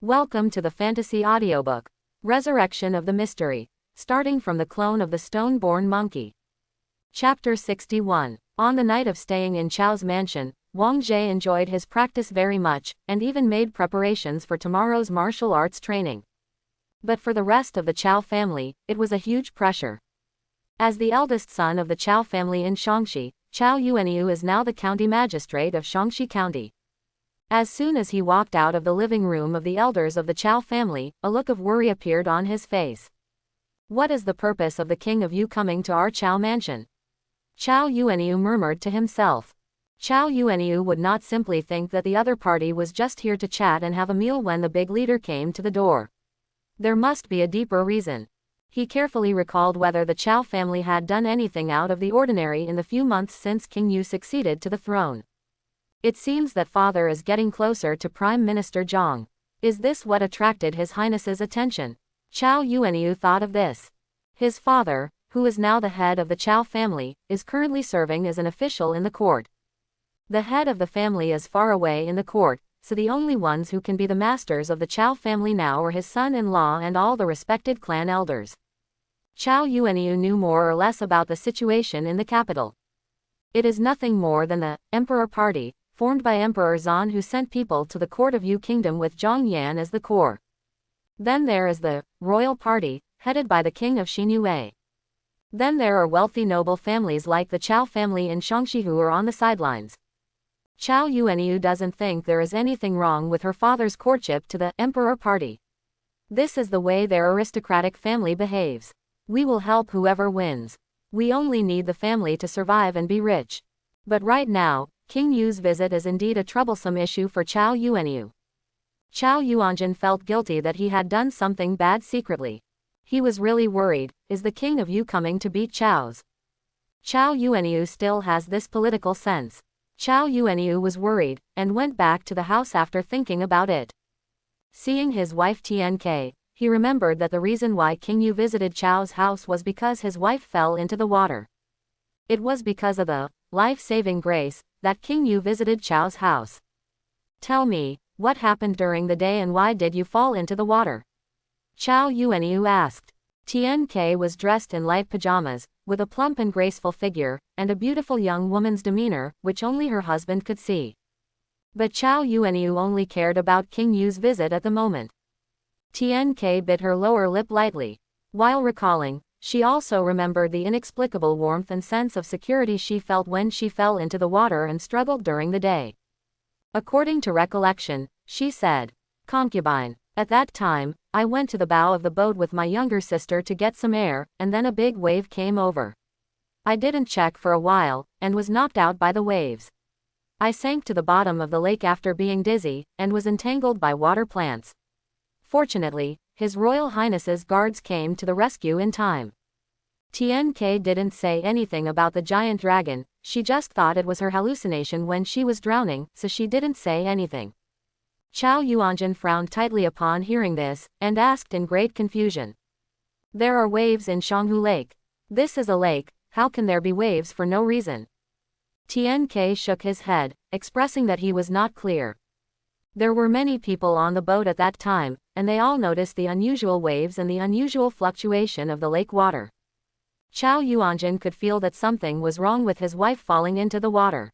Welcome to the fantasy audiobook, Resurrection of the Mystery, starting from the clone of the stone-born monkey. Chapter 61. On the night of staying in Chao's mansion, Wang Jie enjoyed his practice very much, and even made preparations for tomorrow's martial arts training. But for the rest of the Chao family, it was a huge pressure. As the eldest son of the Chao family in Shaanxi, Chao Yuanyu is now the county magistrate of Shaanxi County. As soon as he walked out of the living room of the elders of the Chao family, a look of worry appeared on his face. What is the purpose of the king of Yu coming to our Chao mansion? Chao Yuanyu murmured to himself. Chao Yuanyu would not simply think that the other party was just here to chat and have a meal when the big leader came to the door. There must be a deeper reason. He carefully recalled whether the Chao family had done anything out of the ordinary in the few months since King Yu succeeded to the throne. It seems that father is getting closer to Prime Minister Zhang. Is this what attracted His Highness's attention? Chao Yuanyu thought of this. His father, who is now the head of the Chao family, is currently serving as an official in the court. The head of the family is far away in the court, so the only ones who can be the masters of the Chao family now are his son-in-law and all the respected clan elders. Chao Yuanyu knew more or less about the situation in the capital. It is nothing more than the Emperor Party, formed by Emperor Zan, who sent people to the court of Yu Kingdom with Zhang Yan as the core. Then there is the Royal Party, headed by the King of Xinyue. Then there are wealthy noble families like the Chao family in Shaanxi who are on the sidelines. Chao Yuanyu doesn't think there is anything wrong with her father's courtship to the Emperor Party. This is the way their aristocratic family behaves. We will help whoever wins. We only need the family to survive and be rich. But right now, King Yu's visit is indeed a troublesome issue for Chao Yuanyu. Chao Yuanjun felt guilty that he had done something bad secretly. He was really worried, is the king of Yu coming to beat Chao's? Chao Yuanyu still has this political sense. Chao Yuanyu was worried, and went back to the house after thinking about it. Seeing his wife Tianke, he remembered that the reason why King Yu visited Chao's house was because his wife fell into the water. It was because of the life-saving grace that King Yu visited Chao's house. Tell me, what happened during the day and why did you fall into the water? Chao Yuanyu asked. Tianke was dressed in light pajamas, with a plump and graceful figure, and a beautiful young woman's demeanor, which only her husband could see. But Chao Yuanyu only cared about King Yu's visit at the moment. Tianke bit her lower lip lightly. While recalling, she also remembered the inexplicable warmth and sense of security she felt when she fell into the water and struggled during the day. According to recollection, she said, "Concubine, at that time, I went to the bow of the boat with my younger sister to get some air, and then a big wave came over. I didn't check for a while, and was knocked out by the waves. I sank to the bottom of the lake after being dizzy, and was entangled by water plants. Fortunately, His Royal Highness's guards came to the rescue in time." Tianke didn't say anything about the giant dragon, she just thought it was her hallucination when she was drowning, so she didn't say anything. Chao Yuanjun frowned tightly upon hearing this, and asked in great confusion. "There are waves in Shanghu Lake. This is a lake, how can there be waves for no reason?" Tianke shook his head, expressing that he was not clear. There were many people on the boat at that time, and they all noticed the unusual waves and the unusual fluctuation of the lake water. Chao Yuanjun could feel that something was wrong with his wife falling into the water.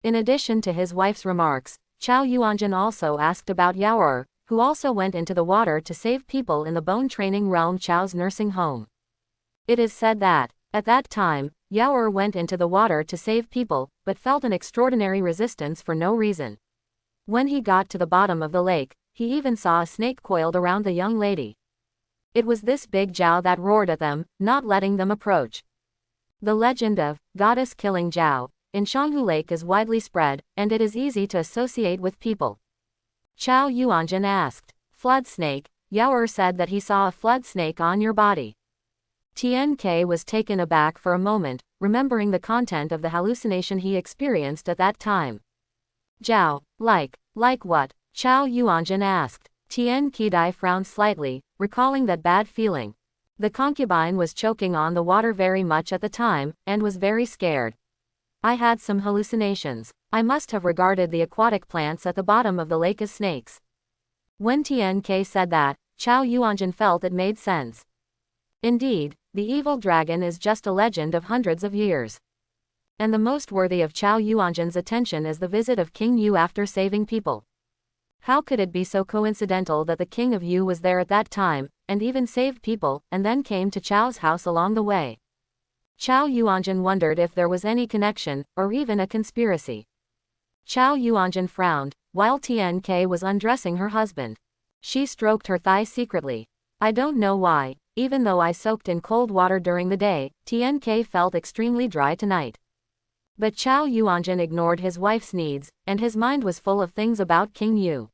In addition to his wife's remarks, Chao Yuanjun also asked about Yaoer, who also went into the water to save people in the bone training realm Chao's nursing home. It is said that, at that time, Yaoer went into the water to save people, but felt an extraordinary resistance for no reason. When he got to the bottom of the lake, he even saw a snake coiled around the young lady. It was this big Zhao that roared at them, not letting them approach. The legend of goddess killing Zhao in Shanghu Lake is widely spread, and it is easy to associate with people. Chao Yuanjun asked. "Flood snake, Yaoer said that he saw a flood snake on your body." Tianke was taken aback for a moment, remembering the content of the hallucination he experienced at that time. "Zhao, like what?" Chao Yuanjun asked. Tian Qidai frowned slightly, recalling that bad feeling. The concubine was choking on the water very much at the time, and was very scared. "I had some hallucinations. I must have regarded the aquatic plants at the bottom of the lake as snakes." When TNK said that, Chao Yuanjun felt it made sense. Indeed, the evil dragon is just a legend of hundreds of years. And the most worthy of Chao Yuanjun's attention is the visit of King Yu after saving people. How could it be so coincidental that the King of Yu was there at that time, and even saved people, and then came to Chao's house along the way? Chao Yuanjun wondered if there was any connection, or even a conspiracy. Chao Yuanjun frowned, while TNK was undressing her husband. She stroked her thigh secretly. I don't know why, even though I soaked in cold water during the day, TNK felt extremely dry tonight. But Chao Yuanjun ignored his wife's needs, and his mind was full of things about King Yu.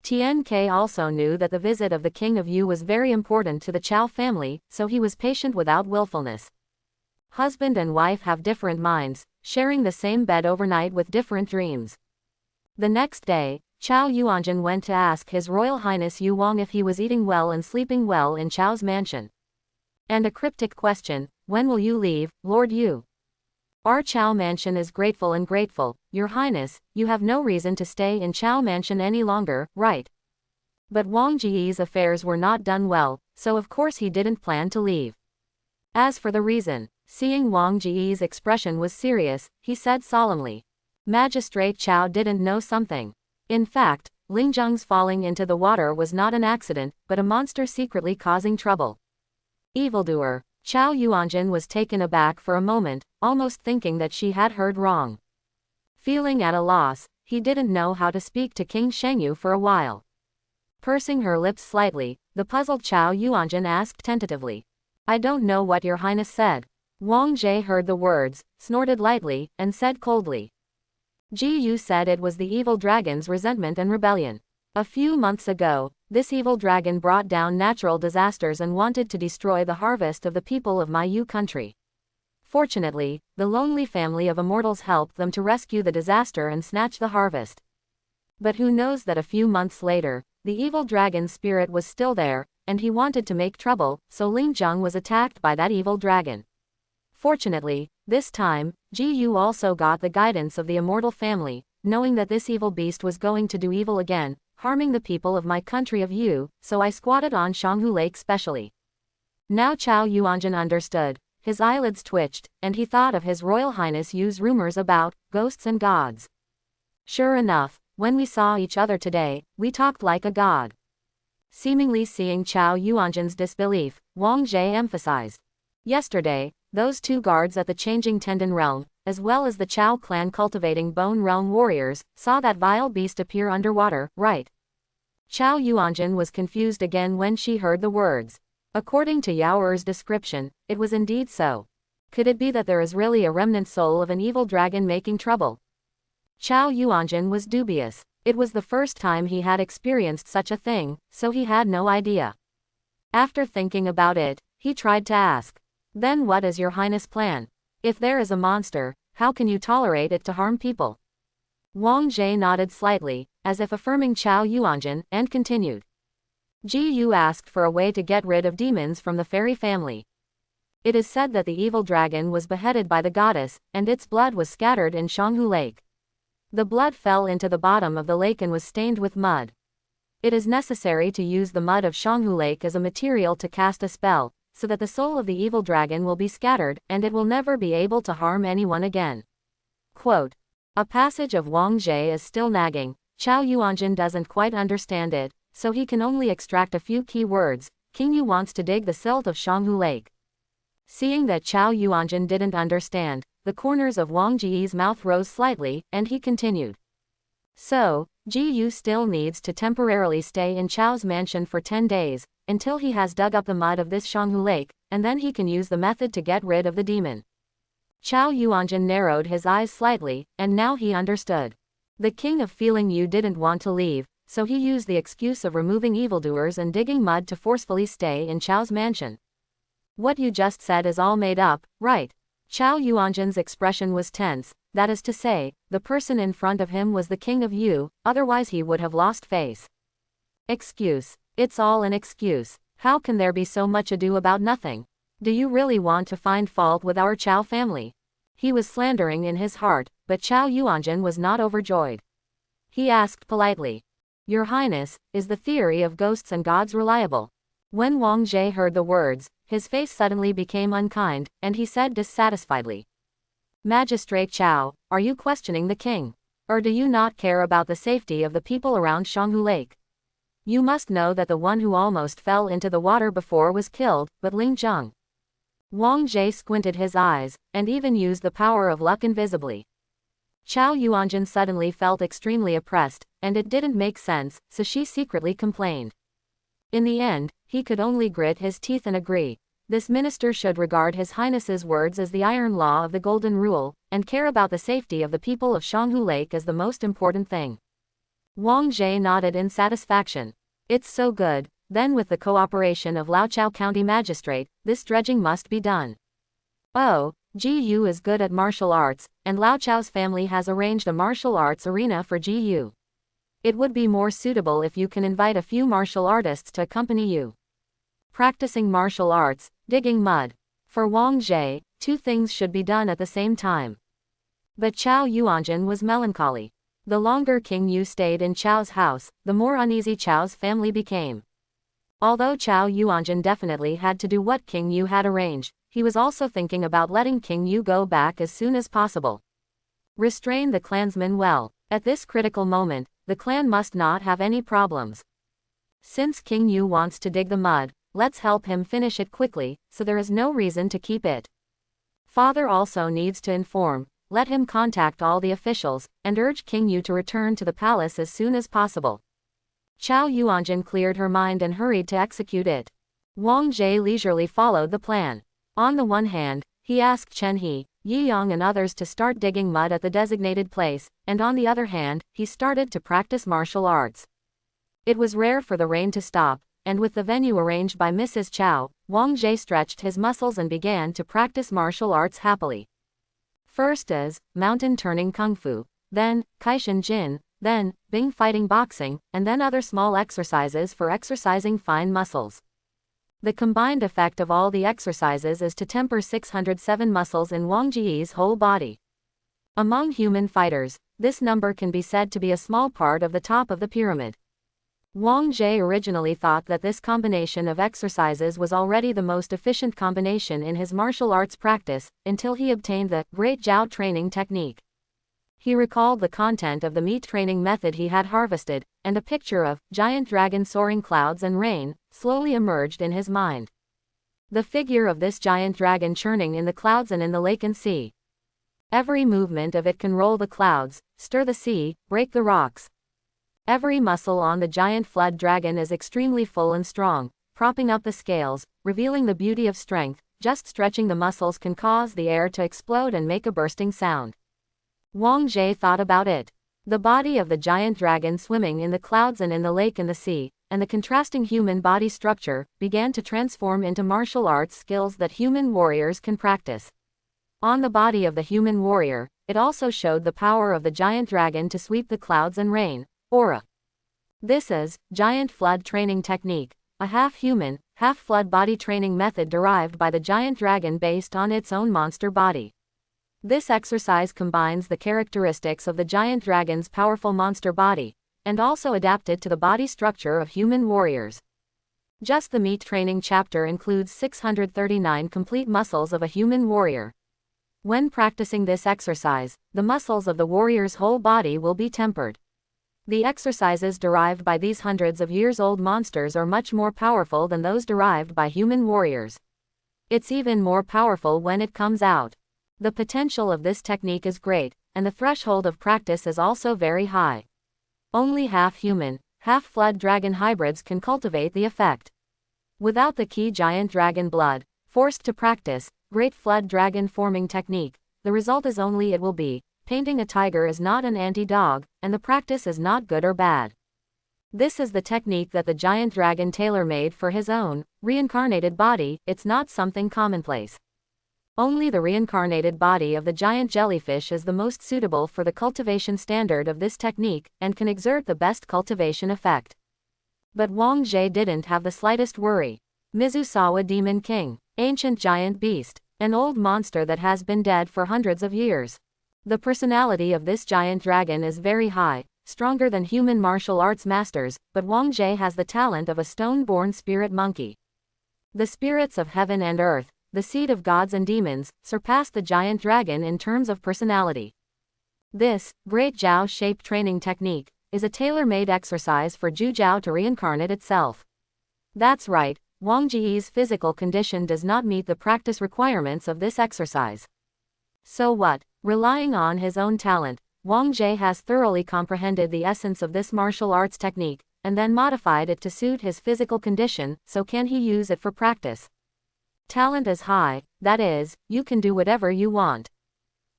TNK also knew that the visit of the King of Yu was very important to the Chao family, so he was patient without willfulness. Husband and wife have different minds, sharing the same bed overnight with different dreams. The next day, Chao Yuanjun went to ask His Royal Highness Yu Wang if he was eating well and sleeping well in Chao's mansion. And a cryptic question, when will you leave, Lord Yu? Our Chao mansion is grateful, Your Highness, you have no reason to stay in Chao mansion any longer, right? But Wang Ji's affairs were not done well, so of course he didn't plan to leave. As for the reason, seeing Wang Ji's expression was serious, he said solemnly. Magistrate Chao didn't know something. In fact, Lingzheng's falling into the water was not an accident, but a monster secretly causing trouble. Evildoer. Chao Yuanjun was taken aback for a moment, almost thinking that she had heard wrong. Feeling at a loss, he didn't know how to speak to King Shengyu for a while. Pursing her lips slightly, the puzzled Chao Yuanjun asked tentatively. I don't know what your highness said. Wang Jie heard the words, snorted lightly, and said coldly. Ji Yu said it was the evil dragon's resentment and rebellion. A few months ago, this evil dragon brought down natural disasters and wanted to destroy the harvest of the people of my Yu country. Fortunately, the lonely family of immortals helped them to rescue the disaster and snatch the harvest. But who knows that a few months later, the evil dragon's spirit was still there, and he wanted to make trouble, so Lingzheng was attacked by that evil dragon. Fortunately, this time, Ji Yu also got the guidance of the immortal family, knowing that this evil beast was going to do evil again, harming the people of my country of Yu, so I squatted on Shanghu Lake specially. Now Chao Yuanjun understood, his eyelids twitched, and he thought of His Royal Highness Yu's rumors about ghosts and gods. Sure enough, when we saw each other today, we talked like a god. Seemingly seeing Chao Yuanjun's disbelief, Wang Jie emphasized. Yesterday, those two guards at the Changing Tendon Realm, as well as the Chao clan cultivating Bone Realm warriors, saw that vile beast appear underwater, right? Chao Yuanjun was confused again when she heard the words. According to Yao Er's description, it was indeed so. Could it be that there is really a remnant soul of an evil dragon making trouble? Chao Yuanjun was dubious. It was the first time he had experienced such a thing, so he had no idea. After thinking about it, he tried to ask. Then what is your highness plan? If there is a monster, how can you tolerate it to harm people? Wang Jie nodded slightly, as if affirming Chao Yuanjun, and continued. Ji Yu asked for a way to get rid of demons from the fairy family. It is said that the evil dragon was beheaded by the goddess, and its blood was scattered in Shanghu Lake. The blood fell into the bottom of the lake and was stained with mud. It is necessary to use the mud of Shanghu Lake as a material to cast a spell, so that the soul of the evil dragon will be scattered, and it will never be able to harm anyone again. Quote. A passage of Wang Jie is still nagging. Chao Yuanjun doesn't quite understand it, so he can only extract a few key words. King Yu wants to dig the silt of Shanghu Lake. Seeing that Chao Yuanjun didn't understand, the corners of Wang Ji's mouth rose slightly, and he continued. So, Ji Yu still needs to temporarily stay in Chao's mansion for 10 days, until he has dug up the mud of this Shanghu Lake, and then he can use the method to get rid of the demon. Chao Yuanjun narrowed his eyes slightly, and now he understood. The king of Feeling Yu didn't want to leave, so he used the excuse of removing evildoers and digging mud to forcefully stay in Chao's mansion. What you just said is all made up, right? Chao Yuanjun's expression was tense, that is to say, the person in front of him was the king of Yu, otherwise he would have lost face. Excuse. It's all an excuse. How can there be so much ado about nothing? Do you really want to find fault with our Chao family? He was slandering in his heart, but Chao Yuanjun was not overjoyed. He asked politely. Your Highness, is the theory of ghosts and gods reliable? When Wang Jie heard the words, his face suddenly became unkind, and he said dissatisfiedly. Magistrate Chao, are you questioning the king? Or do you not care about the safety of the people around Shanghu Lake? You must know that the one who almost fell into the water before was killed, but Ling Zheng. Wang Jie squinted his eyes, and even used the power of luck invisibly. Chao Yuanjun suddenly felt extremely oppressed, and it didn't make sense, so she secretly complained. In the end, he could only grit his teeth and agree. This minister should regard His Highness's words as the iron law of the Golden Rule, and care about the safety of the people of Shanghu Lake as the most important thing. Wang Jie nodded in satisfaction. It's so good, then with the cooperation of Laochao County Magistrate, this dredging must be done. Oh, Ji is good at martial arts, and Laochao's family has arranged a martial arts arena for Ji. It would be more suitable if you can invite a few martial artists to accompany you. Practicing martial arts, digging mud. For Wang Jie, two things should be done at the same time. But Chao Yuanjun was melancholy. The longer King Yu stayed in Chao's house, the more uneasy Chao's family became. Although Chao Yuanjun definitely had to do what King Yu had arranged, he was also thinking about letting King Yu go back as soon as possible. Restrain the clansmen well. At this critical moment, the clan must not have any problems. Since King Yu wants to dig the mud, let's help him finish it quickly, so there is no reason to keep it. Father also needs to inform, let him contact all the officials, and urge King Yu to return to the palace as soon as possible. Chao Yuanjun cleared her mind and hurried to execute it. Wang Jie leisurely followed the plan. On the one hand, he asked Chen He, Yi Yang and others to start digging mud at the designated place, and on the other hand, he started to practice martial arts. It was rare for the rain to stop, and with the venue arranged by Mrs. Chao, Wang Jie stretched his muscles and began to practice martial arts happily. First is mountain turning kung fu, then Kaishan Jin, then Bing fighting boxing, and then other small exercises for exercising fine muscles. The combined effect of all the exercises is to temper 607 muscles in Wang Jie's whole body. Among human fighters, this number can be said to be a small part of the top of the pyramid. Wang Jie originally thought that this combination of exercises was already the most efficient combination in his martial arts practice, until he obtained the Great Jiao training technique. He recalled the content of the meat training method he had harvested, and a picture of giant dragon soaring clouds and rain slowly emerged in his mind. The figure of this giant dragon churning in the clouds and in the lake and sea. Every movement of it can roll the clouds, stir the sea, break the rocks. Every muscle on the giant flood dragon is extremely full and strong, propping up the scales, revealing the beauty of strength. Just stretching the muscles can cause the air to explode and make a bursting sound. Wang Jie thought about it. The body of the giant dragon swimming in the clouds and in the lake and the sea, and the contrasting human body structure, began to transform into martial arts skills that human warriors can practice. On the body of the human warrior, it also showed the power of the giant dragon to sweep the clouds and rain. Aura. This is giant flood training technique, a half-human, half-flood body training method derived by the giant dragon based on its own monster body. This exercise combines the characteristics of the giant dragon's powerful monster body, and also adapted to the body structure of human warriors. Just the meat training chapter includes 639 complete muscles of a human warrior. When practicing this exercise, the muscles of the warrior's whole body will be tempered. The exercises derived by these hundreds of years old monsters are much more powerful than those derived by human warriors. It's even more powerful when it comes out. The potential of this technique is great, and the threshold of practice is also very high. Only half-human, half-flood dragon hybrids can cultivate the effect. Without the key giant dragon blood, forced to practice great flood dragon forming technique, the result is only it will be. Painting a tiger is not an anti-dog, and the practice is not good or bad. This is the technique that the giant dragon tailor-made for his own reincarnated body. It's not something commonplace. Only the reincarnated body of the giant jellyfish is the most suitable for the cultivation standard of this technique, and can exert the best cultivation effect. But Wang Jie didn't have the slightest worry. Mizusawa Demon King, ancient giant beast, an old monster that has been dead for hundreds of years. The personality of this giant dragon is very high, stronger than human martial arts masters, but Wang Jie has the talent of a stone-born spirit monkey. The spirits of heaven and earth, the seed of gods and demons, surpass the giant dragon in terms of personality. This, great Jiao-shaped training technique, is a tailor-made exercise for Ju Jiao to reincarnate itself. That's right, Wang Jie's physical condition does not meet the practice requirements of this exercise. So what? Relying on his own talent, Wang Jie has thoroughly comprehended the essence of this martial arts technique, and then modified it to suit his physical condition, so can he use it for practice. Talent is high, that is, you can do whatever you want.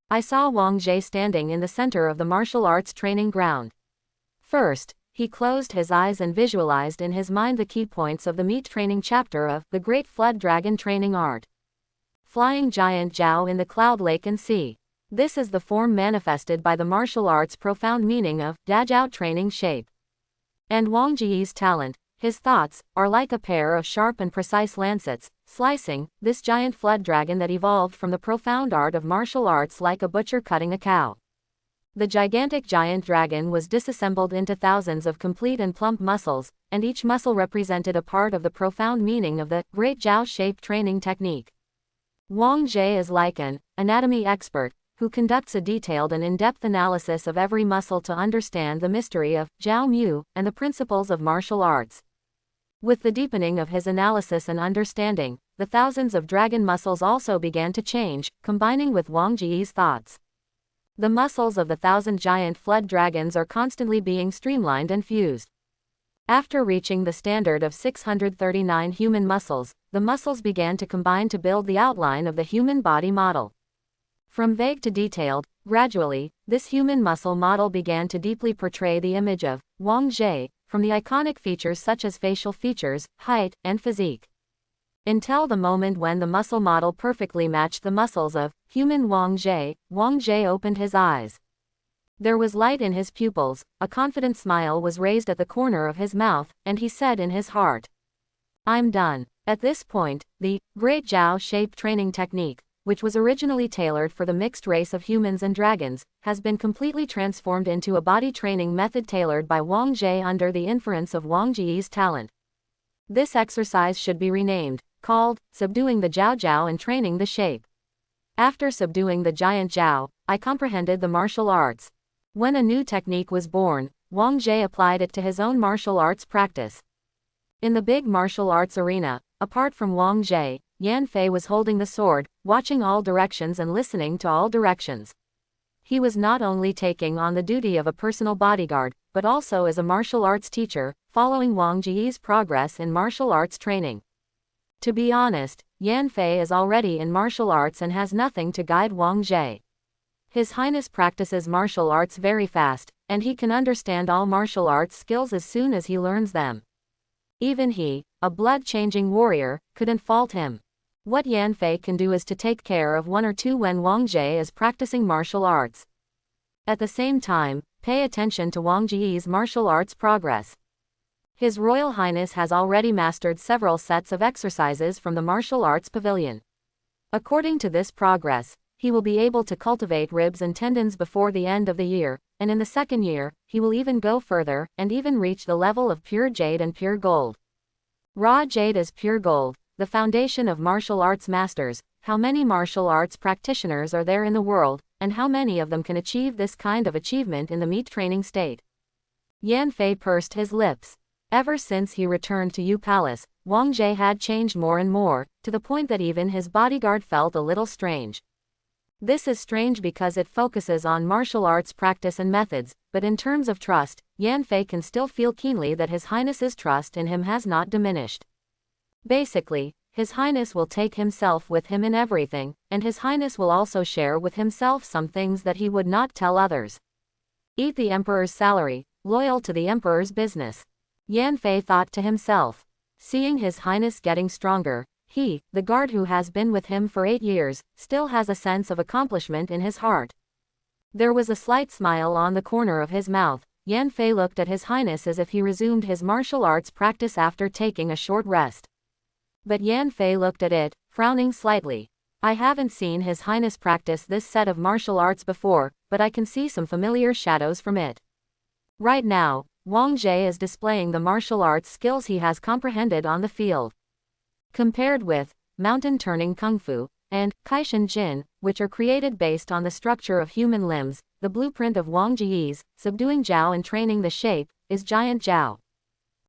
I saw Wang Jie standing in the center of the martial arts training ground. First, he closed his eyes and visualized in his mind the key points of the meat training chapter of the Great Flood Dragon Training Art. Flying Giant Jiao in the Cloud Lake and Sea. This is the form manifested by the martial arts' profound meaning of Dajiao training shape. And Wang Jie's talent, his thoughts, are like a pair of sharp and precise lancets, slicing this giant flood dragon that evolved from the profound art of martial arts like a butcher cutting a cow. The gigantic giant dragon was disassembled into thousands of complete and plump muscles, and each muscle represented a part of the profound meaning of the great Jiao-shaped training technique. Wang Jie is like an anatomy expert, who conducts a detailed and in-depth analysis of every muscle to understand the mystery of Jiao Mu and the principles of martial arts. With the deepening of his analysis and understanding, the thousands of dragon muscles also began to change, combining with Wang Jie's thoughts. The muscles of the 1,000 giant flood dragons are constantly being streamlined and fused. After reaching the standard of 639 human muscles, the muscles began to combine to build the outline of the human body model. From vague to detailed, gradually, this human muscle model began to deeply portray the image of Wang Jie, from the iconic features such as facial features, height, and physique. Until the moment when the muscle model perfectly matched the muscles of human Wang Jie opened his eyes. There was light in his pupils, a confident smile was raised at the corner of his mouth, and he said in his heart, "I'm done." At this point, the great Jiao-shaped training technique, which was originally tailored for the mixed race of humans and dragons, has been completely transformed into a body training method tailored by Wang Jie under the influence of Wang Jie's talent. This exercise should be renamed, called Subduing the Jiao Jiao and Training the Shape. After subduing the giant Jiao, I comprehended the martial arts. When a new technique was born, Wang Jie applied it to his own martial arts practice. In the big martial arts arena, apart from Wang Jie, Yan Fei was holding the sword, watching all directions and listening to all directions. He was not only taking on the duty of a personal bodyguard, but also as a martial arts teacher, following Wang Jie's progress in martial arts training. To be honest, Yan Fei is already in martial arts and has nothing to guide Wang Jie. His Highness practices martial arts very fast, and he can understand all martial arts skills as soon as he learns them. Even he, a blood-changing warrior, couldn't fault him. What Yan Fei can do is to take care of one or two when Wang Jie is practicing martial arts. At the same time, pay attention to Wang Jie's martial arts progress. His Royal Highness has already mastered several sets of exercises from the martial arts pavilion. According to this progress, he will be able to cultivate ribs and tendons before the end of the year, and in the second year, he will even go further, and even reach the level of pure jade and pure gold. Raw jade is pure gold, the foundation of martial arts masters. How many martial arts practitioners are there in the world, and how many of them can achieve this kind of achievement in the meat training state? Yan Fei pursed his lips. Ever since he returned to Yu Palace, Wang Jie had changed more and more, to the point that even his bodyguard felt a little strange. This is strange because it focuses on martial arts practice and methods, but in terms of trust, Yan Fei can still feel keenly that His Highness's trust in him has not diminished. Basically, His Highness will take himself with him in everything, and His Highness will also share with himself some things that he would not tell others. Eat the Emperor's salary, loyal to the Emperor's business. Yan Fei thought to himself. Seeing His Highness getting stronger, he, the guard who has been with him for 8 years, still has a sense of accomplishment in his heart. There was a slight smile on the corner of his mouth. Yan Fei looked at His Highness as if he resumed his martial arts practice after taking a short rest. But Yan Fei looked at it, frowning slightly. I haven't seen His Highness practice this set of martial arts before, but I can see some familiar shadows from it. Right now, Wang Jie is displaying the martial arts skills he has comprehended on the field. Compared with mountain turning kung fu and Kaishan Jin, which are created based on the structure of human limbs, the blueprint of Wang Jie's subduing Jiao and training the shape is giant Jiao.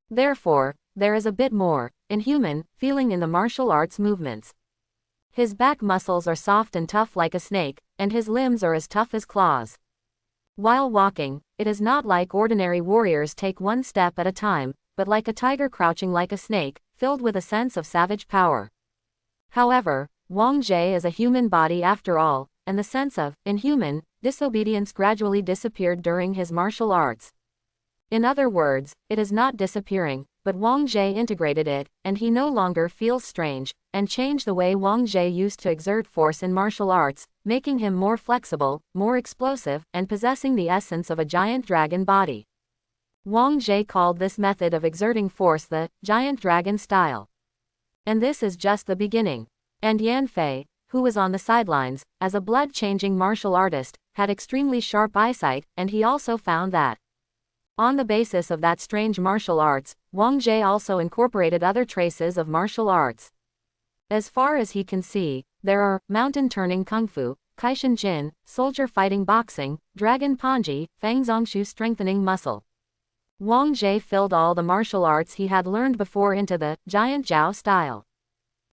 Therefore, there is a bit more inhuman feeling in the martial arts movements. His back muscles are soft and tough like a snake, and his limbs are as tough as claws. While walking, it is not like ordinary warriors take one step at a time, but like a tiger crouching like a snake, filled with a sense of savage power. However, Wang Jie is a human body after all, and the sense of inhuman disobedience gradually disappeared during his martial arts. In other words, it is not disappearing, but Wang Jie integrated it, and he no longer feels strange, and changed the way Wang Jie used to exert force in martial arts, making him more flexible, more explosive, and possessing the essence of a giant dragon body. Wang Jie called this method of exerting force the giant dragon style. And this is just the beginning. And Yan Fei, who was on the sidelines, as a blood-changing martial artist, had extremely sharp eyesight, and he also found that on the basis of that strange martial arts, Wang Jie also incorporated other traces of martial arts. As far as he can see, there are mountain turning kung fu, Kaishan Jin, soldier fighting boxing, dragon Panji, Fang Zongshu strengthening muscle. Wang Jie filled all the martial arts he had learned before into the giant Jiao style.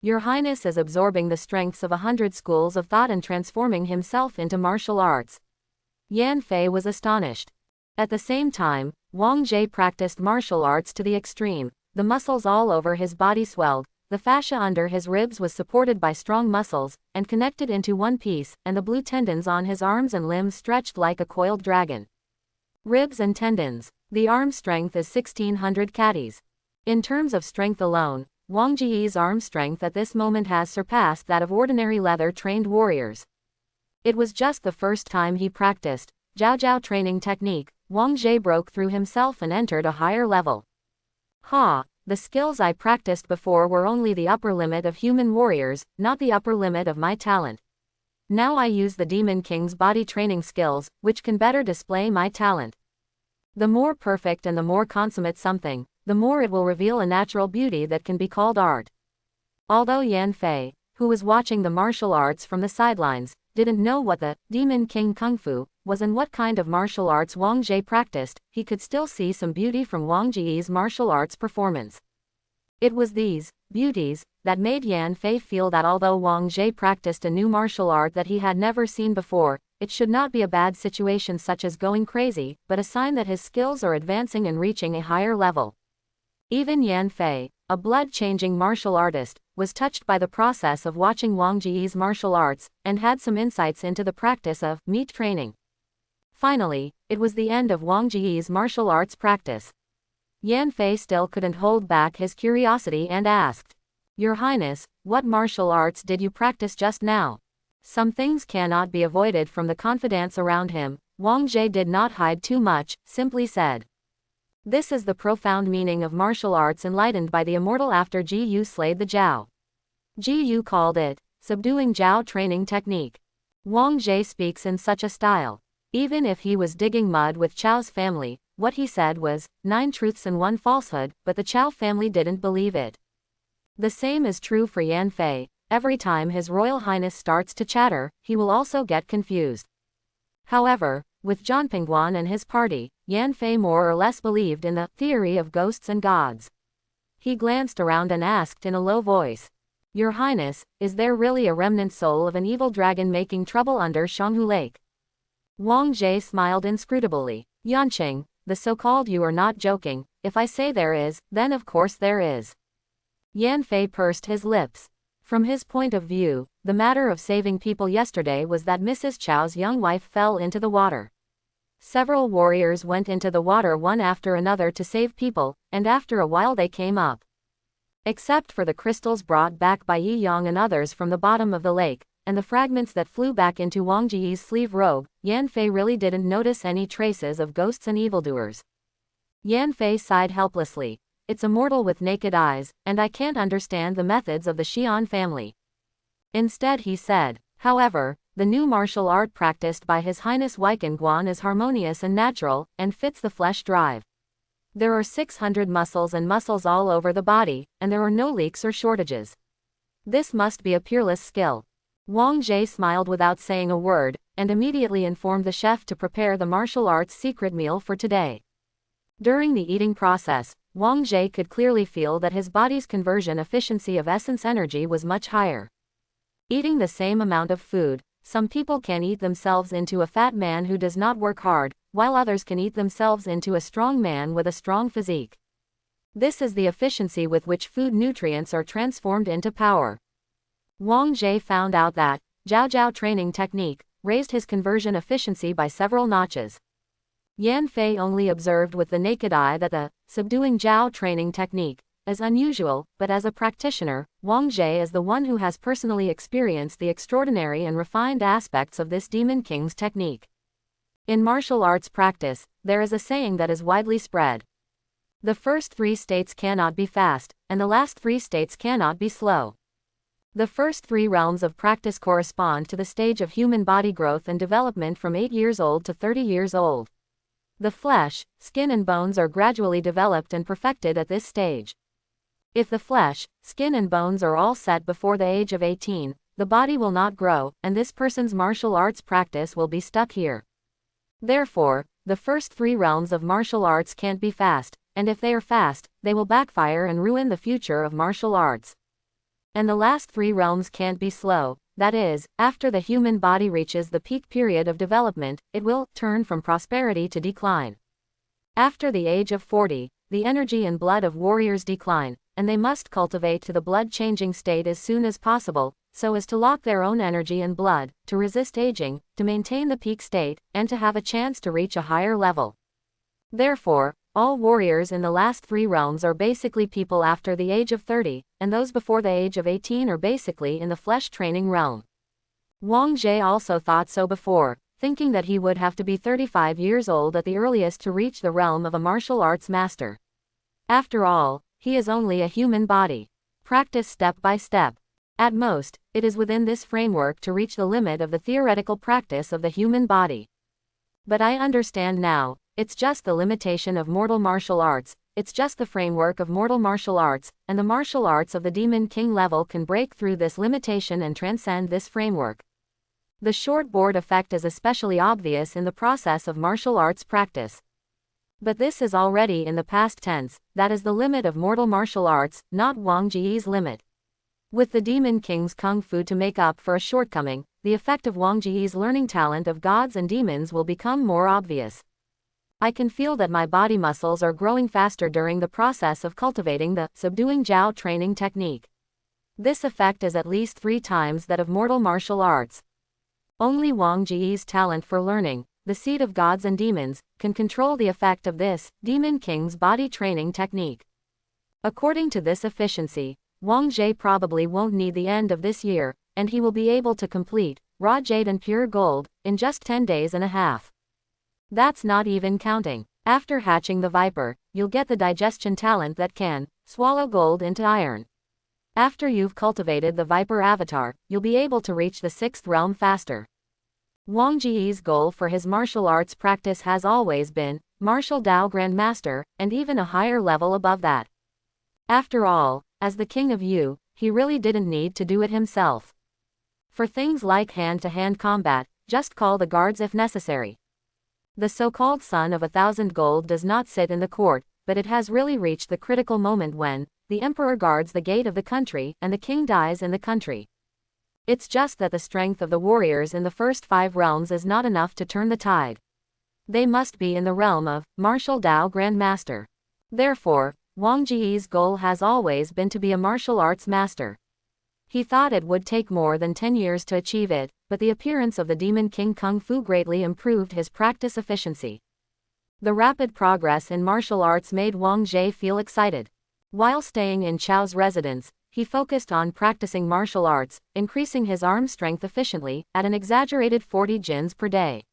Your Highness is absorbing the strengths of 100 schools of thought and transforming himself into martial arts. Yan Fei was astonished. At the same time, Wang Jie practiced martial arts to the extreme. The muscles all over his body swelled, the fascia under his ribs was supported by strong muscles, and connected into one piece, and the blue tendons on his arms and limbs stretched like a coiled dragon. Ribs and tendons. The arm strength is 1600 catties. In terms of strength alone, Wang Jie's arm strength at this moment has surpassed that of ordinary leather-trained warriors. It was just the first time he practiced Jiao training technique. Wang Jie broke through himself and entered a higher level. The skills I practiced before were only the upper limit of human warriors, not the upper limit of my talent. Now I use the Demon King's body training skills, which can better display my talent. The more perfect and the more consummate something, the more it will reveal a natural beauty that can be called art. Although Yan Fei, who was watching the martial arts from the sidelines, didn't know what the Demon King Kung Fu was and what kind of martial arts Wang Jie practiced, he could still see some beauty from Wang Jie's martial arts performance. It was these beauties that made Yan Fei feel that although Wang Jie practiced a new martial art that he had never seen before, it should not be a bad situation such as going crazy, but a sign that his skills are advancing and reaching a higher level. Even Yan Fei, a blood-changing martial artist, was touched by the process of watching Wang Jie's martial arts, and had some insights into the practice of meat training. Finally, it was the end of Wang Jie's martial arts practice. Yan Fei still couldn't hold back his curiosity and asked, "Your Highness, what martial arts did you practice just now?" Some things cannot be avoided from the confidants around him. Wang Jie did not hide too much, simply said, "This is the profound meaning of martial arts enlightened by the immortal after Ji Yu slayed the Jiao. Ji Yu called it subduing Jiao training technique. Wang Jie speaks in such a style. Even if he was digging mud with Chao's family, what he said was 9 truths and 1 falsehood, but the Chao family didn't believe it. The same is true for Yan Fei. Every time His Royal Highness starts to chatter, he will also get confused. However, with Zhang Pingguan and his party, Yan Fei more or less believed in the theory of ghosts and gods. He glanced around and asked in a low voice, "Your Highness, is there really a remnant soul of an evil dragon making trouble under Shanghu Lake?" Wang Jie smiled inscrutably. "Yanqing, the so-called you are not joking. If I say there is, then of course there is." Yan Fei pursed his lips. From his point of view, the matter of saving people yesterday was that Mrs. Chao's young wife fell into the water. Several warriors went into the water one after another to save people, and after a while they came up. Except for the crystals brought back by Yi Yang and others from the bottom of the lake, and the fragments that flew back into Wang Ji's sleeve robe, Yan Fei really didn't notice any traces of ghosts and evildoers. Yan Fei sighed helplessly. "It's a mortal with naked eyes, and I can't understand the methods of the Xian family." Instead he said, "However, the new martial art practiced by His Highness Weiken Guan is harmonious and natural, and fits the flesh drive. There are 600 muscles and muscles all over the body, and there are no leaks or shortages. This must be a peerless skill. Wang Jie smiled without saying a word, and immediately informed the chef to prepare the martial arts secret meal for today. During the eating process, Wang Jie could clearly feel that his body's conversion efficiency of essence energy was much higher. Eating the same amount of food, some people can eat themselves into a fat man who does not work hard, while others can eat themselves into a strong man with a strong physique. This is the efficiency with which food nutrients are transformed into power. Wang Jie found out that Jiao Jiao training technique raised his conversion efficiency by several notches. Yan Fei only observed with the naked eye that the subduing Jiao training technique is unusual, but as a practitioner, Wang Jie is the one who has personally experienced the extraordinary and refined aspects of this Demon King's technique. In martial arts practice, there is a saying that is widely spread. The first 3 states cannot be fast, and the last 3 states cannot be slow. The first 3 realms of practice correspond to the stage of human body growth and development from 8 years old to 30 years old. The flesh, skin and bones are gradually developed and perfected at this stage. If the flesh, skin and bones are all set before the age of 18, the body will not grow, and this person's martial arts practice will be stuck here. Therefore, the first 3 realms of martial arts can't be fast, and if they are fast, they will backfire and ruin the future of martial arts. And the last 3 realms can't be slow. That is, after the human body reaches the peak period of development, it will turn from prosperity to decline. After the age of 40, the energy and blood of warriors decline, and they must cultivate to the blood-changing state as soon as possible, so as to lock their own energy and blood, to resist aging, to maintain the peak state, and to have a chance to reach a higher level. Therefore, all warriors in the last 3 realms are basically people after the age of 30, and those before the age of 18 are basically in the flesh training realm. Wang Jie also thought so before, thinking that he would have to be 35 years old at the earliest to reach the realm of a martial arts master. After all, he is only a human body. Practice step by step. At most, it is within this framework to reach the limit of the theoretical practice of the human body. But I understand now. It's just the limitation of mortal martial arts, it's just the framework of mortal martial arts, and the martial arts of the Demon King level can break through this limitation and transcend this framework. The short board effect is especially obvious in the process of martial arts practice. But this is already in the past tense, that is the limit of mortal martial arts, not Wang Jie's limit. With the Demon King's Kung Fu to make up for a shortcoming, the effect of Wang Jie's learning talent of gods and demons will become more obvious. I can feel that my body muscles are growing faster during the process of cultivating the subduing Jiao training technique. This effect is at least 3 times that of mortal martial arts. Only Wang Jie's talent for learning, the seed of gods and demons, can control the effect of this Demon King's body training technique. According to this efficiency, Wang Jie probably won't need the end of this year, and he will be able to complete raw jade and pure gold in just 10 days and a half. That's not even counting. After hatching the viper, you'll get the digestion talent that can swallow gold into iron. After you've cultivated the viper avatar, you'll be able to reach the 6th realm faster. Wang Jie's goal for his martial arts practice has always been martial Dao Grandmaster, and even a higher level above that. After all, as the king of Yu, he really didn't need to do it himself. For things like hand-to-hand combat, just call the guards if necessary. The so-called son of 1,000 gold does not sit in the court, but it has really reached the critical moment when the emperor guards the gate of the country and the king dies in the country. It's just that the strength of the warriors in the first 5 realms is not enough to turn the tide. They must be in the realm of martial Dao Grandmaster. Therefore, Wang Jie's goal has always been to be a martial arts master. He thought it would take more than 10 years to achieve it, but the appearance of the Demon King Kung Fu greatly improved his practice efficiency. The rapid progress in martial arts made Wang Jie feel excited. While staying in Chao's residence, he focused on practicing martial arts, increasing his arm strength efficiently, at an exaggerated 40 jins per day.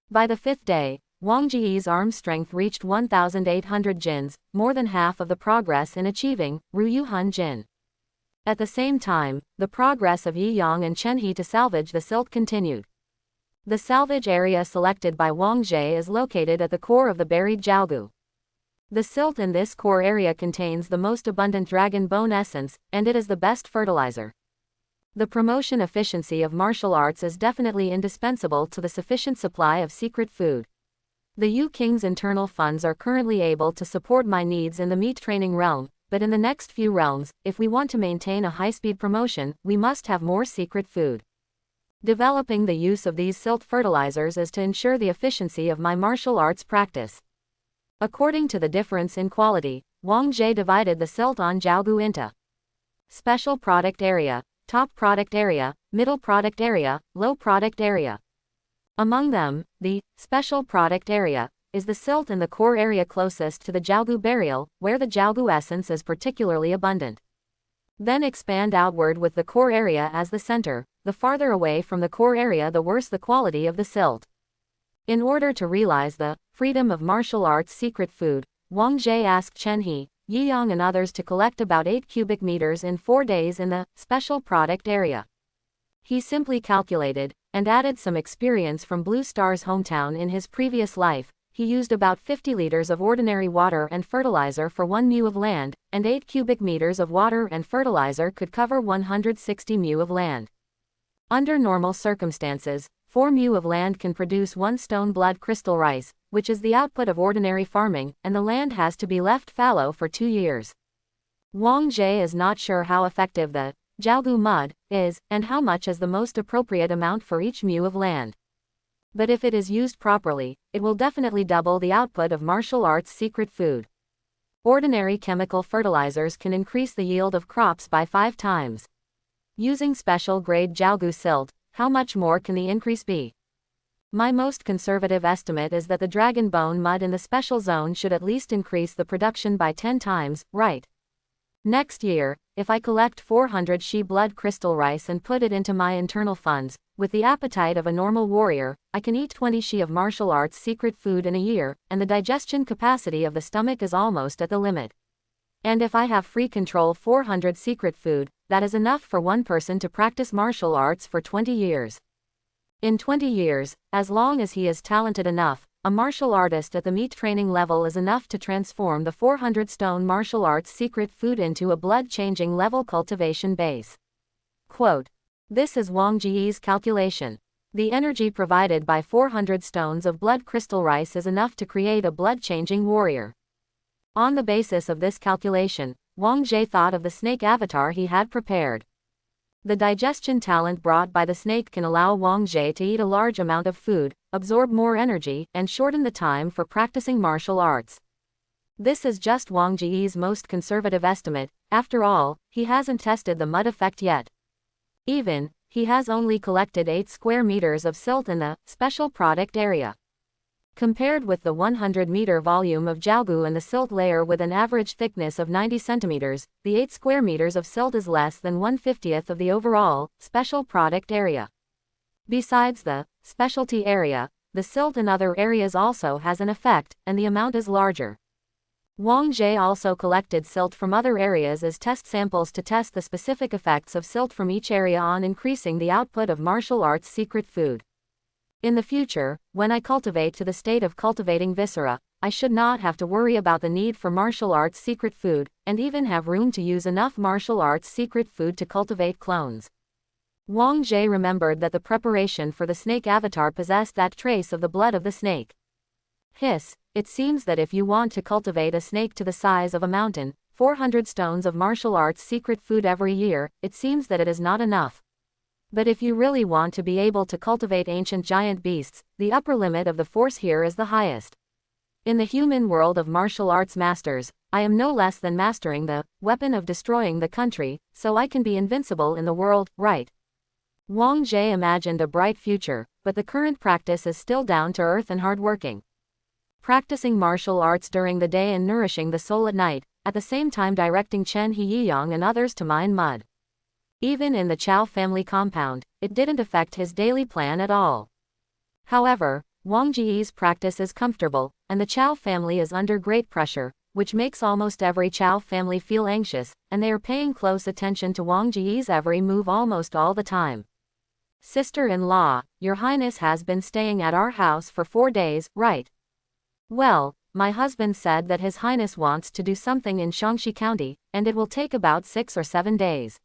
By the 5th day, Wang Jie's arm strength reached 1,800 jins, more than half of the progress in achieving Ruyuhun Jin. At the same time, the progress of Yi Yang and Chen He to salvage the silt continued. The salvage area selected by Wang Jie is located at the core of the buried Jiaogu. The silt in this core area contains the most abundant dragon bone essence, and it is the best fertilizer. The promotion efficiency of martial arts is definitely indispensable to the sufficient supply of secret food. The Yu King's internal funds are currently able to support my needs in the meat training realm, but in the next few realms, if we want to maintain a high-speed promotion, we must have more secret food. Developing the use of these silt fertilizers is to ensure the efficiency of my martial arts practice. According to the difference in quality, Wang Jie divided the silt on Jiaogu into special product area, top product area, middle product area, low product area. Among them, the special product area is the silt in the core area closest to the Jiaogu burial, where the Jiaogu essence is particularly abundant. Then expand outward with the core area as the center. The farther away from the core area, the worse the quality of the silt. In order to realize the freedom of martial arts secret food, Wang Jie asked Chen He, Yi Yang and others to collect about 8 cubic meters in 4 days in the special product area. He simply calculated, and added some experience from Blue Star's hometown in his previous life. He used about 50 liters of ordinary water and fertilizer for 1 mu of land, and 8 cubic meters of water and fertilizer could cover 160 mu of land. Under normal circumstances, 4 mu of land can produce 1 stone blood crystal rice, which is the output of ordinary farming, and the land has to be left fallow for 2 years. Wang Jie is not sure how effective the Jiaogu mud is, and how much is the most appropriate amount for each mu of land. But if it is used properly, it will definitely double the output of martial arts secret food. Ordinary chemical fertilizers can increase the yield of crops by 5 times. Using special grade Jiaogu silt, how much more can the increase be? My most conservative estimate is that the dragon bone mud in the special zone should at least increase the production by 10 times, right? Next year, if I collect 400 she blood crystal rice and put it into my internal funds, with the appetite of a normal warrior, I can eat 20 she of martial arts secret food in a year, and the digestion capacity of the stomach is almost at the limit. And if I have free control 400 secret food, that is enough for one person to practice martial arts for 20 years. In 20 years, as long as he is talented enough, a martial artist at the meat training level is enough to transform the 400 stone martial arts secret food into a blood-changing level cultivation base. Quote. This is Wang Jie's calculation. The energy provided by 400 stones of blood crystal rice is enough to create a blood-changing warrior. On the basis of this calculation, Wang Jie thought of the snake avatar he had prepared. The digestion talent brought by the snake can allow Wang Jie to eat a large amount of food, absorb more energy, and shorten the time for practicing martial arts. This is just Wang Jie's most conservative estimate. After all, he hasn't tested the mud effect yet. Even, he has only collected 8 square meters of silt in the special product area. Compared with the 100-meter volume of Jiaogu and the silt layer with an average thickness of 90 centimeters, the 8 square meters of silt is less than 1/50th of the overall special product area. Besides the specialty area, the silt in other areas also has an effect, and the amount is larger. Wang Jie also collected silt from other areas as test samples to test the specific effects of silt from each area on increasing the output of martial arts secret food. In the future, when I cultivate to the state of cultivating viscera, I should not have to worry about the need for martial arts secret food, and even have room to use enough martial arts secret food to cultivate clones. Wang Jie remembered that the preparation for the snake avatar possessed that trace of the blood of the snake. It seems that if you want to cultivate a snake to the size of a mountain, 400 stones of martial arts secret food every year, it seems that it is not enough. But if you really want to be able to cultivate ancient giant beasts, the upper limit of the force here is the highest. In the human world of martial arts masters, I am no less than mastering the weapon of destroying the country, so I can be invincible in the world, right? Wang Jie imagined a bright future, but the current practice is still down to earth and hardworking. Practicing martial arts during the day and nourishing the soul at night, at the same time directing Chen He Yiyang and others to mine mud. Even in the Chao family compound, it didn't affect his daily plan at all. However, Wang Jie's practice is comfortable, and the Chao family is under great pressure, which makes almost every Chow family feel anxious, and they are paying close attention to Wang Ji's every move almost all the time. Sister-in-law, Your Highness has been staying at our house for 4 days, right? Well, my husband said that His Highness wants to do something in Shaanxi County, and it will take about 6 or 7 days.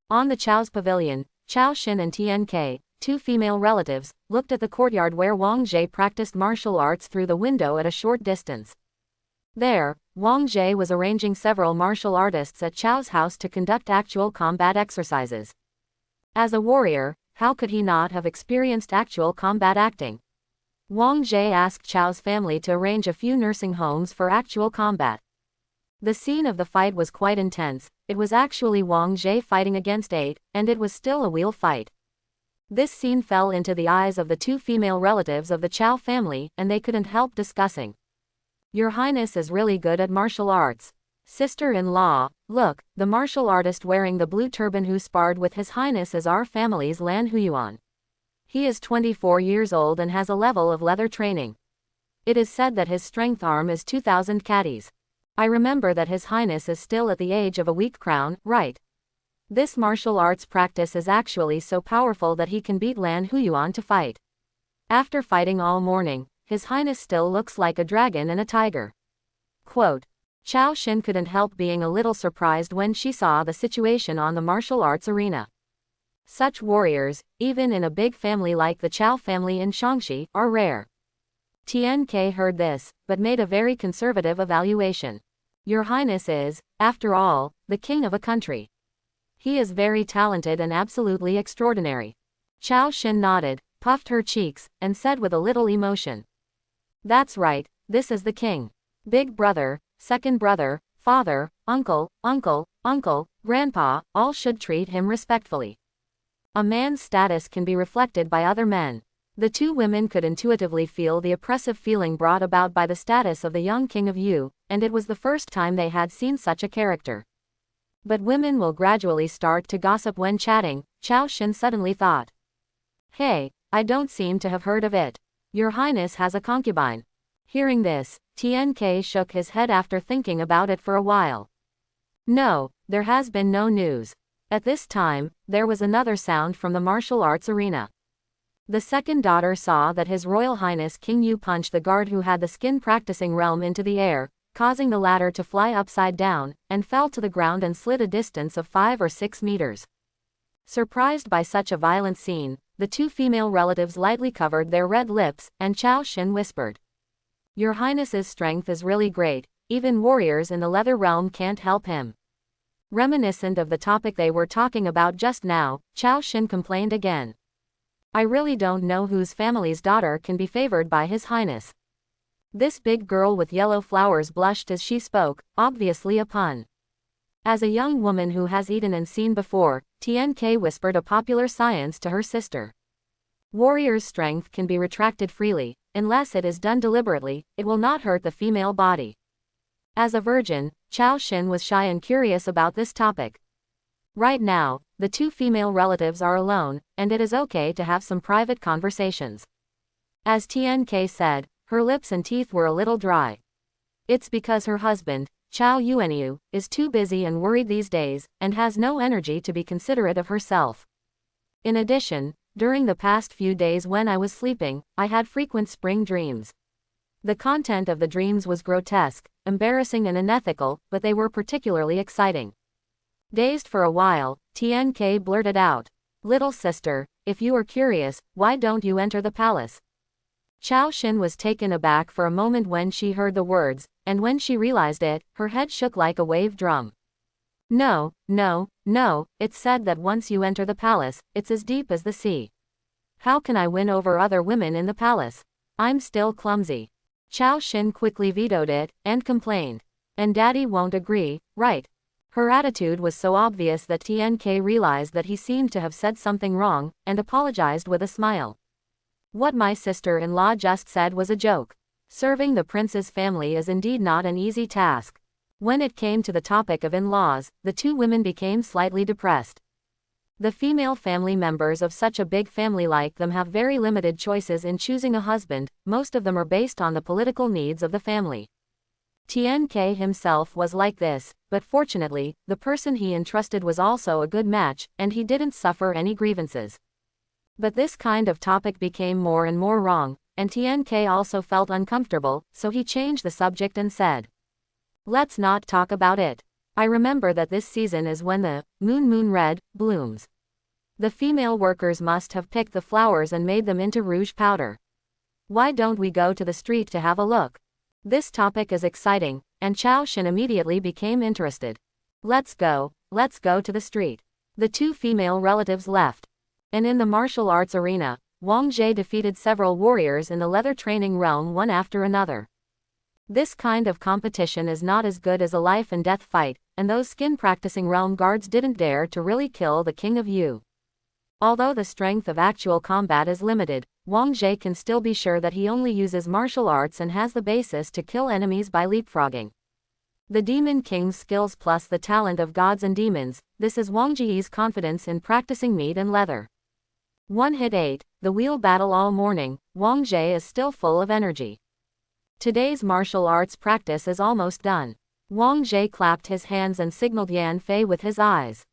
On the Chow's pavilion, Chao Xin and TNK, 2 female relatives, looked at the courtyard where Wang Jie practiced martial arts through the window at a short distance. There, Wang Jie was arranging several martial artists at Chow's house to conduct actual combat exercises. As a warrior, how could he not have experienced actual combat acting? Wang Jie asked Chow's family to arrange a few nursing homes for actual combat. The scene of the fight was quite intense. It was actually Wang Jie fighting against 8, and it was still a real fight. This scene fell into the eyes of the 2 female relatives of the Chow family, and they couldn't help discussing. Your Highness is really good at martial arts. Sister-in-law, look, the martial artist wearing the blue turban who sparred with His Highness is our family's Lan Huyuan. He is 24 years old and has a level of leather training. It is said that his strength arm is 2,000 catties. I remember that His Highness is still at the age of a weak crown, right? This martial arts practice is actually so powerful that he can beat Lan Huyuan to fight. After fighting all morning, His Highness still looks like a dragon and a tiger. Quote. Chao Xin couldn't help being a little surprised when she saw the situation on the martial arts arena. Such warriors, even in a big family like the Chow family in Shaanxi, are rare. TNK heard this, but made a very conservative evaluation. Your Highness is, after all, the king of a country. He is very talented and absolutely extraordinary. Chao Xin nodded, puffed her cheeks, and said with a little emotion. That's right, this is the king. Big brother, second brother, father, uncle, grandpa, all should treat him respectfully. A man's status can be reflected by other men. The 2 women could intuitively feel the oppressive feeling brought about by the status of the young king of Yu, and it was the first time they had seen such a character. But women will gradually start to gossip when chatting, Chao Xin suddenly thought. Hey, I don't seem to have heard of it. Your Highness has a concubine. Hearing this, TNK shook his head after thinking about it for a while. No, there has been no news. At this time, there was another sound from the martial arts arena. The second daughter saw that His Royal Highness King Yu punched the guard who had the skin practicing realm into the air, causing the latter to fly upside down, and fell to the ground and slid a distance of 5 or 6 meters. Surprised by such a violent scene, the 2 female relatives lightly covered their red lips, and Chao Xin whispered. Your Highness's strength is really great, even warriors in the leather realm can't help him. Reminiscent of the topic they were talking about just now, Chao Xin complained again. I really don't know whose family's daughter can be favored by His Highness. This big girl with yellow flowers blushed as she spoke, obviously a pun. As a young woman who has eaten and seen before, TNK whispered a popular science to her sister. Warrior's strength can be retracted freely, unless it is done deliberately, it will not hurt the female body. As a virgin, Chao Xin was shy and curious about this topic. Right now, the 2 female relatives are alone, and it is okay to have some private conversations. As TNK said, her lips and teeth were a little dry. It's because her husband, Chao Yuanyu, is too busy and worried these days, and has no energy to be considerate of herself. In addition, during the past few days when I was sleeping, I had frequent spring dreams. The content of the dreams was grotesque, embarrassing and unethical, but they were particularly exciting. Dazed for a while, TNK blurted out, Little sister, if you are curious, why don't you enter the palace? Chao Xin was taken aback for a moment when she heard the words, and when she realized it, her head shook like a wave drum. No, it's said that once you enter the palace, it's as deep as the sea. How can I win over other women in the palace? I'm still clumsy. Chao Xin quickly vetoed it, and complained. And daddy won't agree, right? Her attitude was so obvious that TNK realized that he seemed to have said something wrong, and apologized with a smile. What my sister-in-law just said was a joke. Serving the prince's family is indeed not an easy task. When it came to the topic of in-laws, the 2 women became slightly depressed. The female family members of such a big family like them have very limited choices in choosing a husband, most of them are based on the political needs of the family. Tian Ke himself was like this, but fortunately, the person he entrusted was also a good match, and he didn't suffer any grievances. But this kind of topic became more and more wrong, and Tian Ke also felt uncomfortable, so he changed the subject and said, "Let's not talk about it. I remember that this season is when the moon red blooms. The female workers must have picked the flowers and made them into rouge powder. Why don't we go to the street to have a look?" This topic is exciting, and Chao Shin immediately became interested. Let's go to the street." The two female relatives left. And in the martial arts arena, Wang Jie defeated several warriors in the leather training realm one after another. This kind of competition is not as good as a life and death fight, and those skin practicing realm guards didn't dare to really kill the King of Yu. Although the strength of actual combat is limited, Wang Jie can still be sure that he only uses martial arts and has the basis to kill enemies by leapfrogging. The Demon King's skills plus the talent of gods and demons, this is Wang Jie's confidence in practicing meat and leather. One hit 8, the wheel battle all morning, Wang Jie is still full of energy. Today's martial arts practice is almost done. Wang Jie clapped his hands and signaled Yan Fei with his eyes.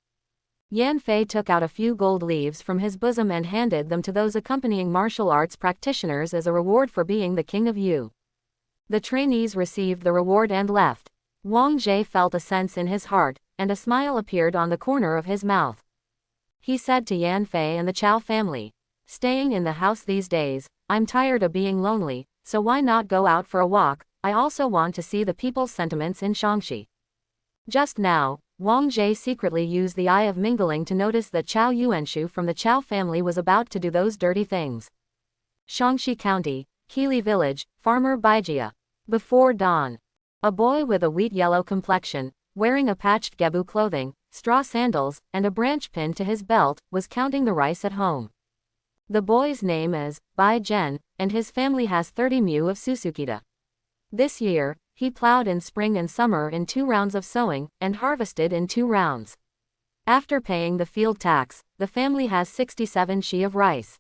Yan Fei took out a few gold leaves from his bosom and handed them to those accompanying martial arts practitioners as a reward for being the King of Yu. The trainees received the reward and left. Wang Jie felt a sense in his heart, and a smile appeared on the corner of his mouth. He said to Yan Fei and the Chao family, "Staying in the house these days, I'm tired of being lonely, so why not go out for a walk? I also want to see the people's sentiments in Shaanxi." Just now, Wang Jie secretly used the eye of mingling to notice that Chao Yuanshu from the Chao family was about to do those dirty things. Shaanxi County, Keili Village, Farmer Baijia. Before dawn. A boy with a wheat-yellow complexion, wearing a patched gebu clothing, straw sandals, and a branch pin to his belt, was counting the rice at home. The boy's name is Bai Zhen, and his family has 30 mu of susukita. This year, he plowed in spring and summer in 2 rounds of sowing, and harvested in 2 rounds. After paying the field tax, the family has 67 shi of rice.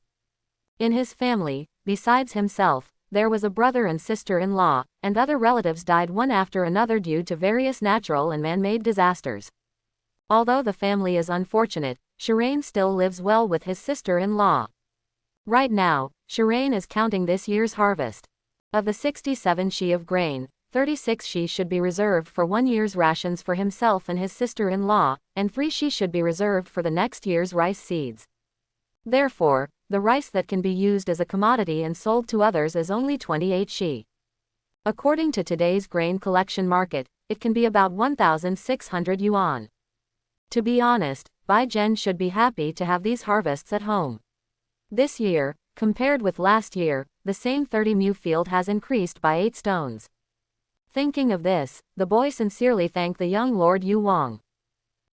In his family, besides himself, there was a brother and sister-in-law, and other relatives died one after another due to various natural and man-made disasters. Although the family is unfortunate, Shirain still lives well with his sister-in-law. Right now, Shirain is counting this year's harvest. Of the 67 shi of grain, 36 shi should be reserved for 1 year's rations for himself and his sister-in-law, and 3 shi should be reserved for the next year's rice seeds. Therefore, the rice that can be used as a commodity and sold to others is only 28 shi. According to today's grain collection market, it can be about 1,600 yuan. To be honest, Bai Zhen should be happy to have these harvests at home. This year, compared with last year, the same 30 mu field has increased by 8 stones. Thinking of this, the boy sincerely thanked the young Lord Yu Wang.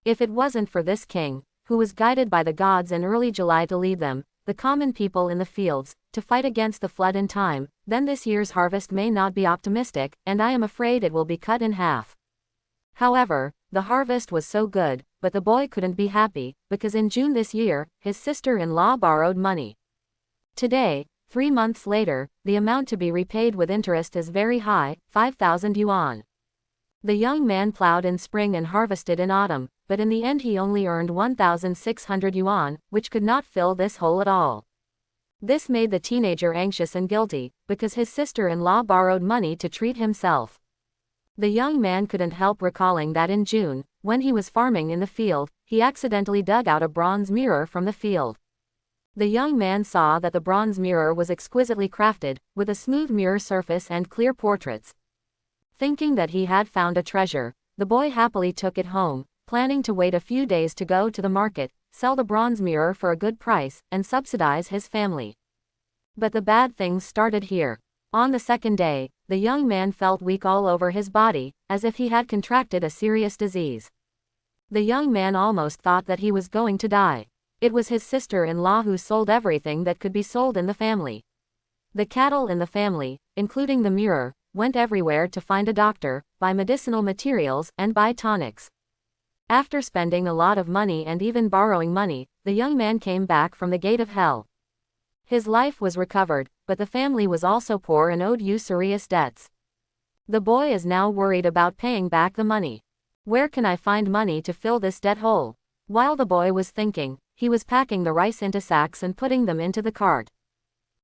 If it wasn't for this king, who was guided by the gods in early July to lead them, the common people in the fields, to fight against the flood in time, then this year's harvest may not be optimistic, and I am afraid it will be cut in half. However, the harvest was so good, but the boy couldn't be happy, because in June this year, his sister-in-law borrowed money. Today, 3 months later, the amount to be repaid with interest is very high, 5,000 yuan. The young man plowed in spring and harvested in autumn, but in the end he only earned 1,600 yuan, which could not fill this hole at all. This made the teenager anxious and guilty, because his sister-in-law borrowed money to treat himself. The young man couldn't help recalling that in June, when he was farming in the field, he accidentally dug out a bronze mirror from the field. The young man saw that the bronze mirror was exquisitely crafted, with a smooth mirror surface and clear portraits. Thinking that he had found a treasure, the boy happily took it home, planning to wait a few days to go to the market, sell the bronze mirror for a good price, and subsidize his family. But the bad things started here. On the second day, the young man felt weak all over his body, as if he had contracted a serious disease. The young man almost thought that he was going to die. It was his sister-in-law who sold everything that could be sold in the family. The cattle in the family, including the mirror, went everywhere to find a doctor, buy medicinal materials, and buy tonics. After spending a lot of money and even borrowing money, the young man came back from the gate of hell. His life was recovered, but the family was also poor and owed usurious debts. The boy is now worried about paying back the money. Where can I find money to fill this debt hole? While the boy was thinking, he was packing the rice into sacks and putting them into the cart.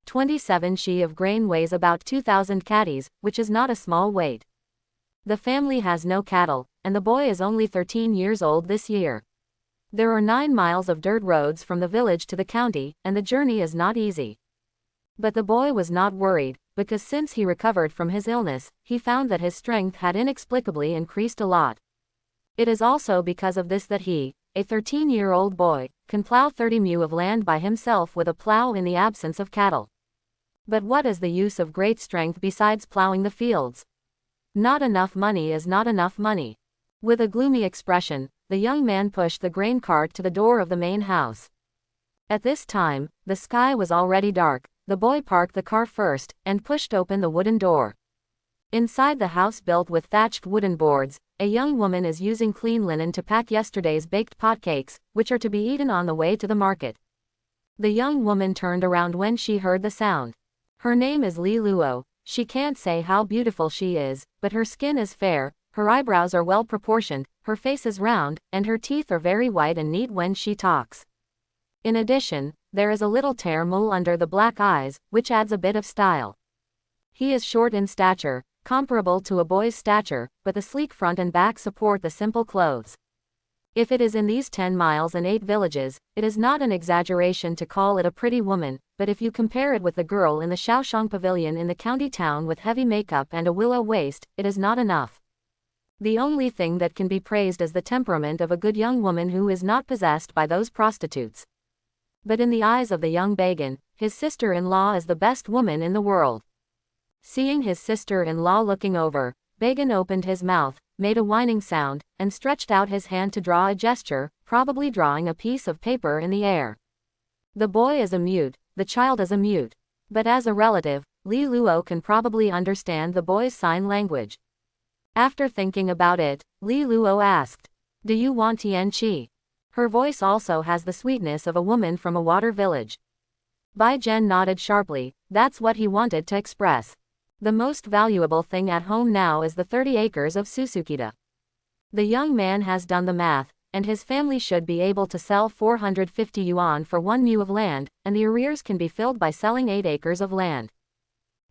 27 she of grain weighs about 2,000 catties, which is not a small weight. The family has no cattle, and the boy is only 13 years old this year. There are 9 miles of dirt roads from the village to the county, and the journey is not easy. But the boy was not worried, because since he recovered from his illness, he found that his strength had inexplicably increased a lot. It is also because of this that he, a 13-year-old boy, can plow 30 mu of land by himself with a plow in the absence of cattle. But what is the use of great strength besides plowing the fields? Not enough money is not enough money. With a gloomy expression, the young man pushed the grain cart to the door of the main house. At this time, the sky was already dark. The boy parked the car first, and pushed open the wooden door. Inside the house built with thatched wooden boards, a young woman is using clean linen to pack yesterday's baked potcakes, which are to be eaten on the way to the market. The young woman turned around when she heard the sound. Her name is Li Luo. She can't say how beautiful she is, but her skin is fair, her eyebrows are well proportioned, her face is round, and her teeth are very white and neat when she talks. In addition, there is a little tear mole under the black eyes, which adds a bit of style. He is short in stature, comparable to a boy's stature, but the sleek front and back support the simple clothes. If it is in these 10 miles and 8 villages, it is not an exaggeration to call it a pretty woman, but if you compare it with the girl in the Shaoxiang pavilion in the county town with heavy makeup and a willow waist, it is not enough. The only thing that can be praised is the temperament of a good young woman who is not possessed by those prostitutes. But in the eyes of the young Bagan, his sister-in-law is the best woman in the world. Seeing his sister-in-law looking over, Bagan opened his mouth, made a whining sound, and stretched out his hand to draw a gesture, probably drawing a piece of paper in the air. The boy is a mute, the child is a mute. But as a relative, Li Luo can probably understand the boy's sign language. After thinking about it, Li Luo asked, "Do you want Tianqi?" Her voice also has the sweetness of a woman from a water village. Bai Zhen nodded sharply. That's what he wanted to express. The most valuable thing at home now is the 30 acres of Susukita. The young man has done the math, and his family should be able to sell 450 yuan for 1 mu of land, and the arrears can be filled by selling 8 acres of land.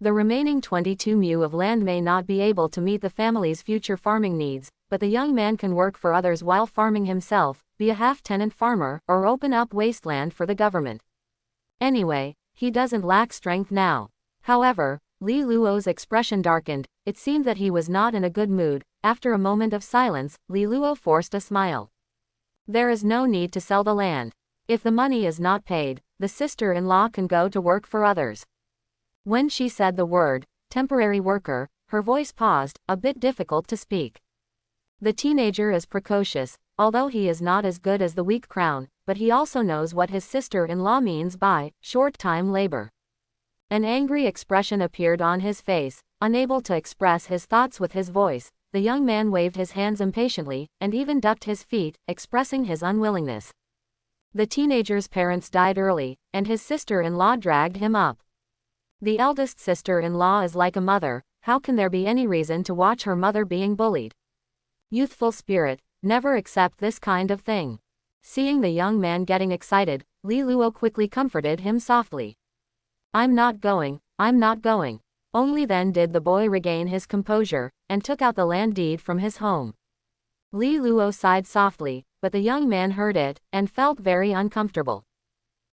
The remaining 22 mu of land may not be able to meet the family's future farming needs, but the young man can work for others while farming himself, be a half-tenant farmer, or open up wasteland for the government. Anyway, he doesn't lack strength now. However, Li Luo's expression darkened. It seemed that he was not in a good mood. After a moment of silence, Li Luo forced a smile. There is no need to sell the land. If the money is not paid, the sister-in-law can go to work for others. When she said the word, temporary worker, her voice paused, a bit difficult to speak. The teenager is precocious, although he is not as good as the weak crown, but he also knows what his sister-in-law means by short-time labor. An angry expression appeared on his face. Unable to express his thoughts with his voice, the young man waved his hands impatiently, and even ducked his feet, expressing his unwillingness. The teenager's parents died early, and his sister-in-law dragged him up. The eldest sister-in-law is like a mother. How can there be any reason to watch her mother being bullied? Youthful spirit, never accept this kind of thing. Seeing the young man getting excited, Li Luo quickly comforted him softly. I'm not going. Only then did the boy regain his composure, and took out the land deed from his home. Li Luo sighed softly, but the young man heard it, and felt very uncomfortable.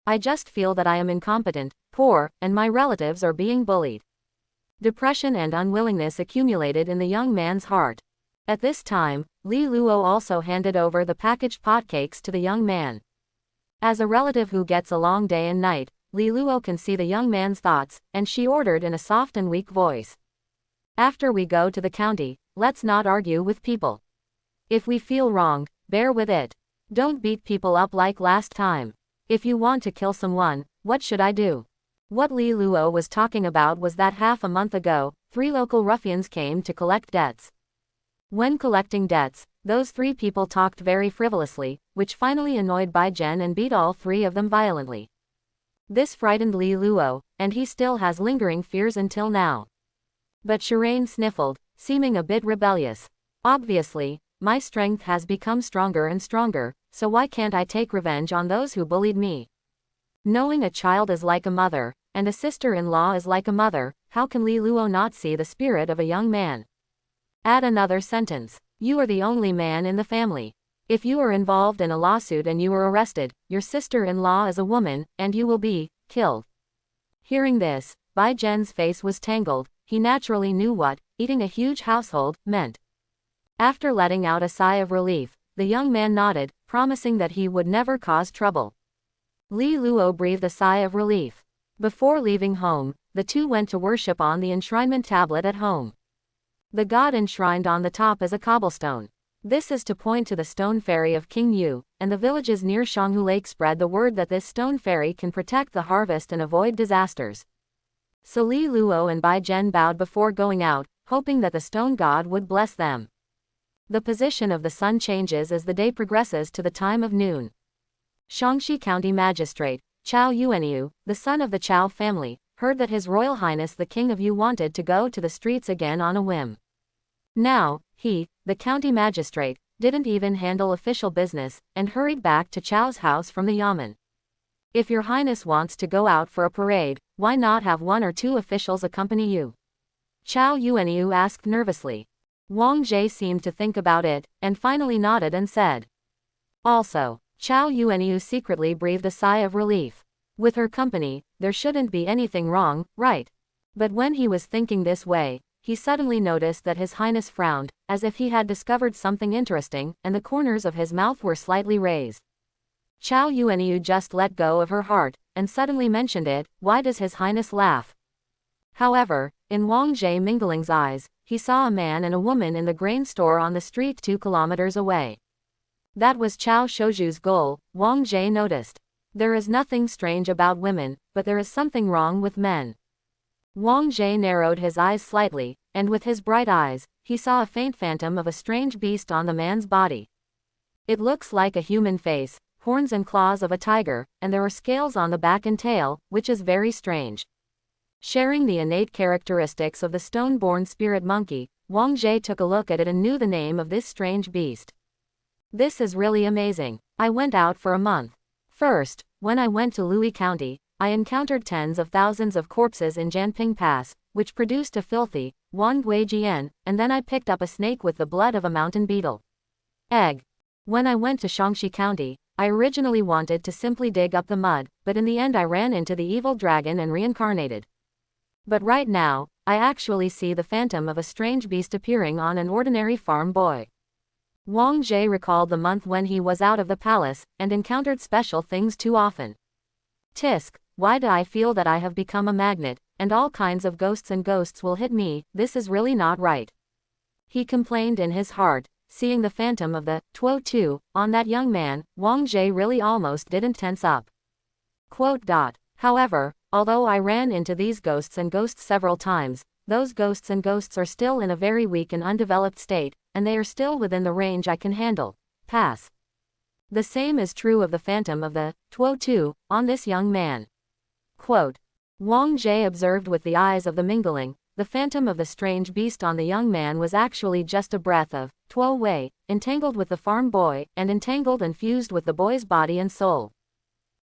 I just feel that I am incompetent, poor, and my relatives are being bullied. Depression and unwillingness accumulated in the young man's heart. At this time, Li Luo also handed over the packaged potcakes to the young man. As a relative who gets along day and night, Li Luo can see the young man's thoughts, and she ordered in a soft and weak voice. After we go to the county, let's not argue with people. If we feel wronged, bear with it. Don't beat people up like last time. If you want to kill someone, what should I do? What Li Luo was talking about was that half a month ago, 3 local ruffians came to collect debts. When collecting debts, those 3 people talked very frivolously, which finally annoyed Bai Zhen and beat all 3 of them violently. This frightened Li Luo, and he still has lingering fears until now. But Shirane sniffled. seeming a bit rebellious. Obviously, my strength has become stronger and stronger, so why can't I take revenge on those who bullied me? Knowing a child is like a mother, and a sister-in-law is like a mother, how can Li Luo not see the spirit of a young man? Add another sentence. You are the only man in the family. If you are involved in a lawsuit and you are arrested, your sister-in-law is a woman, and you will be killed. Hearing this, Bai Zhen's face was tangled. He naturally knew what eating a huge household meant. After letting out a sigh of relief, the young man nodded, promising that he would never cause trouble. Li Luo breathed a sigh of relief. Before leaving home, the two went to worship on the enshrinement tablet at home. The god enshrined on the top is a cobblestone. This is to point to the stone fairy of King Yu, and the villages near Shanghu Lake spread the word that this stone fairy can protect the harvest and avoid disasters. So Li Luo and Bai Zhen bowed before going out, hoping that the stone god would bless them. The position of the sun changes as the day progresses to the time of noon. Shaanxi County Magistrate, Chao Yuanyu, the son of the Chao family, heard that His Royal Highness the King of Yu wanted to go to the streets again on a whim. Now, he, the county magistrate, didn't even handle official business, and hurried back to Chao's house from the yamen. If your highness wants to go out for a parade, why not have one or two officials accompany you? Chao Yuanyu asked nervously. Wang Jie seemed to think about it, and finally nodded and said. Also, Chao Yuanyu secretly breathed a sigh of relief. With her company, there shouldn't be anything wrong, right? But when he was thinking this way, he suddenly noticed that His Highness frowned, as if he had discovered something interesting, and the corners of his mouth were slightly raised. Chao Yuanyu just let go of her heart, and suddenly mentioned it. Why does His Highness laugh? However, in Wang Jie Mingling's eyes, he saw a man and a woman in the grain store on the street 2 kilometers away. That was Chao Shouju's goal, Wang Jie noticed. There is nothing strange about women, but there is something wrong with men. Wang Jie narrowed his eyes slightly, and with his bright eyes, he saw a faint phantom of a strange beast on the man's body. It looks like a human face, horns and claws of a tiger, and there are scales on the back and tail, which is very strange. Sharing the innate characteristics of the stone-born spirit monkey, Wang Jie took a look at it and knew the name of this strange beast. This is really amazing. I went out for a month. First, when I went to Lui County, I encountered tens of thousands of corpses in Jianping Pass, which produced a filthy, Wangguijian, and then I picked up a snake with the blood of a mountain beetle. Egg. When I went to Shaanxi County, I originally wanted to simply dig up the mud, but in the end I ran into the evil dragon and reincarnated. But right now, I actually see the phantom of a strange beast appearing on an ordinary farm boy. Wang Jie recalled the month when he was out of the palace, and encountered special things too often. Tisk, why do I feel that I have become a magnet, and all kinds of ghosts will hit me? This is really not right. He complained in his heart, seeing the phantom of the Tuo Tu on that young man. Wang Jie really almost didn't tense up. However, although I ran into these ghosts several times, those ghosts are still in a very weak and undeveloped state, and they are still within the range I can handle. Pass. The same is true of the phantom of the Tuo Tu on this young man. Wang Jie observed with the eyes of the Mingling, the phantom of the strange beast on the young man was actually just a breath of Tuo Wei, entangled with the farm boy, and entangled and fused with the boy's body and soul.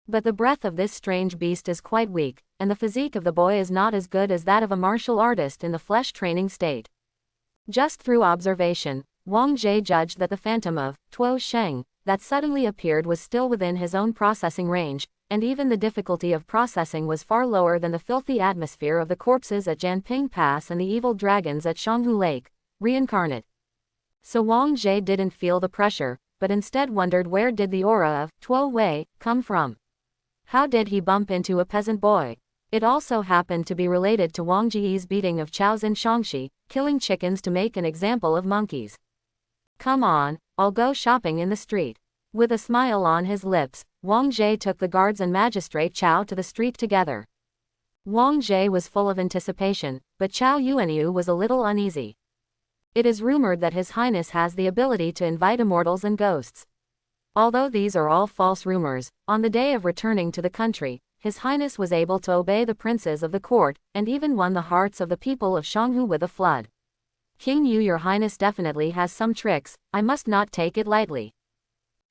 But the breath of this strange beast is quite weak, and the physique of the boy is not as good as that of a martial artist in the flesh training state. Just through observation, Wang Jie judged that the phantom of Tuo Sheng that suddenly appeared was still within his own processing range, and even the difficulty of processing was far lower than the filthy atmosphere of the corpses at Jianping Pass and the evil dragons at Shanghu Lake, reincarnate. So Wang Jie didn't feel the pressure, but instead wondered where did the aura of Tuo Wei come from? How did he bump into a peasant boy? It also happened to be related to Wang Jie's beating of Chao's in Shaanxi, killing chickens to make an example of monkeys. Come on, I'll go shopping in the street. With a smile on his lips, Wang Jie took the guards and magistrate Chao to the street together. Wang Jie was full of anticipation, but Chao Yuanyu was a little uneasy. It is rumored that His Highness has the ability to invite immortals and ghosts. Although these are all false rumors, on the day of returning to the country, His Highness was able to obey the princes of the court, and even won the hearts of the people of Shanghu with a flood. King Yu, your highness definitely has some tricks, I must not take it lightly.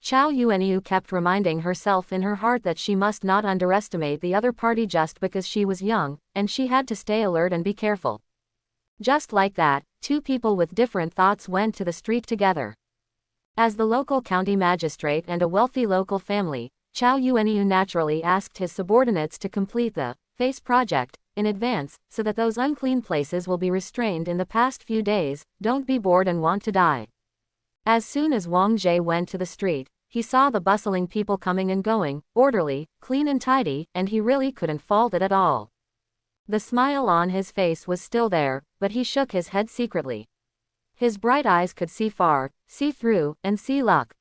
Chow Yuanyu kept reminding herself in her heart that she must not underestimate the other party just because she was young, and she had to stay alert and be careful. Just like that, two people with different thoughts went to the street together. As the local county magistrate and a wealthy local family, Chow Yuanyu naturally asked his subordinates to complete the face project in advance, so that those unclean places will be restrained in the past few days. Don't be bored and want to die. As soon as Wang Jie went to the street, he saw the bustling people coming and going, orderly, clean and tidy, and he really couldn't fault it at all. The smile on his face was still there, but he shook his head secretly. His bright eyes could see far, see through, and see luck.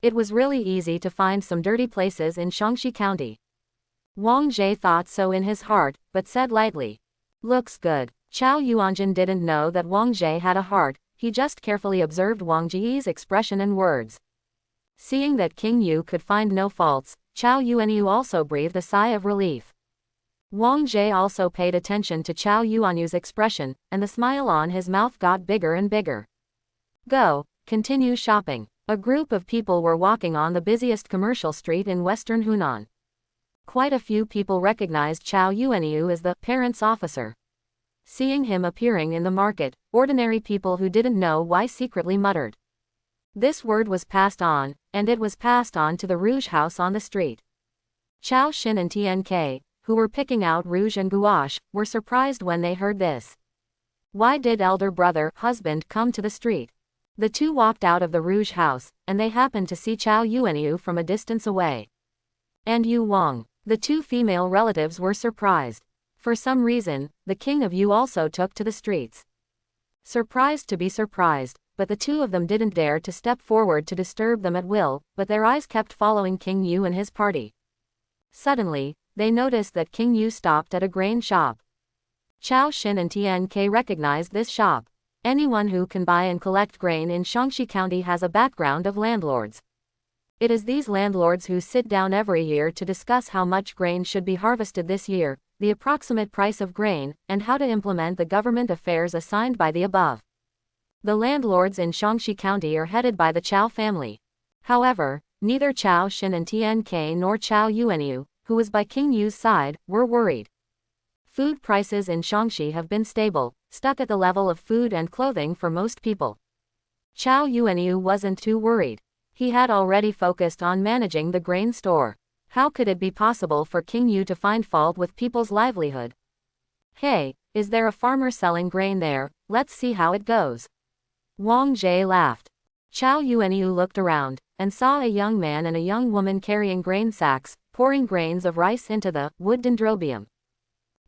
It was really easy to find some dirty places in Shaanxi County. Wang Jie thought so in his heart, but said lightly, "Looks good." Chow Yuanjin didn't know that Wang Jie had a heart, he just carefully observed Wang Jie's expression and words. Seeing that King Yu could find no faults, Chow Yuanyu also breathed a sigh of relief. Wang Jie also paid attention to Chow Yuanyu's expression, and the smile on his mouth got bigger and bigger. Go, continue shopping. A group of people were walking on the busiest commercial street in western Hunan. Quite a few people recognized Chow Yuanyu as the parents' officer. Seeing him appearing in the market, ordinary people who didn't know why secretly muttered. This word was passed on, and it was passed on to the rouge house on the street. Chao Xin and TNK, who were picking out rouge and gouache, were surprised when they heard this. Why did elder brother, husband, come to the street? The two walked out of the rouge house, and they happened to see Chow Yuanyu from a distance away. And Yu Wang. The two female relatives were surprised. For some reason, the king of Yu also took to the streets. Surprised to be surprised, but the two of them didn't dare to step forward to disturb them at will, but their eyes kept following King Yu and his party. Suddenly, they noticed that King Yu stopped at a grain shop. Chao Xin and TNK recognized this shop. Anyone who can buy and collect grain in Shaanxi County has a background of landlords. It is these landlords who sit down every year to discuss how much grain should be harvested this year, the approximate price of grain, and how to implement the government affairs assigned by the above. The landlords in Shaanxi County are headed by the Chow family. However, neither Chao Xin and TNK nor Chow Yuanyu, who was by King Yu's side, were worried. Food prices in Shaanxi have been stable, stuck at the level of food and clothing for most people. Chow Yuanyu wasn't too worried. He had already focused on managing the grain store. How could it be possible for King Yu to find fault with people's livelihood? Hey, is there a farmer selling grain there? Let's see how it goes. Wang Jie laughed. Chow Yuanyu looked around, and saw a young man and a young woman carrying grain sacks, pouring grains of rice into the wood dendrobium.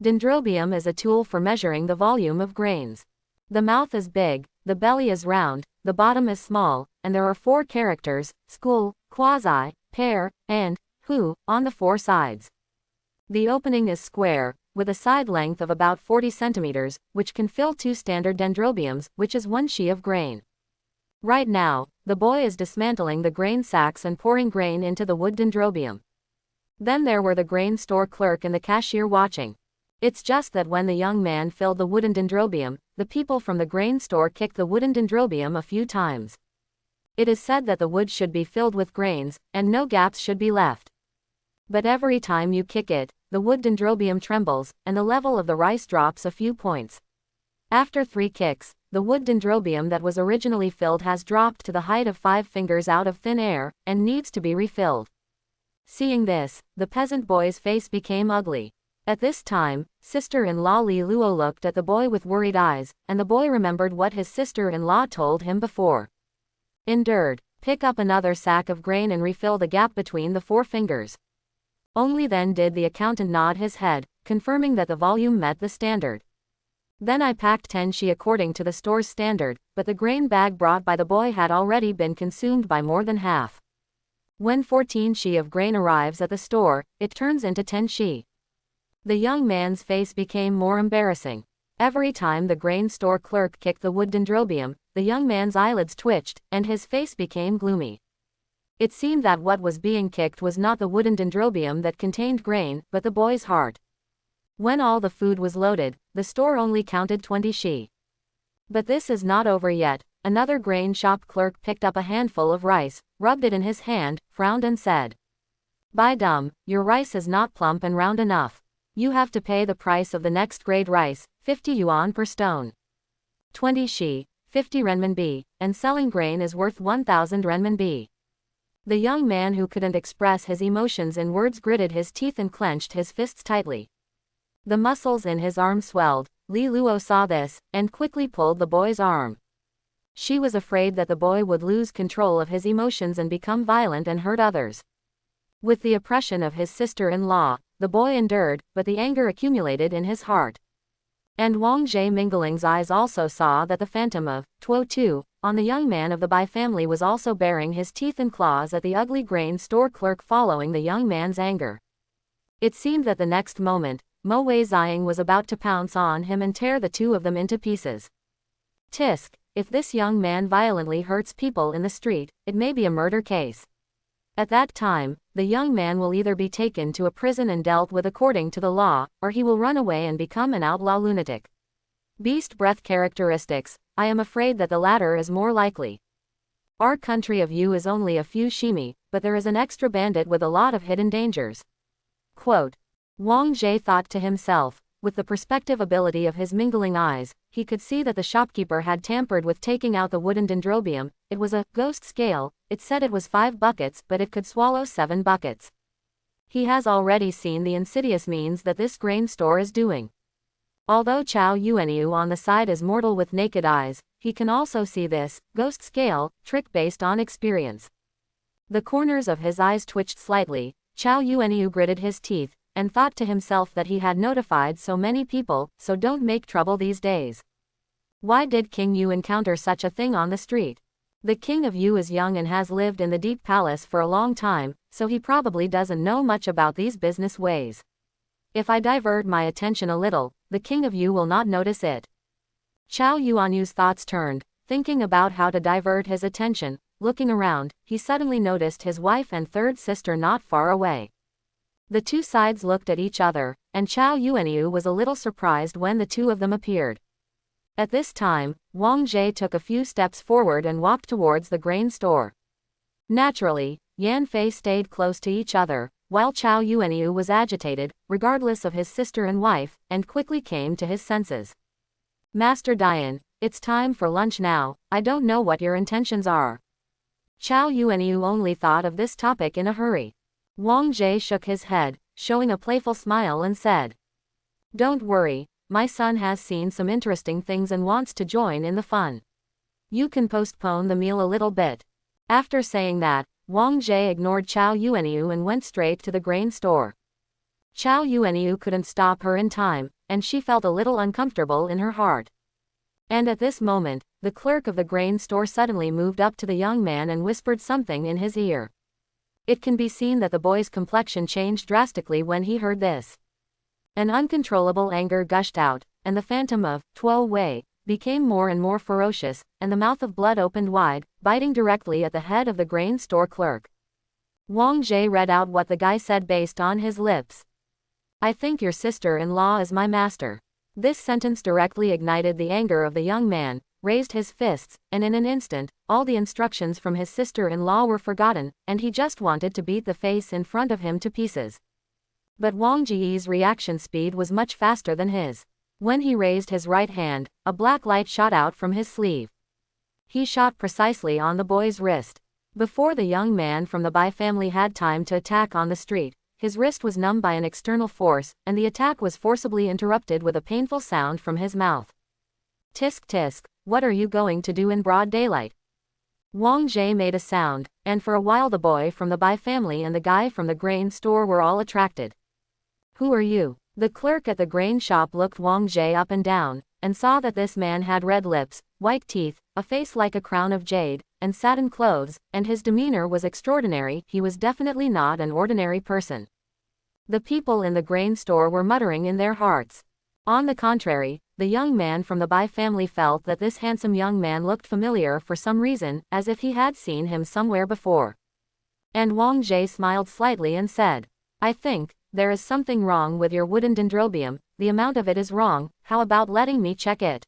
Dendrobium is a tool for measuring the volume of grains. The mouth is big, the belly is round, the bottom is small, and there are 4 characters, school, quasi, pair, and hu, on the 4 sides. The opening is square, with a side length of about 40 centimeters, which can fill 2 standard dendrobiums, which is 1 she of grain. Right now, the boy is dismantling the grain sacks and pouring grain into the wood dendrobium. Then there were the grain store clerk and the cashier watching. It's just that when the young man filled the wooden dendrobium, the people from the grain store kicked the wooden dendrobium a few times. It is said that the wood should be filled with grains, and no gaps should be left. But every time you kick it, the wood dendrobium trembles, and the level of the rice drops a few points. After 3 kicks, the wood dendrobium that was originally filled has dropped to the height of 5 fingers out of thin air, and needs to be refilled. Seeing this, the peasant boy's face became ugly. At this time, sister-in-law Li Luo looked at the boy with worried eyes, and the boy remembered what his sister-in-law told him before. Endured. Pick up another sack of grain and refill the gap between the 4 fingers. Only then did the accountant nod his head, confirming that the volume met the standard. Then I packed 10 she according to the store's standard, but the grain bag brought by the boy had already been consumed by more than half. When 14 she of grain arrives at the store, it turns into 10 she. The young man's face became more embarrassing. Every time the grain store clerk kicked the wood dendrobium, the young man's eyelids twitched, and his face became gloomy. It seemed that what was being kicked was not the wooden dendrobium that contained grain, but the boy's heart. When all the food was loaded, the store only counted 20 she. But this is not over yet. Another grain shop clerk picked up a handful of rice, rubbed it in his hand, frowned and said, "By dum, your rice is not plump and round enough. You have to pay the price of the next grade rice, 50 yuan per stone. 20 shi, 50 renminbi, and selling grain is worth 1,000 renminbi." The young man who couldn't express his emotions in words gritted his teeth and clenched his fists tightly. The muscles in his arm swelled. Li Luo saw this, and quickly pulled the boy's arm. She was afraid that the boy would lose control of his emotions and become violent and hurt others. With the oppression of his sister-in-law, the boy endured, but the anger accumulated in his heart. And Wang Jie Mingling's eyes also saw that the phantom of Tuo Tu on the young man of the Bai family was also baring his teeth and claws at the ugly grain store clerk following the young man's anger. It seemed that the next moment, Mo Wei Ziang was about to pounce on him and tear the two of them into pieces. Tisk, if this young man violently hurts people in the street, it may be a murder case. At that time, the young man will either be taken to a prison and dealt with according to the law, or he will run away and become an outlaw lunatic. Beast breath characteristics, I am afraid that the latter is more likely. Our country of you is only a few shimi, but there is an extra bandit with a lot of hidden dangers. Quote. Wang Jie thought to himself, with the perspective ability of his mingling eyes, he could see that the shopkeeper had tampered with taking out the wooden dendrobium. It was a ghost scale. It said it was 5 buckets, but it could swallow 7 buckets. He has already seen the insidious means that this grain store is doing. Although Chao Yuanyu on the side is mortal with naked eyes, he can also see this ghost scale trick based on experience. The corners of his eyes twitched slightly. Chao Yuanyu gritted his teeth, and thought to himself that he had notified so many people, so don't make trouble these days. Why did King Yu encounter such a thing on the street? The King of Yu is young and has lived in the Deep Palace for a long time, so he probably doesn't know much about these business ways. If I divert my attention a little, the King of Yu will not notice it. Chao Yuanyu's thoughts turned, thinking about how to divert his attention. Looking around, he suddenly noticed his wife and third sister not far away. The two sides looked at each other, and Chao Yuanyu was a little surprised when the two of them appeared. At this time, Wang Jie took a few steps forward and walked towards the grain store. Naturally, Yan Fei stayed close to each other, while Chao Yuanyu was agitated, regardless of his sister and wife, and quickly came to his senses. Master Dian, it's time for lunch now. I don't know what your intentions are. Chao Yuanyu only thought of this topic in a hurry. Wang Jie shook his head, showing a playful smile and said, "Don't worry, my son has seen some interesting things and wants to join in the fun. You can postpone the meal a little bit." After saying that, Wang Jie ignored Chao Yuanyu and went straight to the grain store. Chao Yuanyu couldn't stop her in time, and she felt a little uncomfortable in her heart. And at this moment, the clerk of the grain store suddenly moved up to the young man and whispered something in his ear. It can be seen that the boy's complexion changed drastically when he heard this. An uncontrollable anger gushed out, and the phantom of Tuo Wei became more and more ferocious, and the mouth of blood opened wide, biting directly at the head of the grain store clerk. Wang Jie read out what the guy said based on his lips. "I think your sister-in-law is my master." This sentence directly ignited the anger of the young man, raised his fists, and in an instant, all the instructions from his sister-in-law were forgotten, and he just wanted to beat the face in front of him to pieces. But Wang Jie's reaction speed was much faster than his. When he raised his right hand, a black light shot out from his sleeve. He shot precisely on the boy's wrist. Before the young man from the Bai family had time to attack on the street, his wrist was numbed by an external force, and the attack was forcibly interrupted with a painful sound from his mouth. "Tisk tisk, what are you going to do in broad daylight?" Wang Jie made a sound, and for a while the boy from the Bai family and the guy from the grain store were all attracted. "Who are you?" The clerk at the grain shop looked Wang Jie up and down, and saw that this man had red lips, white teeth, a face like a crown of jade, and satin clothes, and his demeanor was extraordinary. He was definitely not an ordinary person. The people in the grain store were muttering in their hearts. On the contrary, the young man from the Bai family felt that this handsome young man looked familiar for some reason, as if he had seen him somewhere before. And Wang Jie smiled slightly and said, "I think there is something wrong with your wooden dendrobium. The amount of it is wrong. How about letting me check it?"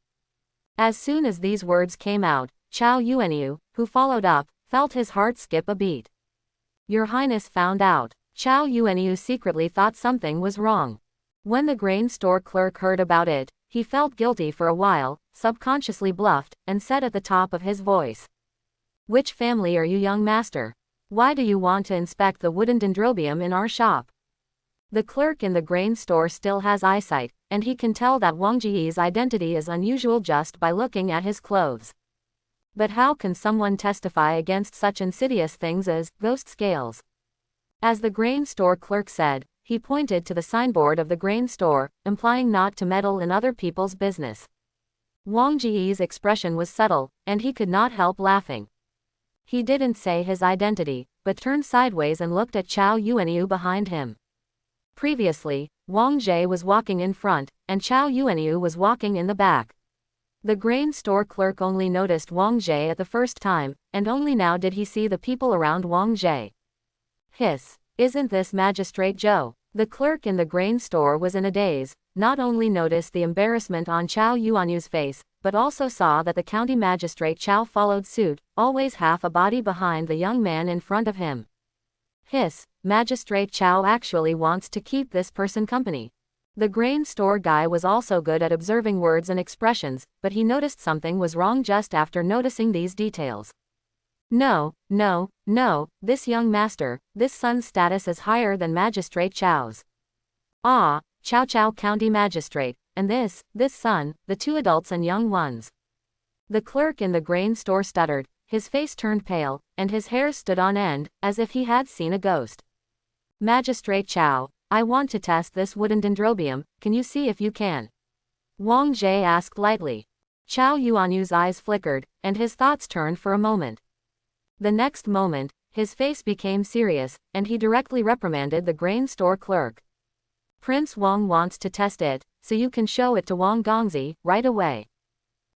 As soon as these words came out, Chow Yuanyu, who followed up, felt his heart skip a beat. Your Highness found out. Chow Yuanyu secretly thought something was wrong. When the grain store clerk heard about it, he felt guilty for a while, subconsciously bluffed, and said at the top of his voice. Which family are you, young master? Why do you want to inspect the wooden dendrobium in our shop? The clerk in the grain store still has eyesight, and he can tell that Wang Ji's identity is unusual just by looking at his clothes. But how can someone testify against such insidious things as ghost scales? As the grain store clerk said, he pointed to the signboard of the grain store, implying not to meddle in other people's business. Wang Ji's expression was subtle, and he could not help laughing. He didn't say his identity, but turned sideways and looked at Chow Yuanyu behind him. Previously, Wang Jie was walking in front, and Chow Yuanyu was walking in the back. The grain store clerk only noticed Wang Jie at the first time, and only now did he see the people around Wang Jie. Hiss, isn't this Magistrate Zhou? The clerk in the grain store was in a daze, not only noticed the embarrassment on Chow Yuanyu's face, but also saw that the county magistrate Chow followed suit, always half a body behind the young man in front of him. Hiss, Magistrate Chow actually wants to keep this person company. The grain store guy was also good at observing words and expressions, but he noticed something was wrong just after noticing these details. No, this young master, this son's status is higher than Magistrate Chow's. Ah, Chow County Magistrate, and this son, the two adults and young ones. The clerk in the grain store stuttered, his face turned pale, and his hair stood on end, as if he had seen a ghost. Magistrate Chow, I want to test this wooden dendrobium, can you see if you can? Wang Jie asked lightly. Chow Yuanyu's eyes flickered, and his thoughts turned for a moment. The next moment, his face became serious, and he directly reprimanded the grain store clerk. Prince Wang wants to test it, so you can show it to Wang Gongzi, right away.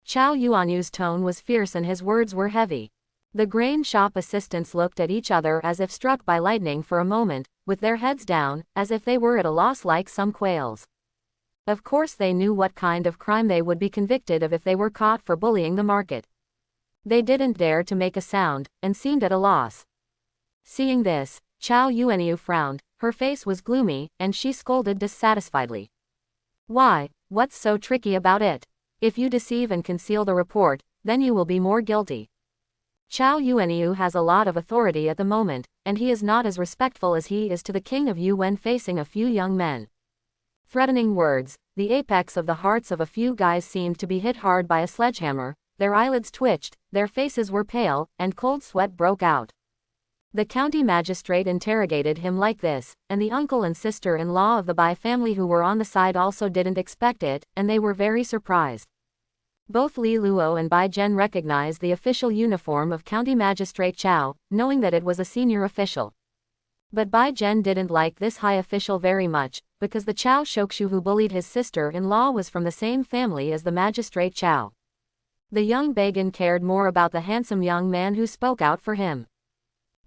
Chow Yuanyu's tone was fierce and his words were heavy. The grain shop assistants looked at each other as if struck by lightning for a moment, with their heads down, as if they were at a loss like some quails. Of course they knew what kind of crime they would be convicted of if they were caught for bullying the market. They didn't dare to make a sound, and seemed at a loss. Seeing this, Chow Yuanyu frowned, her face was gloomy, and she scolded dissatisfiedly. Why, what's so tricky about it? If you deceive and conceal the report, then you will be more guilty. Chow Yuanyu has a lot of authority at the moment, and he is not as respectful as he is to the king of Yu when facing a few young men. Threatening words, the apex of the hearts of a few guys seemed to be hit hard by a sledgehammer, their eyelids twitched, their faces were pale, and cold sweat broke out. The county magistrate interrogated him like this, and the uncle and sister-in-law of the Bai family who were on the side also didn't expect it, and they were very surprised. Both Li Luo and Bai Zhen recognized the official uniform of County Magistrate Chow, knowing that it was a senior official. But Bai Zhen didn't like this high official very much, because the Chow Shokshu who bullied his sister-in-law was from the same family as the Magistrate Chow. The young Bagan cared more about the handsome young man who spoke out for him.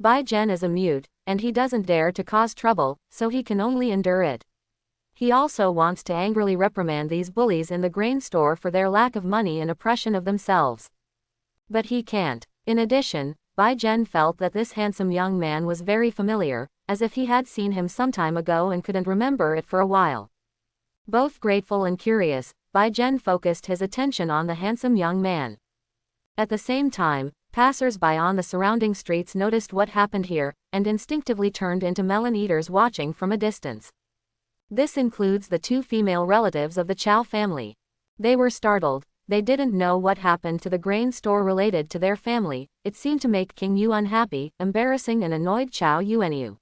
Bai Zhen is a mute, and he doesn't dare to cause trouble, so he can only endure it. He also wants to angrily reprimand these bullies in the grain store for their lack of money and oppression of themselves. But he can't. In addition, Bai Zhen felt that this handsome young man was very familiar, as if he had seen him some time ago and couldn't remember it for a while. Both grateful and curious, Bai Zhen focused his attention on the handsome young man. At the same time, passers-by on the surrounding streets noticed what happened here, and instinctively turned into melon eaters watching from a distance. This includes the two female relatives of the Chow family. They were startled, they didn't know what happened to the grain store related to their family, it seemed to make King Yu unhappy, embarrassing and annoyed Chow Yuanyu.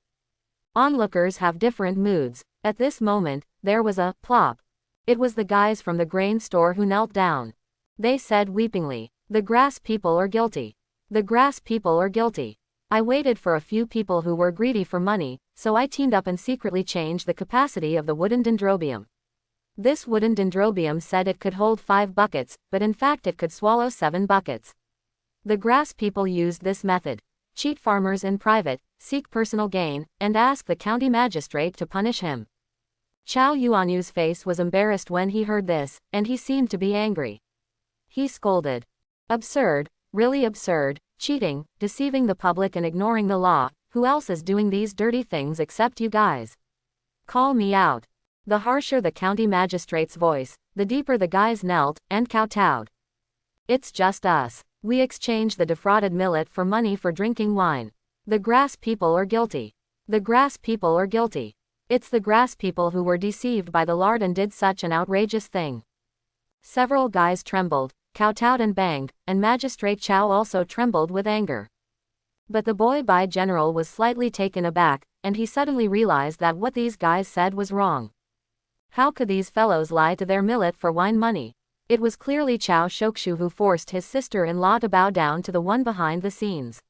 Onlookers have different moods. At this moment, there was a plop. It was the guys from the grain store who knelt down. They said weepingly, "The grass people are guilty. The grass people are guilty." I waited for a few people who were greedy for money, so I teamed up and secretly changed the capacity of the wooden dendrobium. This wooden dendrobium said it could hold 5 buckets, but in fact it could swallow 7 buckets. The grass people used this method. Cheat farmers in private, seek personal gain, and ask the county magistrate to punish him. Chow Yuanyu's face was embarrassed when he heard this, and he seemed to be angry. he scolded. Absurd, really absurd, cheating, deceiving the public and ignoring the law. Who else is doing these dirty things except you guys? Call me out. The harsher the county magistrate's voice, the deeper the guys knelt and kowtowed. It's just us. We exchange the defrauded millet for money for drinking wine. The grass people are guilty. The grass people are guilty. It's the grass people who were deceived by the lard and did such an outrageous thing. Several guys trembled, kowtowed and banged, and Magistrate Chow also trembled with anger. But the boy by general was slightly taken aback, and he suddenly realized that what these guys said was wrong. How could these fellows lie to their millet for wine money? It was clearly Chow Shokshu who forced his sister-in-law to bow down to the one behind the scenes.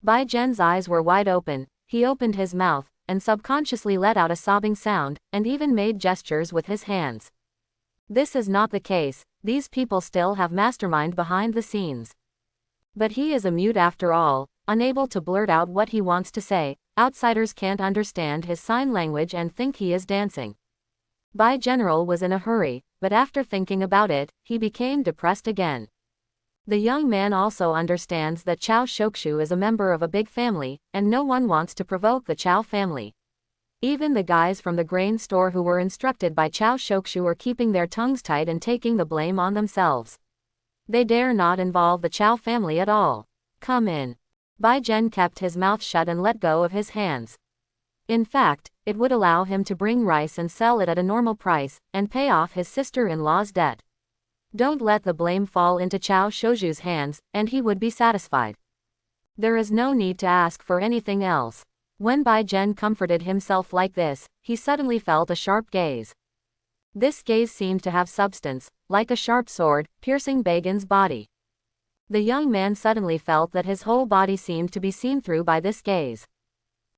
Bai Jen's eyes were wide open, he opened his mouth, and subconsciously let out a sobbing sound, and even made gestures with his hands. This is not the case, these people still have mastermind behind the scenes. But he is a mute after all, unable to blurt out what he wants to say. Outsiders can't understand his sign language and think he is dancing. Bai General was in a hurry, but after thinking about it, he became depressed again. The young man also understands that Chow Shokshu is a member of a big family, and no one wants to provoke the Chow family. Even the guys from the grain store who were instructed by Chow Shokshu are keeping their tongues tight and taking the blame on themselves. They dare not involve the Chow family at all. Come in. Bai Jen kept his mouth shut and let go of his hands. In fact, it would allow him to bring rice and sell it at a normal price, and pay off his sister-in-law's debt. Don't let the blame fall into Chow Shokshu's hands, and he would be satisfied. There is no need to ask for anything else. When Bai Jen comforted himself like this, he suddenly felt a sharp gaze. This gaze seemed to have substance, like a sharp sword, piercing Bagan's body. The young man suddenly felt that his whole body seemed to be seen through by this gaze.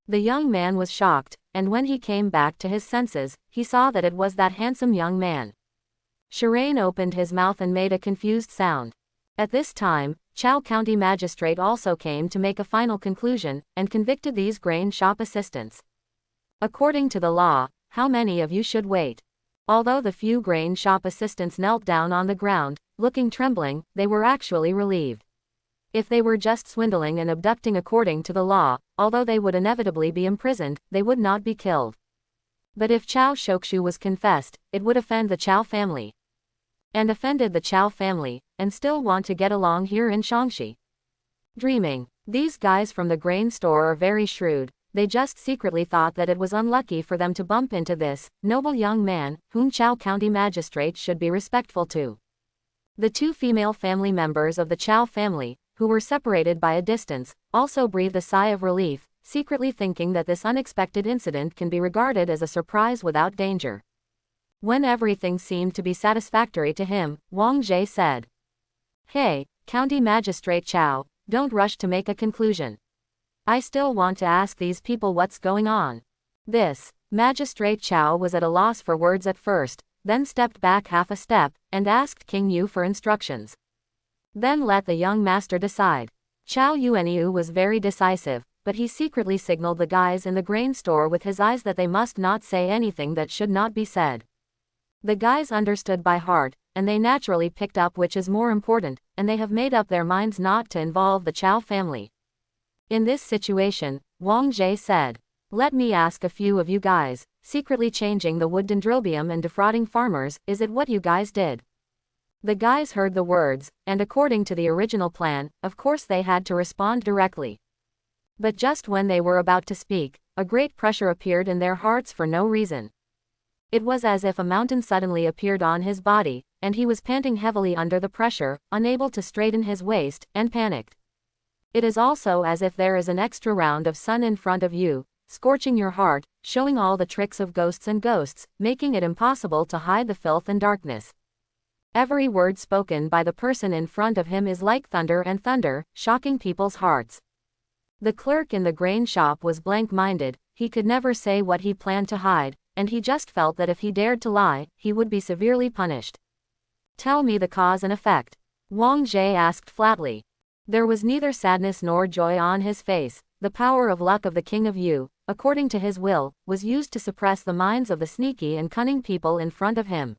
The young man was shocked, and when he came back to his senses, he saw that it was that handsome young man. Shirane opened his mouth and made a confused sound. At this time, Chow County Magistrate also came to make a final conclusion, and convicted these grain shop assistants. According to the law, how many of you should wait? Although the few grain shop assistants knelt down on the ground, looking trembling, they were actually relieved. If they were just swindling and abducting according to the law, although they would inevitably be imprisoned, they would not be killed. But if Chow Shokshu was confessed, it would offend the Chow family. And offended the Chow family, and still want to get along here in Shaanxi. Dreaming. These guys from the grain store are very shrewd. They just secretly thought that it was unlucky for them to bump into this noble young man, whom Chow County Magistrate should be respectful to. The two female family members of the Chow family, who were separated by a distance, also breathed a sigh of relief, secretly thinking that this unexpected incident can be regarded as a surprise without danger. When everything seemed to be satisfactory to him, Wang Jie said, "Hey, County Magistrate Chow, don't rush to make a conclusion. I still want to ask these people what's going on." This Magistrate Chow was at a loss for words at first, then stepped back half a step, and asked King Yu for instructions. Then let the young master decide. Chow Yuanyu was very decisive, but he secretly signaled the guys in the grain store with his eyes that they must not say anything that should not be said. The guys understood by heart, and they naturally picked up which is more important, and they have made up their minds not to involve the Chow family. In this situation, Wang Jie said, "Let me ask a few of you guys, secretly changing the wood dendrobium and defrauding farmers, is it what you guys did?" The guys heard the words, and according to the original plan, of course they had to respond directly. But just when they were about to speak, a great pressure appeared in their hearts for no reason. It was as if a mountain suddenly appeared on his body, and he was panting heavily under the pressure, unable to straighten his waist, and panicked. It is also as if there is an extra round of sun in front of you, scorching your heart, showing all the tricks of ghosts and ghosts, making it impossible to hide the filth and darkness. Every word spoken by the person in front of him is like thunder and thunder, shocking people's hearts. The clerk in the grain shop was blank-minded, he could never say what he planned to hide, and he just felt that if he dared to lie, he would be severely punished. "Tell me the cause and effect," Wang Jie asked flatly. There was neither sadness nor joy on his face. The power of luck of the King of Yu, according to his will, was used to suppress the minds of the sneaky and cunning people in front of him.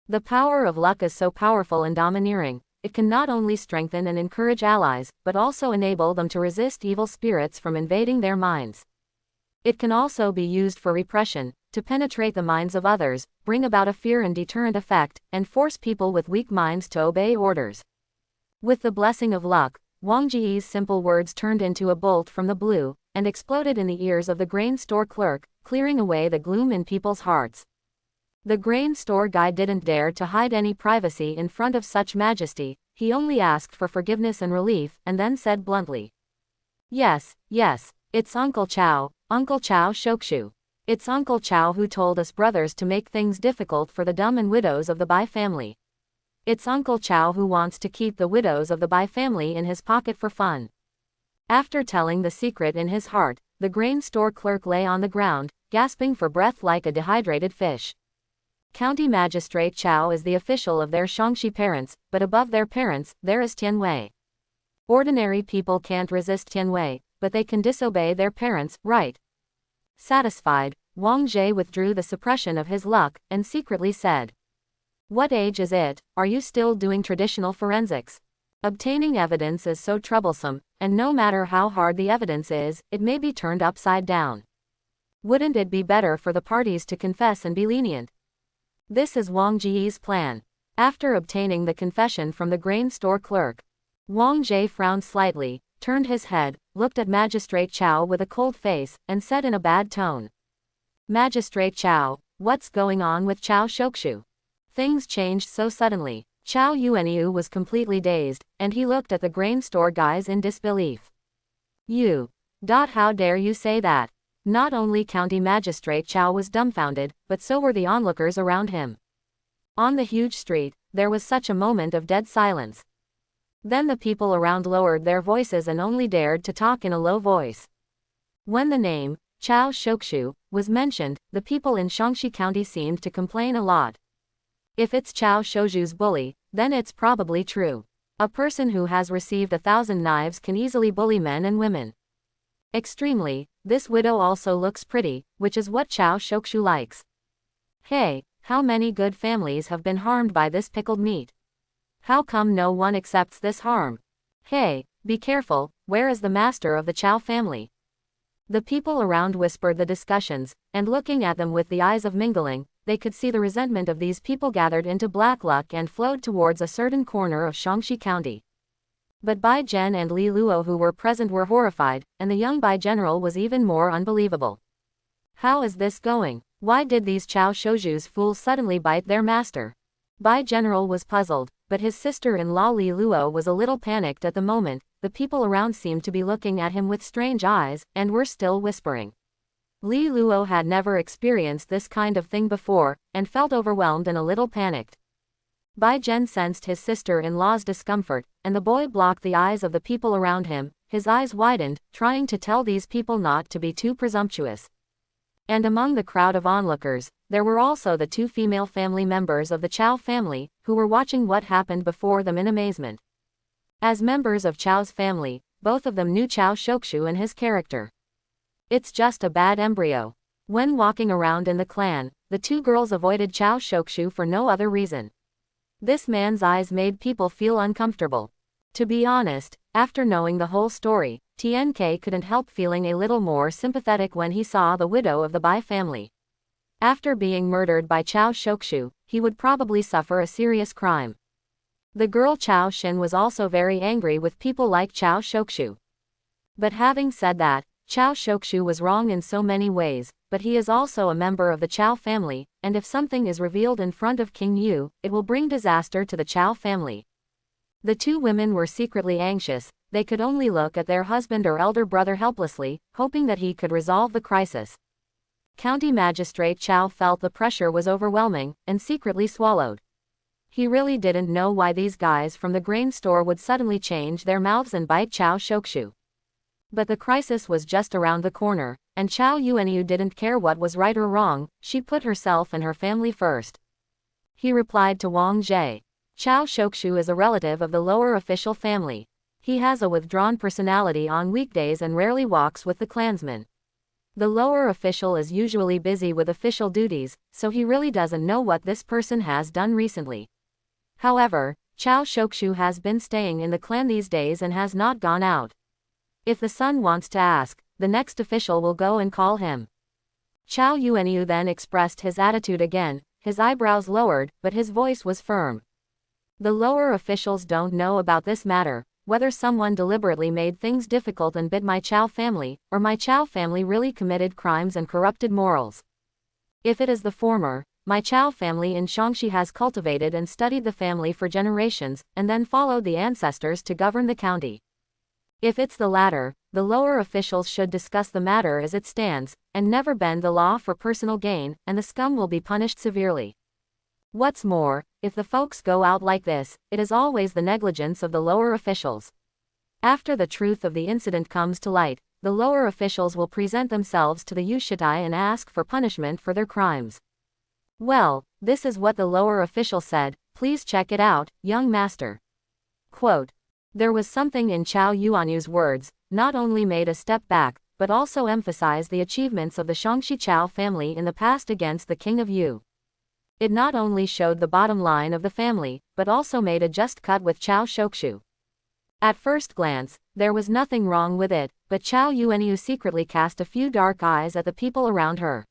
The power of luck is so powerful and domineering, it can not only strengthen and encourage allies, but also enable them to resist evil spirits from invading their minds. It can also be used for repression, to penetrate the minds of others, bring about a fear and deterrent effect, and force people with weak minds to obey orders. With the blessing of luck, Wang Ji's simple words turned into a bolt from the blue, and exploded in the ears of the grain store clerk, clearing away the gloom in people's hearts. The grain store guy didn't dare to hide any privacy in front of such majesty, he only asked for forgiveness and relief, and then said bluntly, Yes, it's Uncle Chow Shokshu. It's Uncle Chow who told us brothers to make things difficult for the dumb and widows of the Bai family. It's Uncle Chow who wants to keep the widows of the Bai family in his pocket for fun." After telling the secret in his heart, the grain store clerk lay on the ground, gasping for breath like a dehydrated fish. County Magistrate Chow is the official of their Shangxi parents, but above their parents, there is Tianwei. Ordinary people can't resist Tianwei, but they can disobey their parents, right? Satisfied, Wang Zhe withdrew the suppression of his luck, and secretly said, "What age is it? Are you still doing traditional forensics? Obtaining evidence is so troublesome, and no matter how hard the evidence is, it may be turned upside down. Wouldn't it be better for the parties to confess and be lenient?" This is Wang Ji's plan. After obtaining the confession from the grain store clerk, Wang Zhe frowned slightly, turned his head, looked at Magistrate Chow with a cold face, and said in a bad tone, "Magistrate Chow, what's going on with Chow Shokshu?" Things changed so suddenly. Chow Yuanyu was completely dazed, and he looked at the grain store guys in disbelief. How dare you say that?" Not only County Magistrate Chow was dumbfounded, but so were the onlookers around him. On the huge street, there was such a moment of dead silence. Then the people around lowered their voices and only dared to talk in a low voice. When the name, Chow Shokshu, was mentioned, the people in Shangxi County seemed to complain a lot. If it's Chow Shokshu's bully, then it's probably true. A person who has received 1,000 knives can easily bully men and women. Extremely, this widow also looks pretty, which is what Chow Shokshu likes. Hey, how many good families have been harmed by this pickled meat? How come no one accepts this harm? Hey, be careful, where is the master of the Chow family? The people around whispered the discussions, and looking at them with the eyes of mingling, they could see the resentment of these people gathered into black luck and flowed towards a certain corner of Shangxi County. But Bai Zhen and Li Luo who were present were horrified, and the young Bai general was even more unbelievable. How is this going? Why did these Chow Shokshu's fools suddenly bite their master? Bai general was puzzled, but his sister-in-law Li Luo was a little panicked at the moment. The people around seemed to be looking at him with strange eyes, and were still whispering. Li Luo had never experienced this kind of thing before, and felt overwhelmed and a little panicked. Bai Zhen sensed his sister-in-law's discomfort, and the boy blocked the eyes of the people around him. His eyes widened, trying to tell these people not to be too presumptuous. And among the crowd of onlookers, there were also the 2 female family members of the Chow family, who were watching what happened before them in amazement. As members of Chow's family, both of them knew Chow Shokshu and his character. It's just a bad embryo. When walking around in the clan, the 2 girls avoided Chow Shokshu for no other reason. This man's eyes made people feel uncomfortable. To be honest, after knowing the whole story, TNK couldn't help feeling a little more sympathetic when he saw the widow of the Bai family. After being murdered by Chow Shokshu, he would probably suffer a serious crime. The girl Chow Xin was also very angry with people like Chow Shokshu. But having said that, Chow Shokshu was wrong in so many ways, but he is also a member of the Chow family, and if something is revealed in front of King Yu, it will bring disaster to the Chow family. The 2 women were secretly anxious. They could only look at their husband or elder brother helplessly, hoping that he could resolve the crisis. County Magistrate Chow felt the pressure was overwhelming, and secretly swallowed. He really didn't know why these guys from the grain store would suddenly change their mouths and bite Chow Shokshu. But the crisis was just around the corner, and Chow Yuanyu didn't care what was right or wrong. She put herself and her family first. He replied to Wang Zhe. Chow Shokshu is a relative of the lower official family. He has a withdrawn personality on weekdays and rarely walks with the clansmen. The lower official is usually busy with official duties, so he really doesn't know what this person has done recently. However, Chao Shokshu has been staying in the clan these days and has not gone out. If the son wants to ask, the next official will go and call him. Chao Yuanyu then expressed his attitude again, his eyebrows lowered, but his voice was firm. The lower officials don't know about this matter, whether someone deliberately made things difficult and bit my Chao family, or my Chao family really committed crimes and corrupted morals. If it is the former, my Chao family in Shaanxi has cultivated and studied the family for generations, and then followed the ancestors to govern the county. If it's the latter, the lower officials should discuss the matter as it stands, and never bend the law for personal gain, and the scum will be punished severely. What's more, if the folks go out like this, it is always the negligence of the lower officials. After the truth of the incident comes to light, the lower officials will present themselves to the Yushitai and ask for punishment for their crimes. Well, this is what the lower official said, please check it out, young master. Quote. There was something in Chao Yuanyu's words, not only made a step back, but also emphasized the achievements of the Shaanxi Chao family in the past against the king of Yu. It not only showed the bottom line of the family, but also made a just cut with Chao Shokshu. At first glance, there was nothing wrong with it, but Chao Yuanyu secretly cast a few dark eyes at the people around her.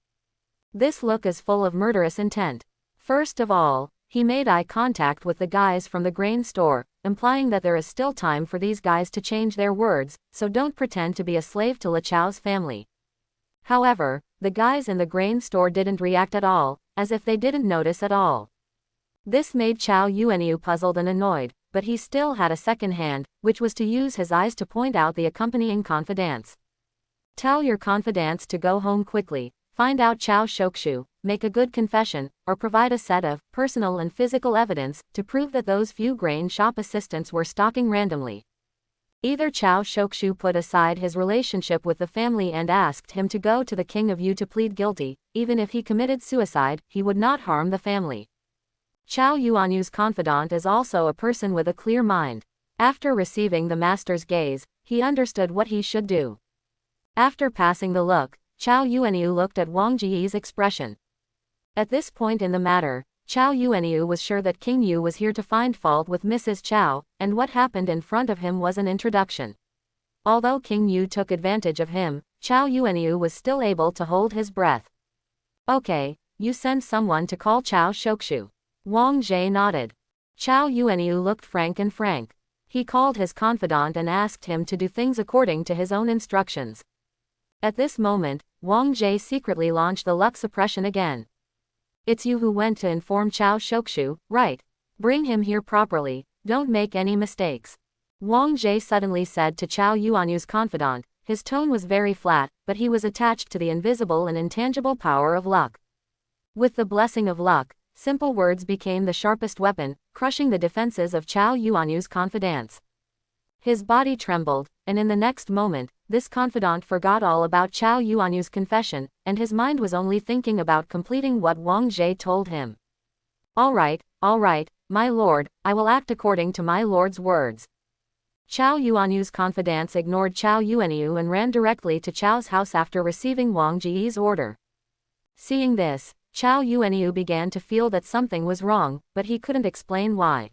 This look is full of murderous intent. First of all, he made eye contact with the guys from the grain store, implying that there is still time for these guys to change their words, so don't pretend to be a slave to Le Chao's family. However, the guys in the grain store didn't react at all, as if they didn't notice at all. This made Chao Yuanyu puzzled and annoyed, but he still had a second hand, which was to use his eyes to point out the accompanying confidants. Tell your confidants to go home quickly, find out Chao Shokshu, make a good confession, or provide a set of personal and physical evidence to prove that those few grain shop assistants were stalking randomly. Either Chao Shokshu put aside his relationship with the family and asked him to go to the king of Yu to plead guilty, even if he committed suicide, he would not harm the family. Chao Yuanyu's confidant is also a person with a clear mind. After receiving the master's gaze, he understood what he should do. After passing the look, Chao Yuanyu looked at Wang Jiyi's expression. At this point in the matter, Chao Yuanyu was sure that King Yu was here to find fault with Mrs. Chao, and what happened in front of him was an introduction. Although King Yu took advantage of him, Chao Yuanyu was still able to hold his breath. Okay, you send someone to call Chao Shokshu. Wang Jie nodded. Chao Yuanyu looked frank. He called his confidant and asked him to do things according to his own instructions. At this moment, Wang Jie secretly launched the luck suppression again. It's you who went to inform Chao Shokshu, right? Bring him here properly, don't make any mistakes. Wang Jie suddenly said to Chao Yuanyu's confidant. His tone was very flat, but he was attached to the invisible and intangible power of luck. With the blessing of luck, simple words became the sharpest weapon, crushing the defenses of Chao Yuanyu's confidants. His body trembled, and in the next moment, this confidant forgot all about Chao Yuanyu's confession, and his mind was only thinking about completing what Wang Jie told him. All right, my lord, I will act according to my lord's words. Chao Yuanyu's confidants ignored Chao Yuanyu and ran directly to Chao's house after receiving Wang Jiyi's order. Seeing this, Chao Yuanyu began to feel that something was wrong, but he couldn't explain why.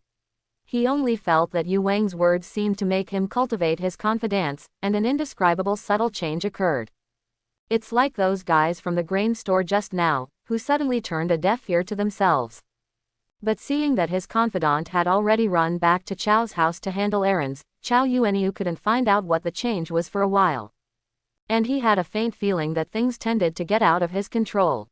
He only felt that Yu Wang's words seemed to make him cultivate his confidence, and an indescribable subtle change occurred. It's like those guys from the grain store just now, who suddenly turned a deaf ear to themselves. But seeing that his confidant had already run back to Chao's house to handle errands, Chao Yuanyu couldn't find out what the change was for a while. And he had a faint feeling that things tended to get out of his control.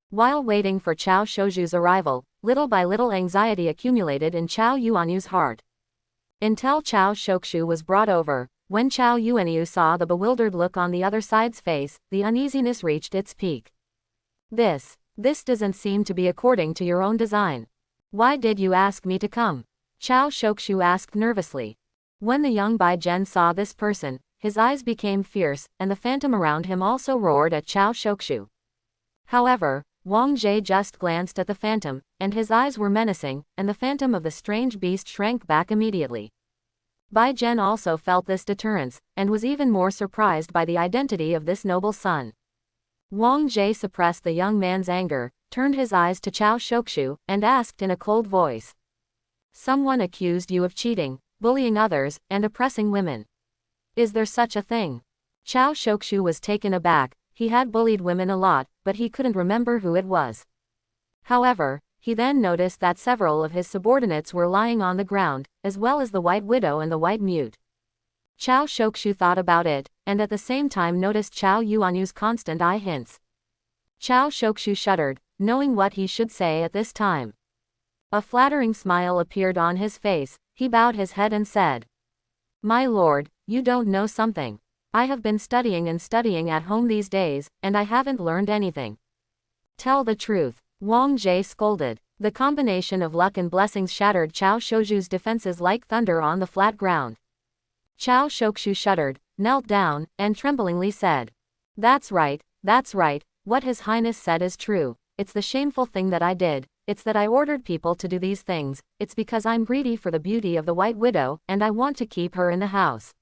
While waiting for Chao Shokshu's arrival, little by little anxiety accumulated in Chao Yuanyu's heart. Until Chao Shokshu was brought over, when Chao Yuanyu saw the bewildered look on the other side's face, the uneasiness reached its peak. This doesn't seem to be according to your own design. Why did you ask me to come? Chao Shokshu asked nervously. When the young Bai Zhen saw this person, his eyes became fierce, and the phantom around him also roared at Chao Shokshu. However, Wang Jie just glanced at the phantom, and his eyes were menacing, and the phantom of the strange beast shrank back immediately. Bai Zhen also felt this deterrence, and was even more surprised by the identity of this noble son. Wang Jie suppressed the young man's anger, turned his eyes to Chao Shokshu, and asked in a cold voice. Someone accused you of cheating, bullying others, and oppressing women. Is there such a thing? Chao Shokshu was taken aback. He had bullied women a lot, but he couldn't remember who it was. However, he then noticed that several of his subordinates were lying on the ground, as well as the White Widow and the White Mute. Chao Shokshu thought about it, and at the same time noticed Chao Yuanyu's constant eye hints. Chao Shokshu shuddered, knowing what he should say at this time. A flattering smile appeared on his face. He bowed his head and said, "My lord, you don't know something. I have been studying and studying at home these days, and I haven't learned anything." "Tell the truth," Wang Jie scolded. The combination of luck and blessings shattered Chao Shokshu's defenses like thunder on the flat ground. Chao Shokshu shuddered, knelt down, and tremblingly said, that's right, what His Highness said is true. It's the shameful thing that I did, it's that I ordered people to do these things, it's because I'm greedy for the beauty of the White Widow, and I want to keep her in the house."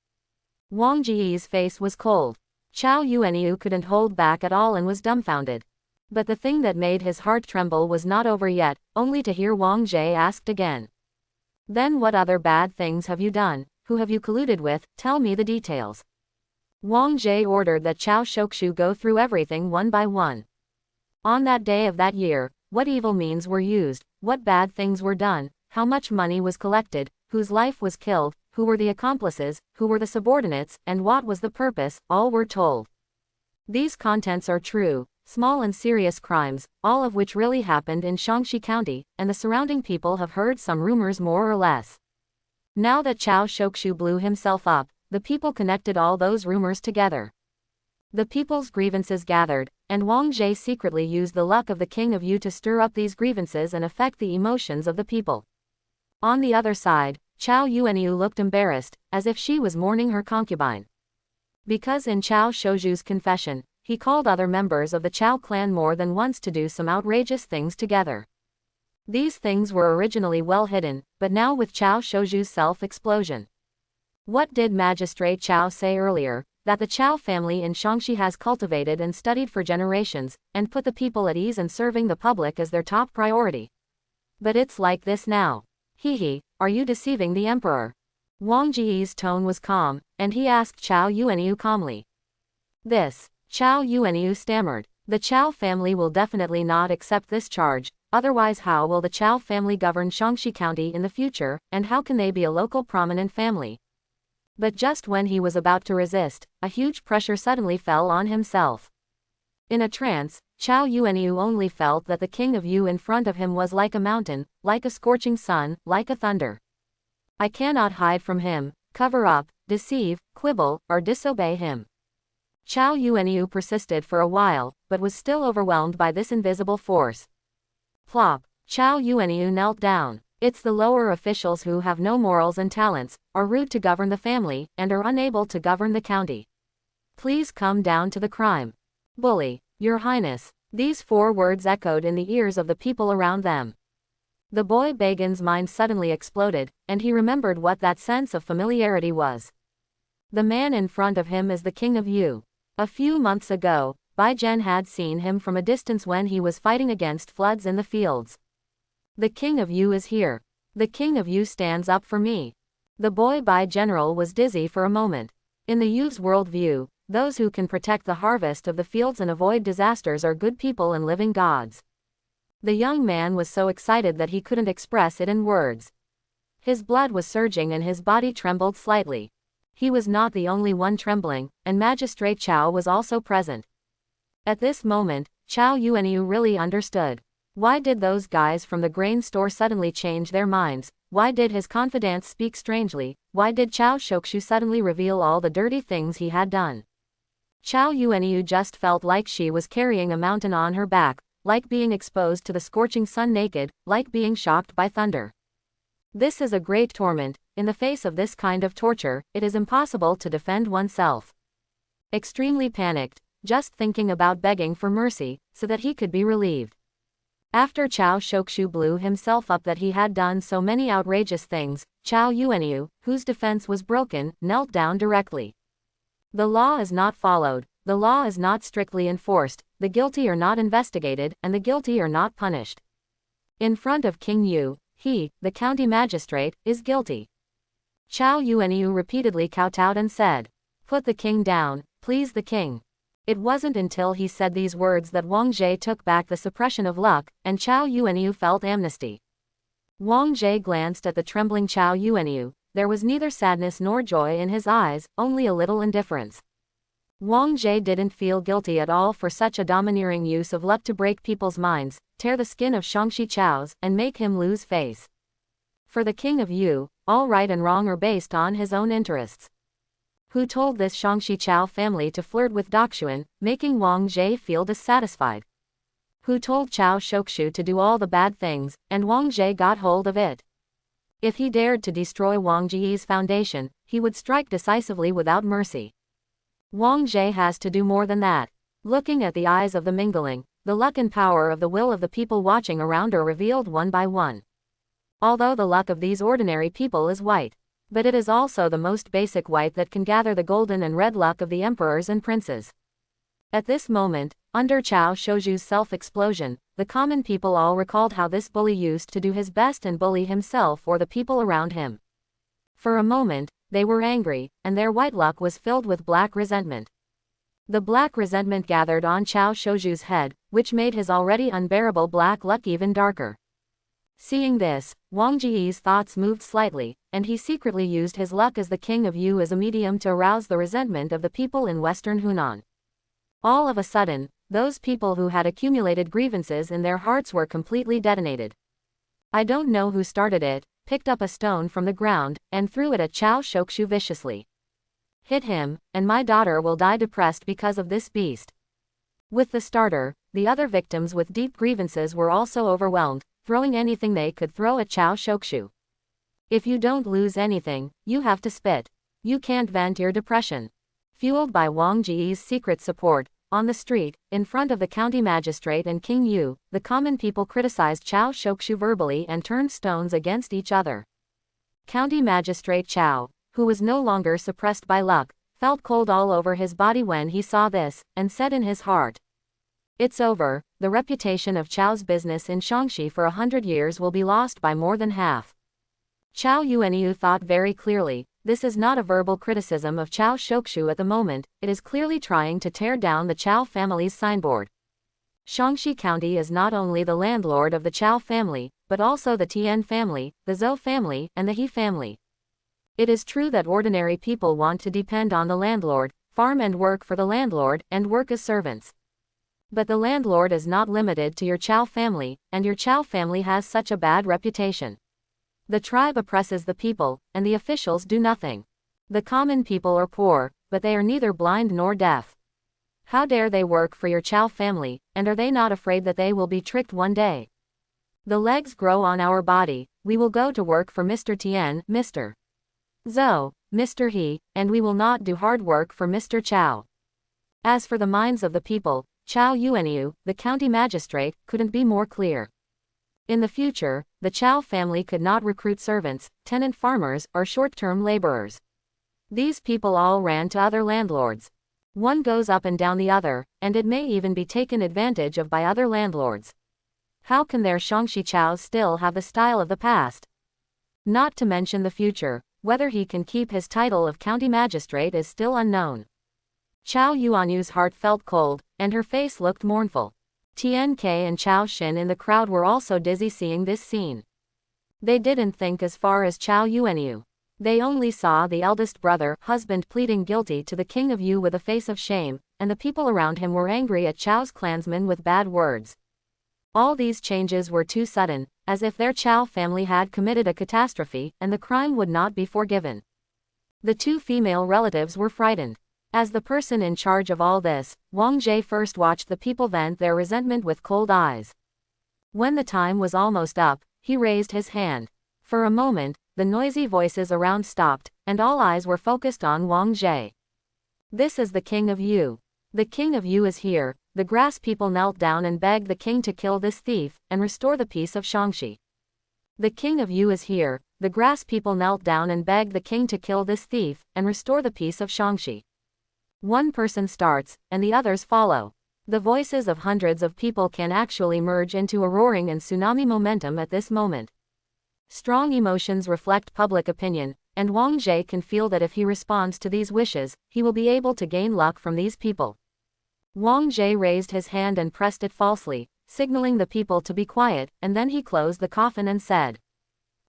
Wang Ji's face was cold. Chao Yuanyu couldn't hold back at all and was dumbfounded. But the thing that made his heart tremble was not over yet, only to hear Wang Jie asked again. "Then what other bad things have you done? Who have you colluded with? Tell me the details." Wang Jie ordered that Chao Shokshu go through everything one by one. On that day of that year, what evil means were used, what bad things were done, how much money was collected, whose life was killed, who were the accomplices, who were the subordinates, and what was the purpose, all were told. These contents are true, small and serious crimes, all of which really happened in Shaanxi County, and the surrounding people have heard some rumors more or less. Now that Chao Shokshu blew himself up, the people connected all those rumors together. The people's grievances gathered, and Wang Jie secretly used the luck of the King of Yu to stir up these grievances and affect the emotions of the people. On the other side, Chao Yuanyu looked embarrassed, as if she was mourning her concubine. Because in Chao Shokshu's confession, he called other members of the Chao clan more than once to do some outrageous things together. These things were originally well hidden, but now with Chao Shokshu's self-explosion. What did Magistrate Chao say earlier? That the Chao family in Shaanxi has cultivated and studied for generations, and put the people at ease and serving the public as their top priority. But it's like this now. Hehe, are you deceiving the emperor? Wang Ji's tone was calm, and he asked Chao Yuanyu calmly. This, Chao Yuanyu stammered. The Chao family will definitely not accept this charge, otherwise how will the Chao family govern Shaanxi County in the future, and how can they be a local prominent family? But just when he was about to resist, a huge pressure suddenly fell on himself. In a trance, Chao Yuanyu only felt that the King of Yu in front of him was like a mountain, like a scorching sun, like a thunder. I cannot hide from him, cover up, deceive, quibble, or disobey him. Chao Yuanyu persisted for a while, but was still overwhelmed by this invisible force. Plop. Chao Yuanyu knelt down. It's the lower officials who have no morals and talents, are rude to govern the family, and are unable to govern the county. Please come down to the crime. Bully, Your Highness. These 4 words echoed in the ears of the people around them. The boy Bagan's mind suddenly exploded, and he remembered what that sense of familiarity was. The man in front of him is the King of Yu. A few months ago, Bai Zhen had seen him from a distance when he was fighting against floods in the fields. The King of Yu is here. The King of Yu stands up for me. The boy Bai General was dizzy for a moment. In the Yu's worldview, those who can protect the harvest of the fields and avoid disasters are good people and living gods. The young man was so excited that he couldn't express it in words. His blood was surging and his body trembled slightly. He was not the only one trembling, and Magistrate Chao was also present. At this moment, Chao Yuanyu really understood. Why did those guys from the grain store suddenly change their minds? Why did his confidants speak strangely? Why did Chao Shokshu suddenly reveal all the dirty things he had done? Chao Yuanyu just felt like she was carrying a mountain on her back, like being exposed to the scorching sun naked, like being shocked by thunder. This is a great torment. In the face of this kind of torture, it is impossible to defend oneself. Extremely panicked, just thinking about begging for mercy, so that he could be relieved. After Chao Shokshu blew himself up that he had done so many outrageous things, Chao Yuanyu, whose defense was broken, knelt down directly. The law is not followed, the law is not strictly enforced, the guilty are not investigated, and the guilty are not punished. In front of King Yu, he, the county magistrate, is guilty. Chao Yuanyu repeatedly kowtowed and said, "Put the king down, please the king." It wasn't until he said these words that Wang Jie took back the suppression of luck, and Chao Yuanyu felt amnesty. Wang Jie glanced at the trembling Chao Yuanyu. There was neither sadness nor joy in his eyes, only a little indifference. Wang Jie didn't feel guilty at all for such a domineering use of luck to break people's minds, tear the skin of Shangxi Chao's, and make him lose face. For the king of Yu, all right and wrong are based on his own interests. Who told this Shangxi Chao family to flirt with Daxuan, making Wang Jie feel dissatisfied? Who told Chao Shokshu to do all the bad things, and Wang Jie got hold of it? If he dared to destroy Wang Jie's foundation, he would strike decisively without mercy. Wang Jie has to do more than that. Looking at the eyes of the mingling, the luck and power of the will of the people watching around are revealed one by one. Although the luck of these ordinary people is white, but it is also the most basic white that can gather the golden and red luck of the emperors and princes. At this moment, under Chao Shouju's self-explosion, the common people all recalled how this bully used to do his best and bully himself or the people around him. For a moment, they were angry, and their white luck was filled with black resentment. The black resentment gathered on Chao Shouju's head, which made his already unbearable black luck even darker. Seeing this, Wang Jie's thoughts moved slightly, and he secretly used his luck as the king of Yu as a medium to arouse the resentment of the people in western Hunan. All of a sudden, those people who had accumulated grievances in their hearts were completely detonated. I don't know who started it, picked up a stone from the ground, and threw it at Chao Shokshu viciously. Hit him, and my daughter will die depressed because of this beast. With the starter, the other victims with deep grievances were also overwhelmed, throwing anything they could throw at Chao Shokshu. If you don't lose anything, you have to spit. You can't vent your depression. Fueled by Wang Jie's secret support, on the street, in front of the county magistrate and King Yu, the common people criticized Chao Shokshu verbally and turned stones against each other. County magistrate Chao, who was no longer suppressed by luck, felt cold all over his body when he saw this, and said in his heart, "It's over, the reputation of Chao's business in Shangxi for 100 years will be lost by more than half." Chao Yuanyu thought very clearly, this is not a verbal criticism of Chao Shokshu at the moment, it is clearly trying to tear down the Chao family's signboard. Shangxi County is not only the landlord of the Chao family, but also the Tian family, the Zhou family, and the He family. It is true that ordinary people want to depend on the landlord, farm and work for the landlord, and work as servants. But the landlord is not limited to your Chao family, and your Chao family has such a bad reputation. The tribe oppresses the people, and the officials do nothing. The common people are poor, but they are neither blind nor deaf. How dare they work for your Chao family, and are they not afraid that they will be tricked one day? The legs grow on our body, we will go to work for Mr. Tian, Mr. Zhou, Mr. He, and we will not do hard work for Mr. Chao. As for the minds of the people, Chao Yuanyu, the county magistrate, couldn't be more clear. In the future, the Chao family could not recruit servants, tenant farmers, or short-term laborers. These people all ran to other landlords. One goes up and down the other, and it may even be taken advantage of by other landlords. How can their Shangxi Chaos still have the style of the past? Not to mention the future, whether he can keep his title of county magistrate is still unknown. Chao Yuanyu's heart felt cold, and her face looked mournful. Tian Ke and Chao Xin in the crowd were also dizzy seeing this scene. They didn't think as far as Chao Yuanyu. They only saw the eldest brother, husband pleading guilty to the king of Yu with a face of shame, and the people around him were angry at Chao's clansmen with bad words. All these changes were too sudden, as if their Chao family had committed a catastrophe, and the crime would not be forgiven. The two female relatives were frightened. As the person in charge of all this, Wang Jie first watched the people vent their resentment with cold eyes. When the time was almost up, he raised his hand. For a moment, the noisy voices around stopped, and all eyes were focused on Wang Jie. "This is the king of Yu. The king of Yu is here." The grass people knelt down and begged the king to kill this thief, and restore the peace of Shangxi. "The king of Yu is here." The grass people knelt down and begged the king to kill this thief, and restore the peace of Shangxi. One person starts, and the others follow. The voices of hundreds of people can actually merge into a roaring and tsunami momentum at this moment. Strong emotions reflect public opinion, and Wang Jie can feel that if he responds to these wishes, he will be able to gain luck from these people. Wang Jie raised his hand and pressed it falsely, signaling the people to be quiet, and then he closed the coffin and said,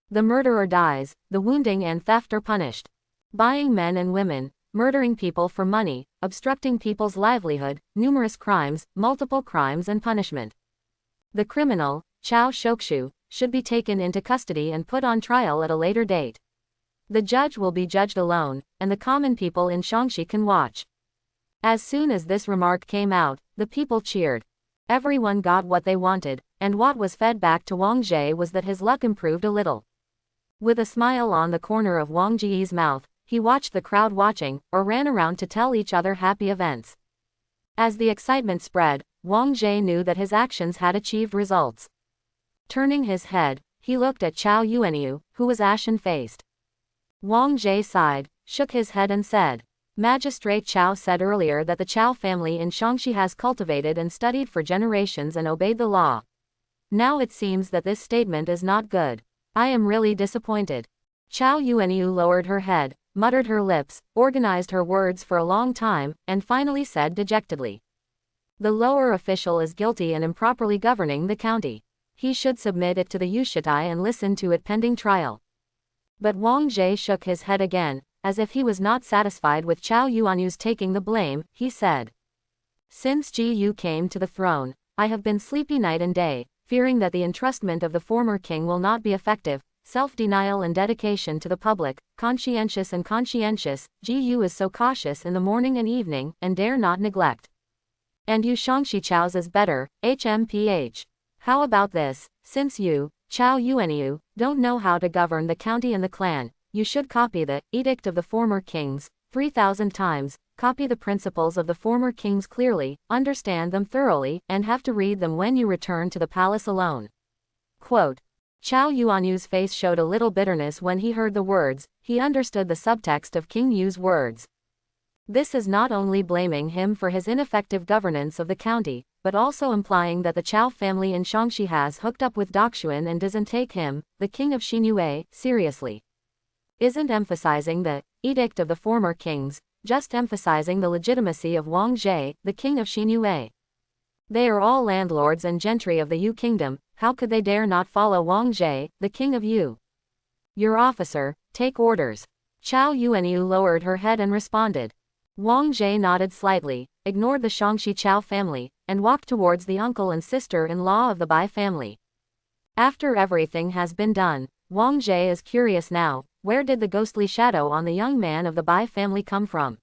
"The murderer dies, the wounding and theft are punished. Buying men and women, murdering people for money, obstructing people's livelihood, numerous crimes, multiple crimes and punishment. The criminal, Chao Shokshu, should be taken into custody and put on trial at a later date. The judge will be judged alone, and the common people in Shaanxi can watch." As soon as this remark came out, the people cheered. Everyone got what they wanted, and what was fed back to Wang Jie was that his luck improved a little. With a smile on the corner of Wang Jie's mouth, he watched the crowd watching, or ran around to tell each other happy events. As the excitement spread, Wang Jie knew that his actions had achieved results. Turning his head, he looked at Chao Yuanyu, who was ashen-faced. Wang Jie sighed, shook his head and said, "Magistrate Chao said earlier that the Chao family in Shaanxi has cultivated and studied for generations and obeyed the law. Now it seems that this statement is not good. I am really disappointed." Chao Yuanyu lowered her head, muttered her lips, organized her words for a long time, and finally said dejectedly, "The lower official is guilty and improperly governing the county. He should submit it to the Yushitai and listen to it pending trial." But Wang Jie shook his head again, as if he was not satisfied with Chao Yuanyu's taking the blame. He said, "Since Ji Yu came to the throne, I have been sleepy night and day, fearing that the entrustment of the former king will not be effective. Self-denial and dedication to the public, conscientious, Ji Yu is so cautious in the morning and evening, and dare not neglect. And you Shaanxi Chao's is better, HMPH. How about this? Since you, Chao Yuanyu, don't know how to govern the county and the clan, you should copy the Edict of the Former Kings 3,000 times, copy the principles of the former kings clearly, understand them thoroughly, and have to read them when you return to the palace alone." Quote. Chao Yuanyu's face showed a little bitterness when he heard the words. He understood the subtext of King Yu's words. This is not only blaming him for his ineffective governance of the county, but also implying that the Chao family in Shaanxi has hooked up with Daxuan and doesn't take him, the king of Xinyu, seriously. Isn't emphasizing the Edict of the Former Kings, just emphasizing the legitimacy of Wang Jie, the king of Xinyu. They are all landlords and gentry of the Yu kingdom. How could they dare not follow Wang Jie, the king of Yu? Your officer, take orders. Chao Yuanyu lowered her head and responded. Wang Jie nodded slightly, ignored the Shaanxi Chao family, and walked towards the uncle and sister-in-law of the Bai family. After everything has been done, Wang Jie is curious now, where did the ghostly shadow on the young man of the Bai family come from?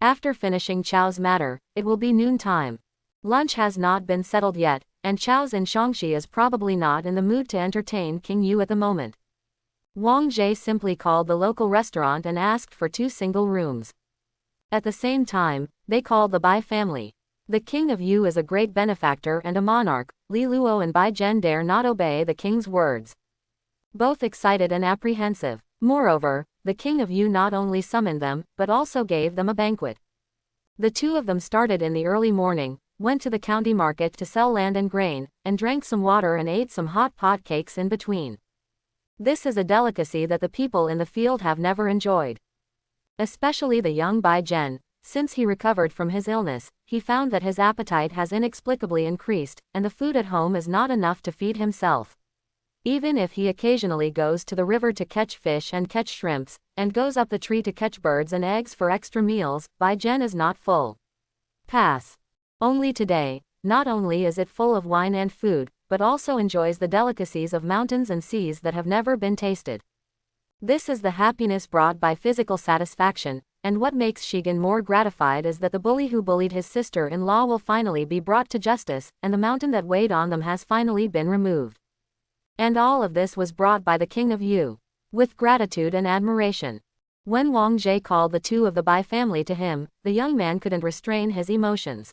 After finishing Chao's matter, it will be noontime. Lunch has not been settled yet, and Chao's in Shaanxi is probably not in the mood to entertain King Yu at the moment. Wang Jie simply called the local restaurant and asked for 2 single rooms. At the same time, they called the Bai family. The king of Yu is a great benefactor and a monarch. Li Luo and Bai Zhen dare not obey the king's words. Both excited and apprehensive. Moreover, the king of Yu not only summoned them, but also gave them a banquet. The 2 of them started in the early morning, went to the county market to sell land and grain, and drank some water and ate some hot pot cakes in between. This is a delicacy that the people in the field have never enjoyed. Especially the young Bai Zhen. Since he recovered from his illness, he found that his appetite has inexplicably increased, and the food at home is not enough to feed himself. Even if he occasionally goes to the river to catch fish and catch shrimps, and goes up the tree to catch birds and eggs for extra meals, Bai Zhen is not full. Pass. Only today, not only is it full of wine and food, but also enjoys the delicacies of mountains and seas that have never been tasted. This is the happiness brought by physical satisfaction, and what makes Shigen more gratified is that the bully who bullied his sister-in-law will finally be brought to justice, and the mountain that weighed on them has finally been removed. And all of this was brought by the king of Yu. With gratitude and admiration. When Wang Jie called the 2 of the Bai family to him, the young man couldn't restrain his emotions.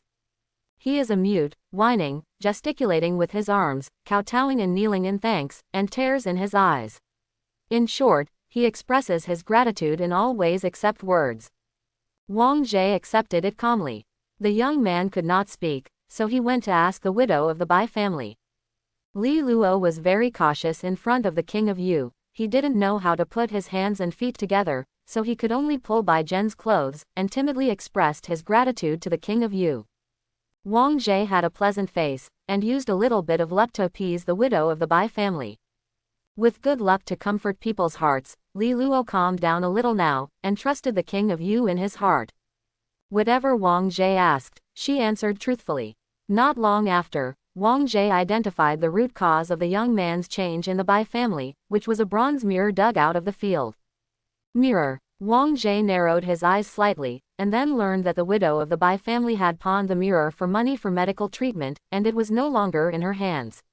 He is a mute, whining, gesticulating with his arms, kowtowing and kneeling in thanks, and tears in his eyes. In short, he expresses his gratitude in all ways except words. Wang Jie accepted it calmly. The young man could not speak, so he went to ask the widow of the Bai family. Li Luo was very cautious in front of the king of Yu. He didn't know how to put his hands and feet together, so he could only pull Bai Zhen's clothes, and timidly expressed his gratitude to the king of Yu. Wang Jie had a pleasant face, and used a little bit of luck to appease the widow of the Bai family. With good luck to comfort people's hearts, Li Luo calmed down a little now, and trusted the king of Yu in his heart. Whatever Wang Jie asked, she answered truthfully. Not long after, Wang Jie identified the root cause of the young man's change in the Bai family, which was a bronze mirror dug out of the field. Mirror. Wang Jie narrowed his eyes slightly, and then learned that the widow of the Bai family had pawned the mirror for money for medical treatment, and it was no longer in her hands.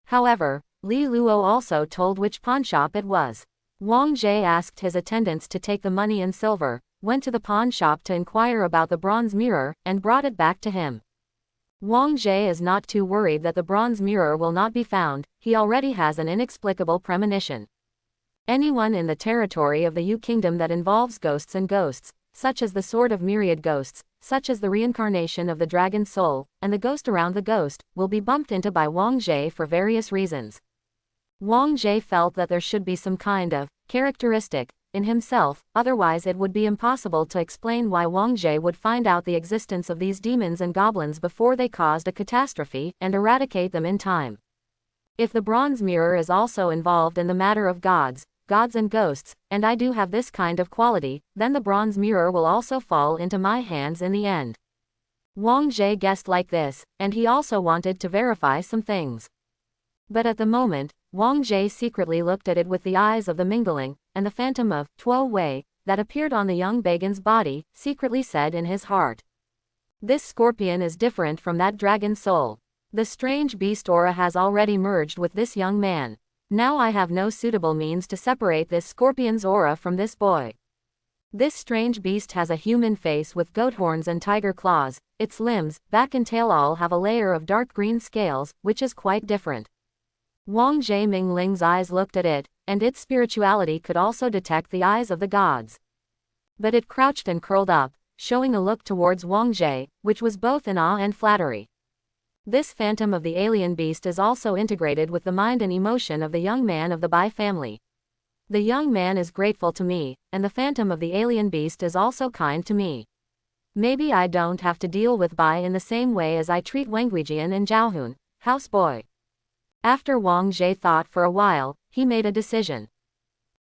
However, Li Luo also told which pawnshop it was. Wang Jie asked his attendants to take the money in silver, went to the pawn shop to inquire about the bronze mirror, and brought it back to him. Wang Jie is not too worried that the bronze mirror will not be found. He already has an inexplicable premonition. Anyone in the territory of the Yu Kingdom that involves ghosts and ghosts, such as the sword of myriad ghosts, such as the reincarnation of the dragon's soul, and the ghost around the ghost, will be bumped into by Wang Jie for various reasons. Wang Jie felt that there should be some kind of characteristic in himself, otherwise it would be impossible to explain why Wang Jie would find out the existence of these demons and goblins before they caused a catastrophe, and eradicate them in time. If the bronze mirror is also involved in the matter of gods and ghosts, and I do have this kind of quality, then the bronze mirror will also fall into my hands in the end. Wang Jie guessed like this, and he also wanted to verify some things. But at the moment, Wang Jie secretly looked at it with the eyes of the mingling, and the phantom of Tuo Wei that appeared on the young Bagan's body secretly said in his heart, "This scorpion is different from that dragon's soul. The strange beast aura has already merged with this young man. Now I have no suitable means to separate this scorpion's aura from this boy. This strange beast has a human face with goat horns and tiger claws. Its limbs, back and tail all have a layer of dark green scales, which is quite different." Wang Jie Mingling's eyes looked at it, and its spirituality could also detect the eyes of the gods. But it crouched and curled up, showing a look towards Wang Jie, which was both in awe and flattery. This phantom of the alien beast is also integrated with the mind and emotion of the young man of the Bai family. The young man is grateful to me, and the phantom of the alien beast is also kind to me. Maybe I don't have to deal with Bai in the same way as I treat Wangguijian and Zhaohun, houseboy. After Wang Jie thought for a while, he made a decision.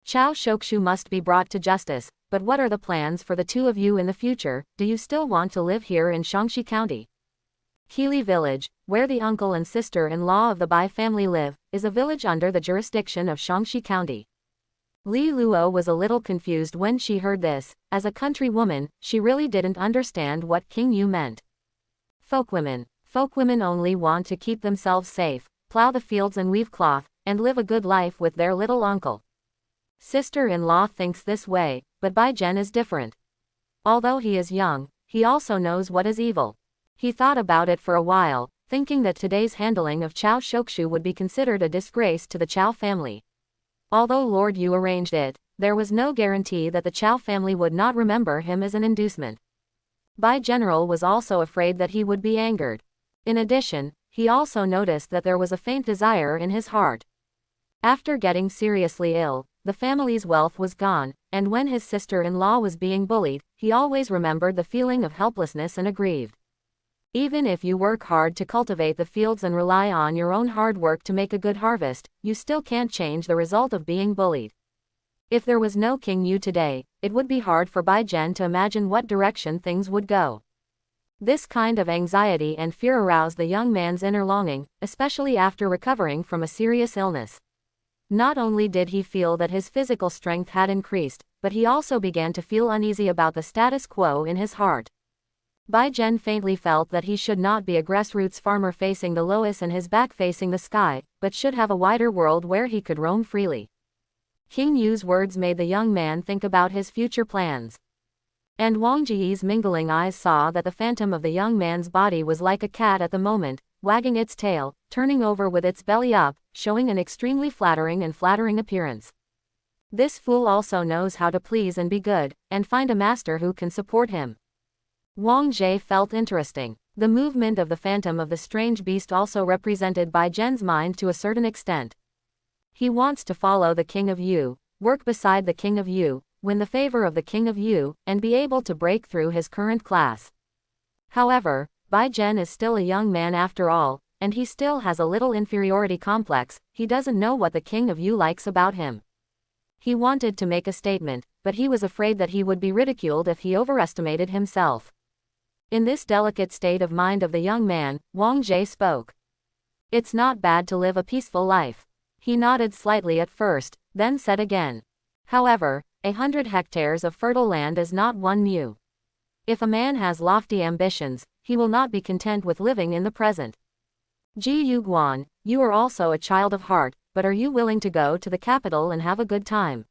Chao Shokshu must be brought to justice, but what are the plans for the two of you in the future? Do you still want to live here in Shaanxi County? Healy Village, where the uncle and sister-in-law of the Bai family live, is a village under the jurisdiction of Shaanxi County. Li Luo was a little confused when she heard this. As a country woman, she really didn't understand what King Yu meant. Folkwomen only want to keep themselves safe, plow the fields and weave cloth, and live a good life with their little uncle. Sister-in-law thinks this way, but Bai Zhen is different. Although he is young, he also knows what is evil. He thought about it for a while, thinking that today's handling of Chao Shokshu would be considered a disgrace to the Chao family. Although Lord Yu arranged it, there was no guarantee that the Chao family would not remember him as an inducement. Bai General was also afraid that he would be angered. In addition, he also noticed that there was a faint desire in his heart. After getting seriously ill, the family's wealth was gone, and when his sister-in-law was being bullied, he always remembered the feeling of helplessness and aggrieved. Even if you work hard to cultivate the fields and rely on your own hard work to make a good harvest, you still can't change the result of being bullied. If there was no King Yu today, it would be hard for Bai Zhen to imagine what direction things would go. This kind of anxiety and fear aroused the young man's inner longing, especially after recovering from a serious illness. Not only did he feel that his physical strength had increased, but he also began to feel uneasy about the status quo in his heart. Bai Zhen faintly felt that he should not be a grassroots farmer facing the loess and his back facing the sky, but should have a wider world where he could roam freely. King Yu's words made the young man think about his future plans. And Wang Jie's mingling eyes saw that the phantom of the young man's body was like a cat at the moment, wagging its tail, turning over with its belly up, showing an extremely flattering appearance. This fool also knows how to please and be good, and find a master who can support him. Wang Jie felt interesting. The movement of the phantom of the strange beast also represented Bai Zhen's mind to a certain extent. He wants to follow the King of Yu, work beside the King of Yu, win the favor of the King of Yu, and be able to break through his current class. However, Bai Zhen is still a young man after all, and he still has a little inferiority complex. He doesn't know what the King of Yu likes about him. He wanted to make a statement, but he was afraid that he would be ridiculed if he overestimated himself. In this delicate state of mind of the young man, Wang Jie spoke. It's not bad to live a peaceful life. He nodded slightly at first, then said again. However, 100 hectares of fertile land is not 1 mu. If a man has lofty ambitions, he will not be content with living in the present. Ji Yuguan, you are also a child of heart, but are you willing to go to the capital and have a good time?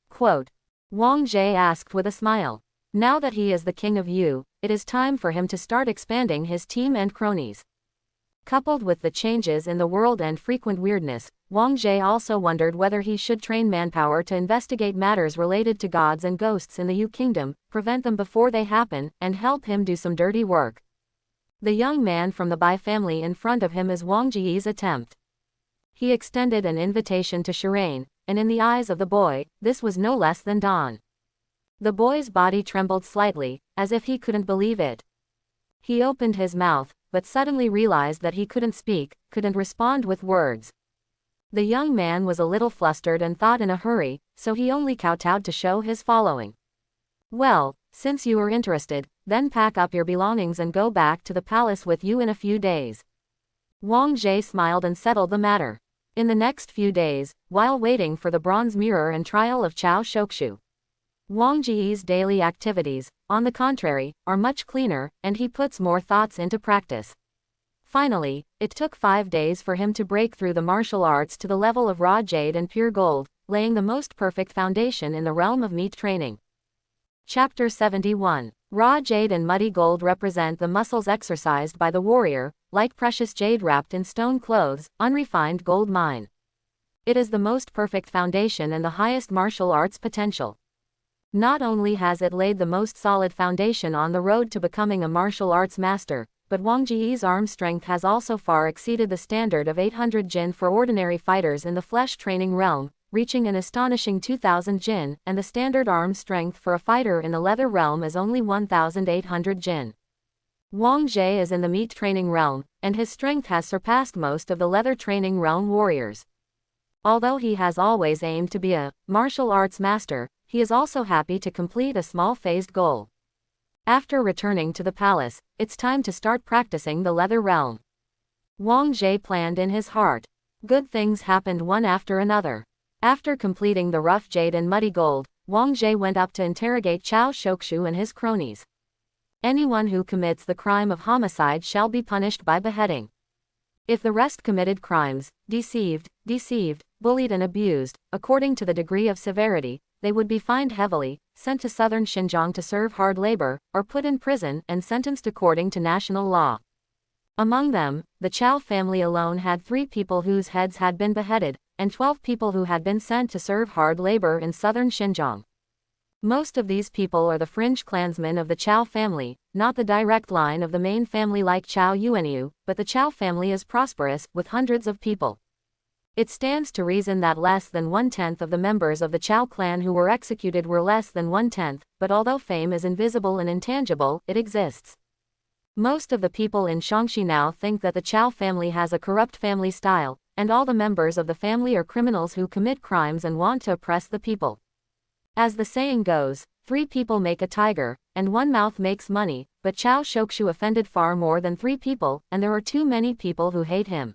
Quote. Wang Jie asked with a smile. Now that he is the King of Yu, it is time for him to start expanding his team and cronies. Coupled with the changes in the world and frequent weirdness, Wang Jie also wondered whether he should train manpower to investigate matters related to gods and ghosts in the Yu Kingdom, prevent them before they happen, and help him do some dirty work. The young man from the Bai family in front of him is Wang Jie's attempt. He extended an invitation to Shirane, and in the eyes of the boy, this was no less than dawn. The boy's body trembled slightly, as if he couldn't believe it. He opened his mouth, but suddenly realized that he couldn't speak, couldn't respond with words. The young man was a little flustered and thought in a hurry, so he only kowtowed to show his following. Well, since you are interested, then pack up your belongings and go back to the palace with you in a few days. Wang Jie smiled and settled the matter. In the next few days, while waiting for the bronze mirror and trial of Cao Shokushu, Wang Jie's daily activities, on the contrary, are much cleaner, and he puts more thoughts into practice. Finally, it took 5 days for him to break through the martial arts to the level of raw jade and pure gold, laying the most perfect foundation in the realm of meat training. Chapter 71. Raw jade and muddy gold represent the muscles exercised by the warrior, like precious jade wrapped in stone clothes, unrefined gold mine. It is the most perfect foundation and the highest martial arts potential. Not only has it laid the most solid foundation on the road to becoming a martial arts master, but Wang Jie's arm strength has also far exceeded the standard of 800 jin for ordinary fighters in the flesh training realm, reaching an astonishing 2000 jin, and the standard arm strength for a fighter in the leather realm is only 1800 jin. Wang Jie is in the meat training realm, and his strength has surpassed most of the leather training realm warriors. Although he has always aimed to be a martial arts master, he is also happy to complete a small phased goal. After returning to the palace, it's time to start practicing the leather realm. Wang Jie planned in his heart. Good things happened one after another. After completing the rough jade and muddy gold, Wang Jie went up to interrogate Cao Shokushu and his cronies. Anyone who commits the crime of homicide shall be punished by beheading. If the rest committed crimes, deceived, bullied and abused, according to the degree of severity, they would be fined heavily, sent to southern Xinjiang to serve hard labor, or put in prison and sentenced according to national law. Among them, the Cao family alone had 3 people whose heads had been beheaded, and 12 people who had been sent to serve hard labor in southern Xinjiang. Most of these people are the fringe clansmen of the Cao family, not the direct line of the main family like Cao Yuanyu, but the Cao family is prosperous, with hundreds of people. It stands to reason that less than 1/10 of the members of the Cao clan who were executed were less than 1/10, but although fame is invisible and intangible, it exists. Most of the people in Shaanxi now think that the Cao family has a corrupt family style, and all the members of the family are criminals who commit crimes and want to oppress the people. As the saying goes, 3 people make a tiger, and 1 mouth makes money, but Cao Shokushu offended far more than 3 people, and there are too many people who hate him.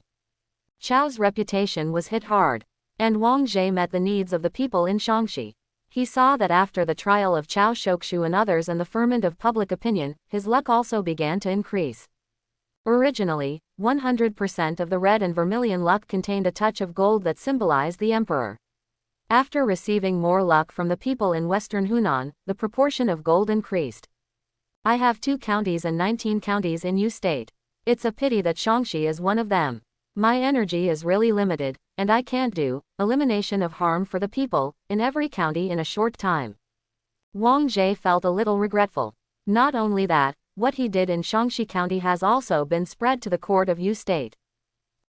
Chao's reputation was hit hard, and Wang Jie met the needs of the people in Shaanxi. He saw that after the trial of Cao Shokushu and others and the ferment of public opinion, his luck also began to increase. Originally, 100% of the red and vermilion luck contained a touch of gold that symbolized the emperor. After receiving more luck from the people in western Hunan, the proportion of gold increased. I have 2 counties and 19 counties in Yu State. It's a pity that Shaanxi is one of them. My energy is really limited, and I can't do, elimination of harm for the people, in every county in a short time. Wang Jie felt a little regretful. Not only that, what he did in Shaanxi County has also been spread to the court of Yu State.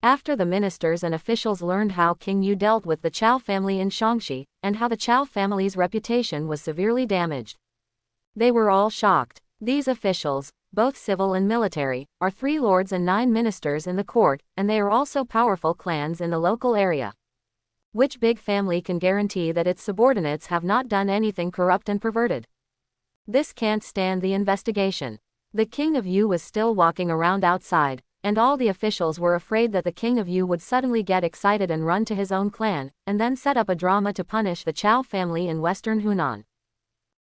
After the ministers and officials learned how King Yu dealt with the Chao family in Shaanxi, and how the Chao family's reputation was severely damaged, they were all shocked. These officials, both civil and military, are 3 lords and 9 ministers in the court, and they are also powerful clans in the local area. Which big family can guarantee that its subordinates have not done anything corrupt and perverted? This can't stand the investigation. The King of Yu was still walking around outside, and all the officials were afraid that the King of Yu would suddenly get excited and run to his own clan, and then set up a drama to punish the Chao family in western Hunan.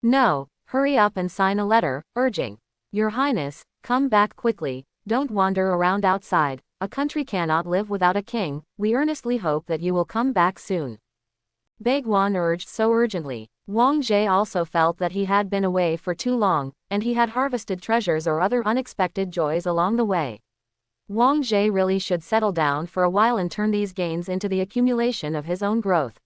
No, hurry up and sign a letter, urging, Your Highness, come back quickly, don't wander around outside, a country cannot live without a king, we earnestly hope that you will come back soon. Baiguan urged so urgently. Wang Jie also felt that he had been away for too long, and he had harvested treasures or other unexpected joys along the way. Wang Jie really should settle down for a while and turn these gains into the accumulation of his own growth.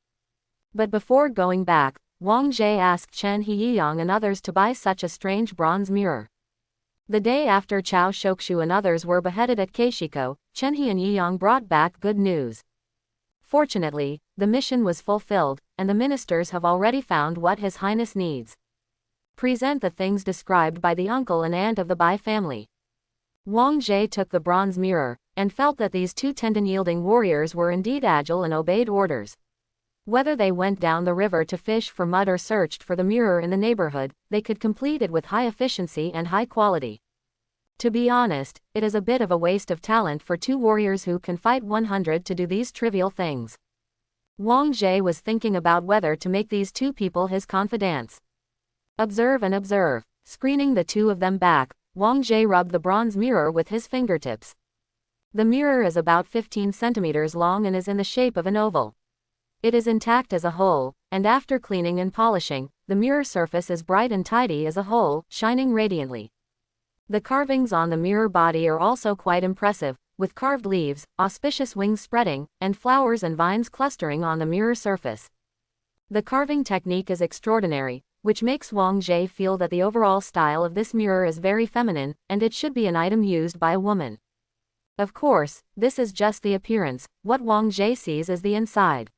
But before going back, Wang Jie asked Chen Hiyang and others to buy such a strange bronze mirror. The day after Chao Shokshu and others were beheaded at Keishiko, Chen He and Yiyang brought back good news. Fortunately, the mission was fulfilled, and the ministers have already found what His Highness needs. Present the things described by the uncle and aunt of the Bai family. Wang Jie took the bronze mirror, and felt that these 2 tendon-yielding warriors were indeed agile and obeyed orders. Whether they went down the river to fish for mud or searched for the mirror in the neighborhood, they could complete it with high efficiency and high quality. To be honest, it is a bit of a waste of talent for 2 warriors who can fight 100 to do these trivial things. Wang Jie was thinking about whether to make these 2 people his confidants. Observe and observe. Screening the 2 of them back, Wang Jie rubbed the bronze mirror with his fingertips. The mirror is about 15 centimeters long and is in the shape of an oval. It is intact as a whole, and after cleaning and polishing, the mirror surface is bright and tidy as a whole, shining radiantly. The carvings on the mirror body are also quite impressive, with carved leaves, auspicious wings spreading, and flowers and vines clustering on the mirror surface. The carving technique is extraordinary, which makes Wang Jie feel that the overall style of this mirror is very feminine, and it should be an item used by a woman. Of course, this is just the appearance, what Wang Jie sees is the inside.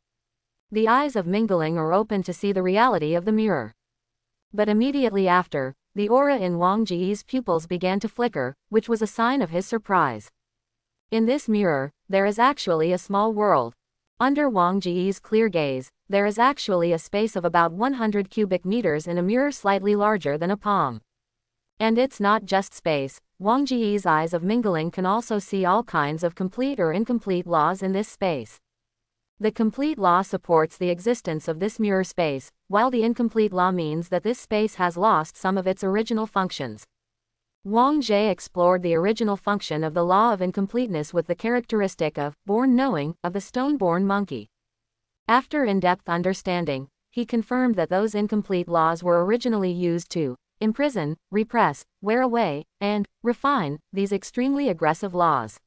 The eyes of Mingling are open to see the reality of the mirror. But immediately after, the aura in Wang Jie's pupils began to flicker, which was a sign of his surprise. In this mirror, there is actually a small world. Under Wang Jie's clear gaze, there is actually a space of about 100 cubic meters in a mirror slightly larger than a palm. And it's not just space, Wang Jie's eyes of Mingling can also see all kinds of complete or incomplete laws in this space. The complete law supports the existence of this mirror space, while the incomplete law means that this space has lost some of its original functions. Wang Jie explored the original function of the law of incompleteness with the characteristic of born knowing of the stone-born monkey. After in-depth understanding, he confirmed that those incomplete laws were originally used to imprison, repress, wear away, and refine these extremely aggressive laws.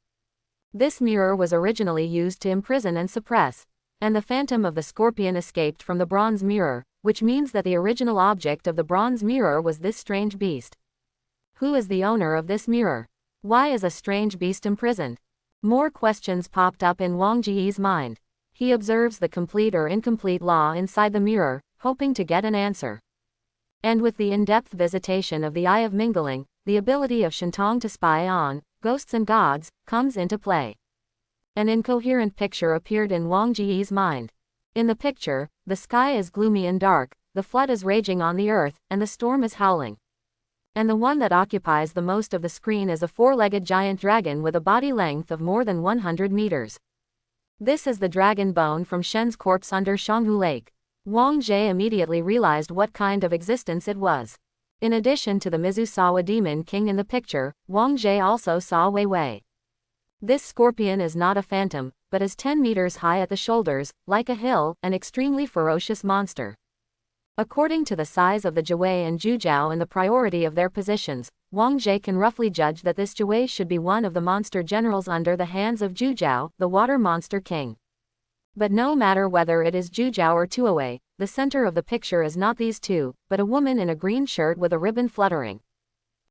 This mirror was originally used to imprison and suppress, and the phantom of the scorpion escaped from the bronze mirror, which means that the original object of the bronze mirror was this strange beast. Who is the owner of this mirror? Why is a strange beast imprisoned? More questions popped up in Wang Jie's mind. He observes the complete or incomplete law inside the mirror, hoping to get an answer. And with the in-depth visitation of the Eye of Mingling, the ability of Shintong to spy on ghosts and gods comes into play. An incoherent picture appeared in Wang Jie's mind. In the picture, the sky is gloomy and dark, the flood is raging on the earth, and the storm is howling. And the one that occupies the most of the screen is a 4-legged giant dragon with a body length of more than 100 meters. This is the dragon bone from Shen's corpse under Shanghu Lake. Wang Jie immediately realized what kind of existence it was. In addition to the Mizusawa demon king in the picture, Wang Jie also saw Wei Wei. This scorpion is not a phantom, but is 10 meters high at the shoulders, like a hill, an extremely ferocious monster. According to the size of the Jiwei and Jujiao and the priority of their positions, Wang Jie can roughly judge that this Jiwei should be one of the monster generals under the hands of Jujiao, the water monster king. But no matter whether it is Juzhou or Tuowei, the center of the picture is not these two, but a woman in a green shirt with a ribbon fluttering.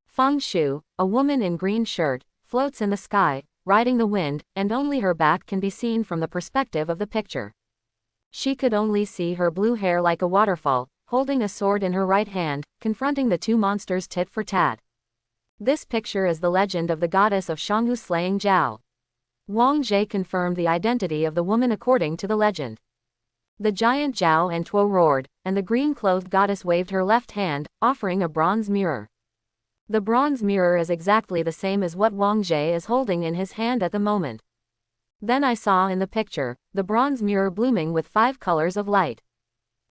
Feng Shu, a woman in green shirt, floats in the sky, riding the wind, and only her back can be seen from the perspective of the picture. She could only see her blue hair like a waterfall, holding a sword in her right hand, confronting the two monsters tit for tat. This picture is the legend of the goddess of Shanghu slaying Zhao. Wang Jie confirmed the identity of the woman according to the legend. The giant Zhao and Tuo roared, and the green-clothed goddess waved her left hand, offering a bronze mirror. The bronze mirror is exactly the same as what Wang Jie is holding in his hand at the moment. Then I saw in the picture, the bronze mirror blooming with 5 colors of light.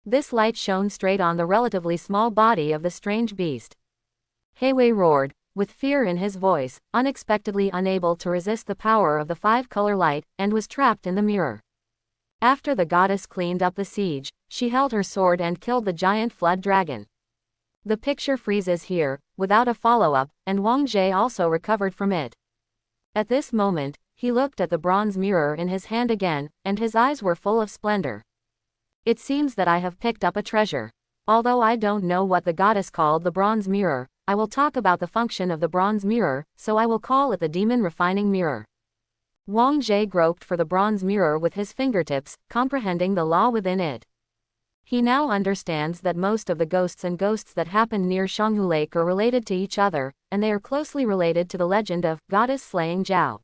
This light shone straight on the relatively small body of the strange beast. Heiwei roared, with fear in his voice, unexpectedly unable to resist the power of the 5-color light, and was trapped in the mirror. After the goddess cleaned up the siege, she held her sword and killed the giant flood dragon. The picture freezes here, without a follow-up, and Wang Jie also recovered from it. At this moment, he looked at the bronze mirror in his hand again, and his eyes were full of splendor. It seems that I have picked up a treasure. Although I don't know what the goddess called the bronze mirror, I will talk about the function of the bronze mirror, so I will call it the demon refining mirror. Wang Jie groped for the bronze mirror with his fingertips, comprehending the law within it. He now understands that most of the ghosts and ghosts that happened near Shanghu Lake are related to each other, and they are closely related to the legend of goddess slaying Zhao.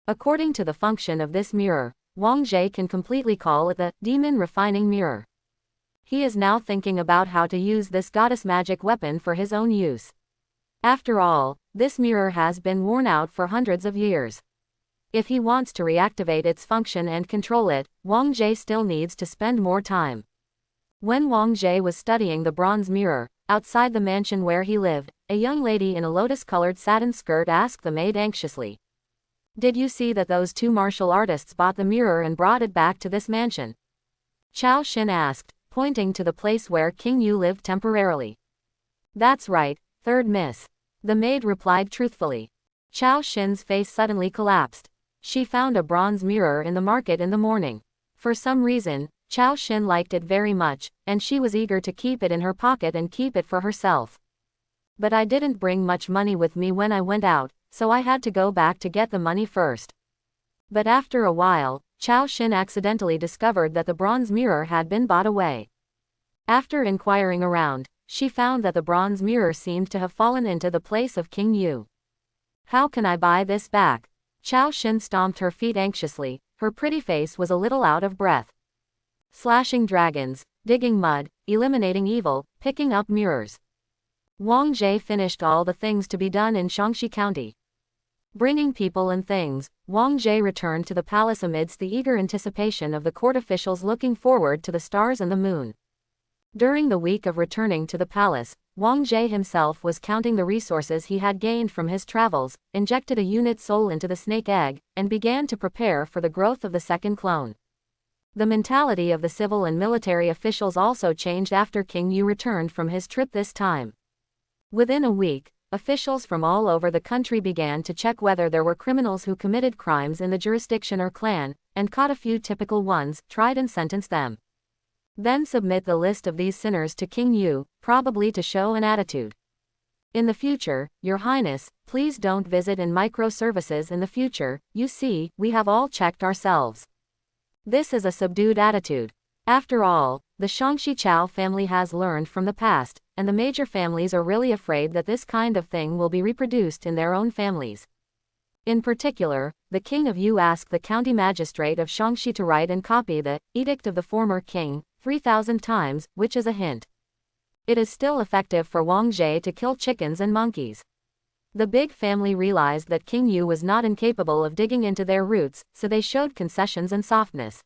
According to the function of this mirror, Wang Jie can completely call it the demon refining mirror. He is now thinking about how to use this goddess magic weapon for his own use. After all, this mirror has been worn out for hundreds of years. If he wants to reactivate its function and control it, Wang Jie still needs to spend more time. When Wang Jie was studying the bronze mirror, outside the mansion where he lived, a young lady in a lotus-colored satin skirt asked the maid anxiously. "Did you see that those 2 martial artists bought the mirror and brought it back to this mansion?" Chao Xin asked, pointing to the place where King Yu lived temporarily. "That's right, third miss." The maid replied truthfully. Chao Xin's face suddenly collapsed. She found a bronze mirror in the market in the morning. For some reason, Chao Xin liked it very much, and she was eager to keep it in her pocket and keep it for herself. "But I didn't bring much money with me when I went out, so I had to go back to get the money first." But after a while, Chao Xin accidentally discovered that the bronze mirror had been bought away. After inquiring around, she found that the bronze mirror seemed to have fallen into the place of King Yu. "How can I buy this back?" Chao Xin stomped her feet anxiously, her pretty face was a little out of breath. Slashing dragons, digging mud, eliminating evil, picking up mirrors. Wang Jie finished all the things to be done in Shaanxi County. Bringing people and things, Wang Jie returned to the palace amidst the eager anticipation of the court officials looking forward to the stars and the moon. During the week of returning to the palace, Wang Jie himself was counting the resources he had gained from his travels, injected a unit soul into the snake egg, and began to prepare for the growth of the second clone. The mentality of the civil and military officials also changed after King Yu returned from his trip this time. Within a week, officials from all over the country began to check whether there were criminals who committed crimes in the jurisdiction or clan, and caught a few typical ones, tried and sentenced them. Then submit the list of these sinners to King Yu, probably to show an attitude. "In the future, Your Highness, please don't visit in microservices in the future, you see, we have all checked ourselves." This is a subdued attitude. After all, the Shaanxi Chao family has learned from the past, and the major families are really afraid that this kind of thing will be reproduced in their own families. In particular, the King of Yu asked the county magistrate of Shaanxi to write and copy the edict of the former king 3,000 times, which is a hint. It is still effective for Wang Jie to kill chickens and monkeys. The big family realized that King Yu was not incapable of digging into their roots, so they showed concessions and softness.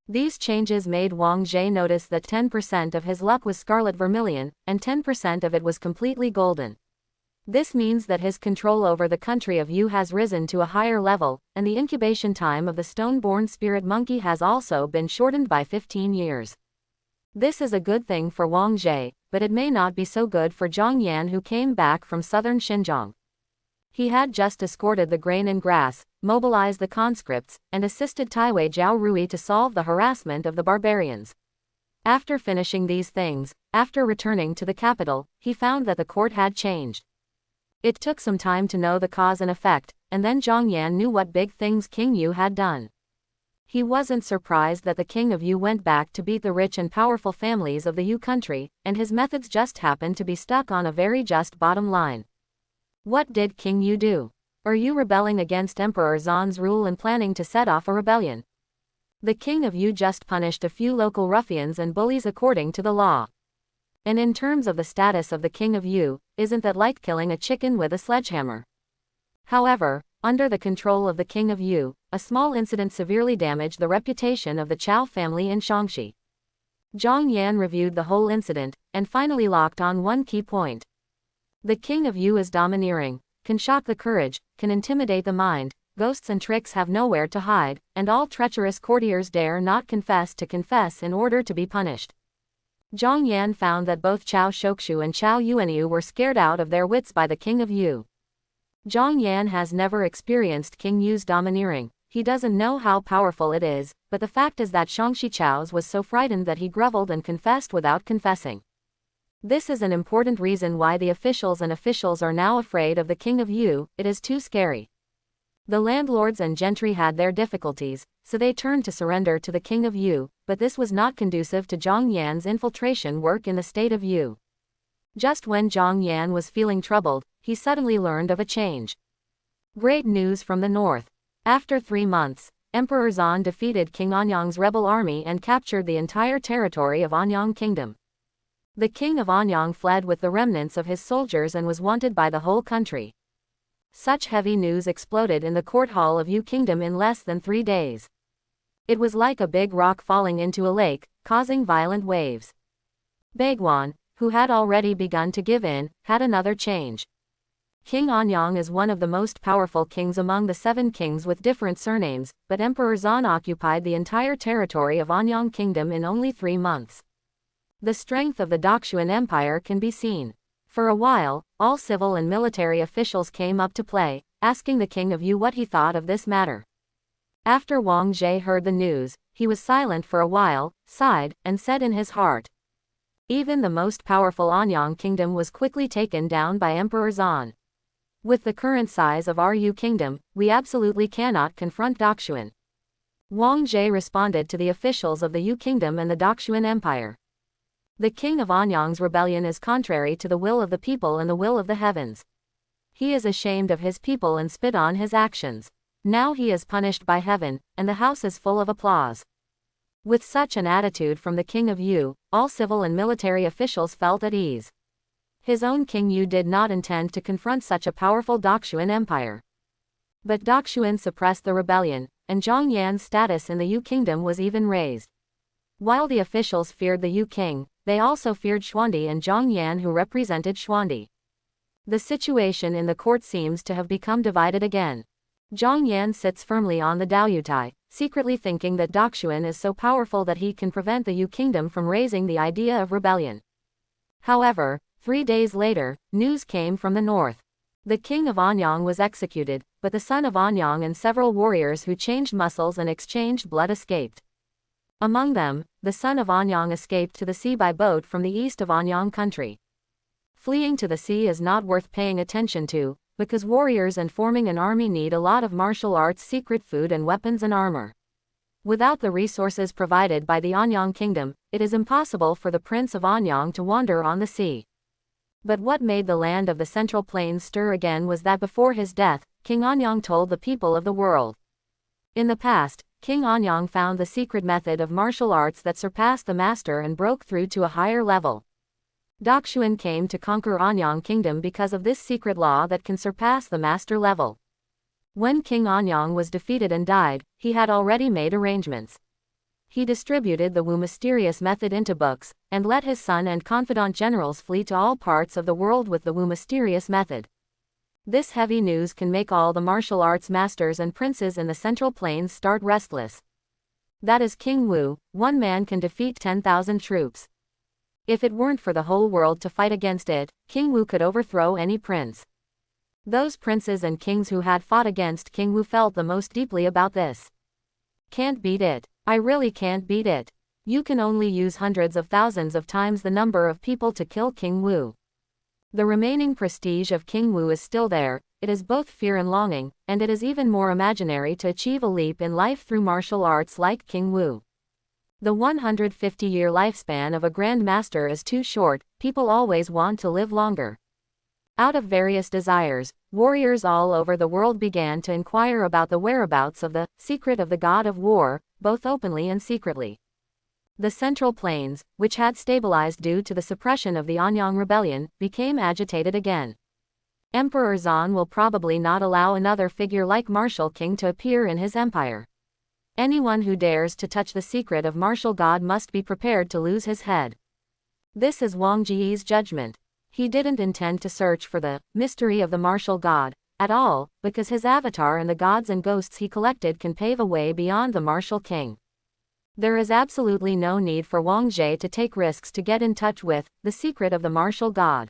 These changes made Wang Jie notice that 10% of his luck was scarlet vermilion, and 10% of it was completely golden. This means that his control over the country of Yu has risen to a higher level, and the incubation time of the stone-born spirit monkey has also been shortened by 15 years. This is a good thing for Wang Jie, but it may not be so good for Zhang Yan, who came back from southern Xinjiang. He had just escorted the grain and grass, mobilized the conscripts, and assisted Taiwei Jiao Rui to solve the harassment of the barbarians. After finishing these things, after returning to the capital, he found that the court had changed. It took some time to know the cause and effect, and then Zhang Yan knew what big things King Yu had done. He wasn't surprised that the king of Yu went back to beat the rich and powerful families of the Yu country, and his methods just happened to be stuck on a very just bottom line. What did King Yu do? Are you rebelling against Emperor Zan's rule and planning to set off a rebellion? The king of Yu just punished a few local ruffians and bullies according to the law. And in terms of the status of the king of Yu, isn't that like killing a chicken with a sledgehammer? However, under the control of the king of Yu, a small incident severely damaged the reputation of the Chao family in Shaanxi. Zhang Yan reviewed the whole incident, and finally locked on one key point. The king of Yu is domineering, can shock the courage, can intimidate the mind, ghosts and tricks have nowhere to hide, and all treacherous courtiers dare not confess in order to be punished. Zhang Yan found that both Chao Shokshu and Chao Yuanyu were scared out of their wits by the king of Yu. Zhang Yan has never experienced King Yu's domineering, he doesn't know how powerful it is, but the fact is that Shaanxi Chao's was so frightened that he grovelled and confessed without confessing. This is an important reason why the officials are now afraid of the king of Yu, it is too scary. The landlords and gentry had their difficulties, so they turned to surrender to the king of Yu, but this was not conducive to Zhang Yan's infiltration work in the state of Yu. Just when Zhang Yan was feeling troubled, he suddenly learned of a change. Great news from the north. After 3 months, Emperor Zan defeated King Anyang's rebel army and captured the entire territory of Anyang Kingdom. The king of Anyang fled with the remnants of his soldiers and was wanted by the whole country. Such heavy news exploded in the court hall of Yu Kingdom in less than 3 days. It was like a big rock falling into a lake, causing violent waves. Baiguan, who had already begun to give in, had another change. King Anyang is one of the most powerful kings among the 7 kings with different surnames, but Emperor Zan occupied the entire territory of Anyang Kingdom in only 3 months. The strength of the Dakshuan Empire can be seen. For a while, all civil and military officials came up to play, asking the king of Yu what he thought of this matter. After Wang Zhe heard the news, he was silent for a while, sighed, and said in his heart. Even the most powerful Anyang Kingdom was quickly taken down by Emperor Zan. With the current size of our Yu Kingdom, we absolutely cannot confront Dakshuan. Wang Zhe responded to the officials of the Yu Kingdom and the Dakshuan Empire. The king of Anyang's rebellion is contrary to the will of the people and the will of the heavens. He is ashamed of his people and spit on his actions. Now he is punished by heaven, and the house is full of applause. With such an attitude from the king of Yu, all civil and military officials felt at ease. His own king Yu did not intend to confront such a powerful Dakshuan empire. But Dakshuan suppressed the rebellion, and Zhang Yan's status in the Yu kingdom was even raised. While the officials feared the Yu king, they also feared Xuandi and Zhang Yan who represented Xuandi. The situation in the court seems to have become divided again. Zhang Yan sits firmly on the Daoyutai, secretly thinking that Dakshuan is so powerful that he can prevent the Yu kingdom from raising the idea of rebellion. However, 3 days later, news came from the north. The king of Anyang was executed, but the son of Anyang and several warriors who changed muscles and exchanged blood escaped. Among them, the son of Anyang escaped to the sea by boat from the east of Anyang country. Fleeing to the sea is not worth paying attention to, because warriors and forming an army need a lot of martial arts, secret food and weapons and armor. Without the resources provided by the Anyang kingdom, it is impossible for the prince of Anyang to wander on the sea. But what made the land of the Central Plains stir again was that before his death, King Anyang told the people of the world. In the past, King Anyang found the secret method of martial arts that surpassed the master and broke through to a higher level. Dakshuan came to conquer Anyang kingdom because of this secret law that can surpass the master level. When King Anyang was defeated and died, he had already made arrangements. He distributed the Wu mysterious method into books, and let his son and confidant generals flee to all parts of the world with the Wu mysterious method. This heavy news can make all the martial arts masters and princes in the Central Plains start restless. That is King Wu, one man can defeat 10,000 troops. If it weren't for the whole world to fight against it, King Wu could overthrow any prince. Those princes and kings who had fought against King Wu felt the most deeply about this. Can't beat it. I really can't beat it. You can only use hundreds of thousands of times the number of people to kill King Wu. The remaining prestige of King Wu is still there, it is both fear and longing, and it is even more imaginary to achieve a leap in life through martial arts like King Wu. The 150-year lifespan of a Grand Master is too short, people always want to live longer. Out of various desires, warriors all over the world began to inquire about the whereabouts of the secret of the god of war, both openly and secretly. The Central Plains, which had stabilized due to the suppression of the Anyang Rebellion, became agitated again. Emperor Zan will probably not allow another figure like Martial King to appear in his empire. Anyone who dares to touch the secret of Martial God must be prepared to lose his head. This is Wang Ji's judgment. He didn't intend to search for the mystery of the Martial God at all, because his avatar and the gods and ghosts he collected can pave a way beyond the Martial King. There is absolutely no need for Wang Jie to take risks to get in touch with the secret of the Martial God.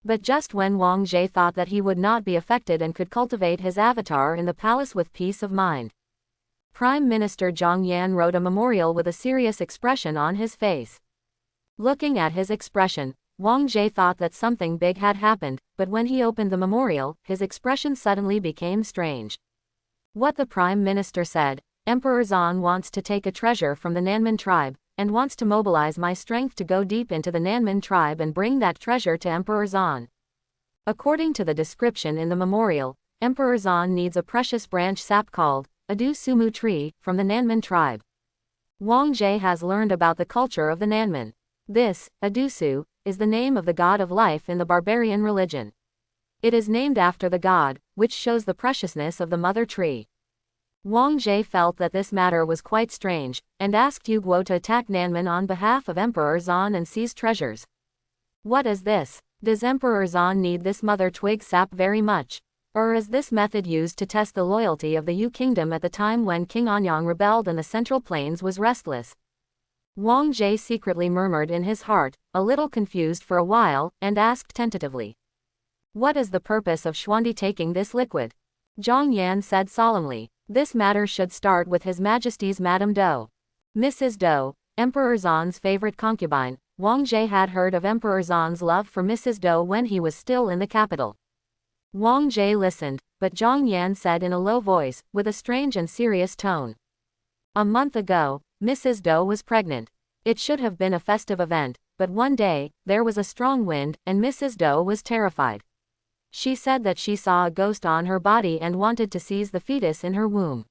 But just when Wang Jie thought that he would not be affected and could cultivate his avatar in the palace with peace of mind, Prime Minister Zhang Yan wrote a memorial with a serious expression on his face. Looking at his expression, Wang Jie thought that something big had happened, but when he opened the memorial, his expression suddenly became strange. What the Prime Minister said: Emperor Zan wants to take a treasure from the Nanman tribe, and wants to mobilize my strength to go deep into the Nanman tribe and bring that treasure to Emperor Zan. According to the description in the memorial, Emperor Zan needs a precious branch sap called Adu Sumu tree from the Nanman tribe. Wang Jie has learned about the culture of the Nanman. This, Adusu, is the name of the god of life in the barbarian religion. It is named after the god, which shows the preciousness of the mother tree. Wang Jie felt that this matter was quite strange, and asked Yu Guo to attack Nanman on behalf of Emperor Zan and seize treasures. What is this? Does Emperor Zan need this mother twig sap very much? Or is this method used to test the loyalty of the Yu kingdom at the time when King Anyang rebelled and the Central Plains was restless? Wang Jie secretly murmured in his heart, a little confused for a while, and asked tentatively. What is the purpose of Xuandi taking this liquid? Zhang Yan said solemnly. This matter should start with His Majesty's Madame Dou. Mrs. Dou, Emperor Zan's favorite concubine. Wang Jie had heard of Emperor Zan's love for Mrs. Dou when he was still in the capital. Wang Jie listened, but Zhang Yan said in a low voice, with a strange and serious tone. A month ago, Mrs. Dou was pregnant. It should have been a festive event, but one day, there was a strong wind, and Mrs. Dou was terrified. She said that she saw a ghost on her body and wanted to seize the fetus in her womb.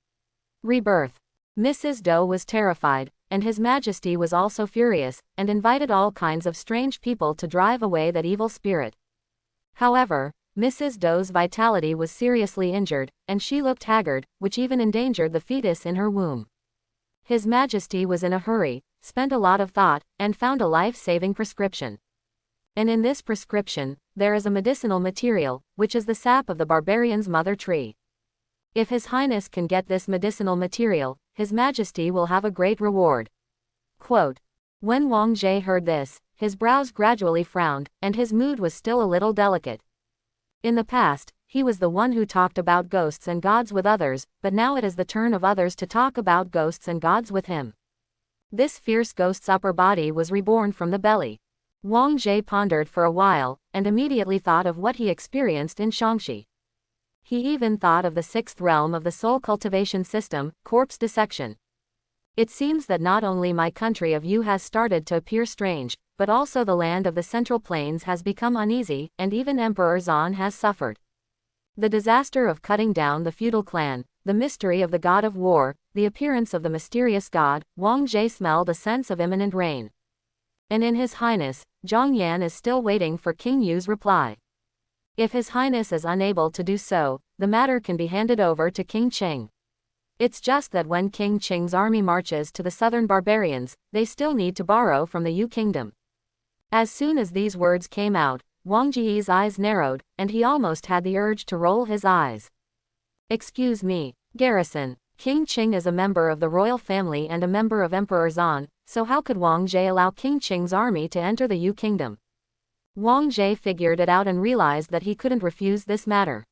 Rebirth. Mrs. Dou was terrified, and His Majesty was also furious, and invited all kinds of strange people to drive away that evil spirit. However, Mrs. Dou's vitality was seriously injured, and she looked haggard, which even endangered the fetus in her womb. His Majesty was in a hurry, spent a lot of thought, and found a life-saving prescription. And in this prescription, there is a medicinal material, which is the sap of the barbarian's mother tree. If His Highness can get this medicinal material, His Majesty will have a great reward. Quote. When Wang Jie heard this, his brows gradually frowned, and his mood was still a little delicate. In the past, he was the one who talked about ghosts and gods with others, but now it is the turn of others to talk about ghosts and gods with him. This fierce ghost's upper body was reborn from the belly. Wang Jie pondered for a while, and immediately thought of what he experienced in Shaanxi. He even thought of the sixth realm of the soul cultivation system, corpse dissection. It seems that not only my country of Yu has started to appear strange, but also the land of the Central Plains has become uneasy, and even Emperor Zan has suffered. The disaster of cutting down the feudal clan, the mystery of the god of war, the appearance of the mysterious god, Wang Jie smelled a sense of imminent rain. And in His Highness, Zhang Yan is still waiting for King Yu's reply. If His Highness is unable to do so, the matter can be handed over to King Qing. It's just that when King Qing's army marches to the southern barbarians, they still need to borrow from the Yu kingdom. As soon as these words came out, Wang Ji's eyes narrowed, and he almost had the urge to roll his eyes. Excuse me, Garrison, King Qing is a member of the royal family and a member of Emperor Zan, so how could Wang Jie allow King Qing's army to enter the Yu kingdom? Wang Jie figured it out and realized that he couldn't refuse this matter.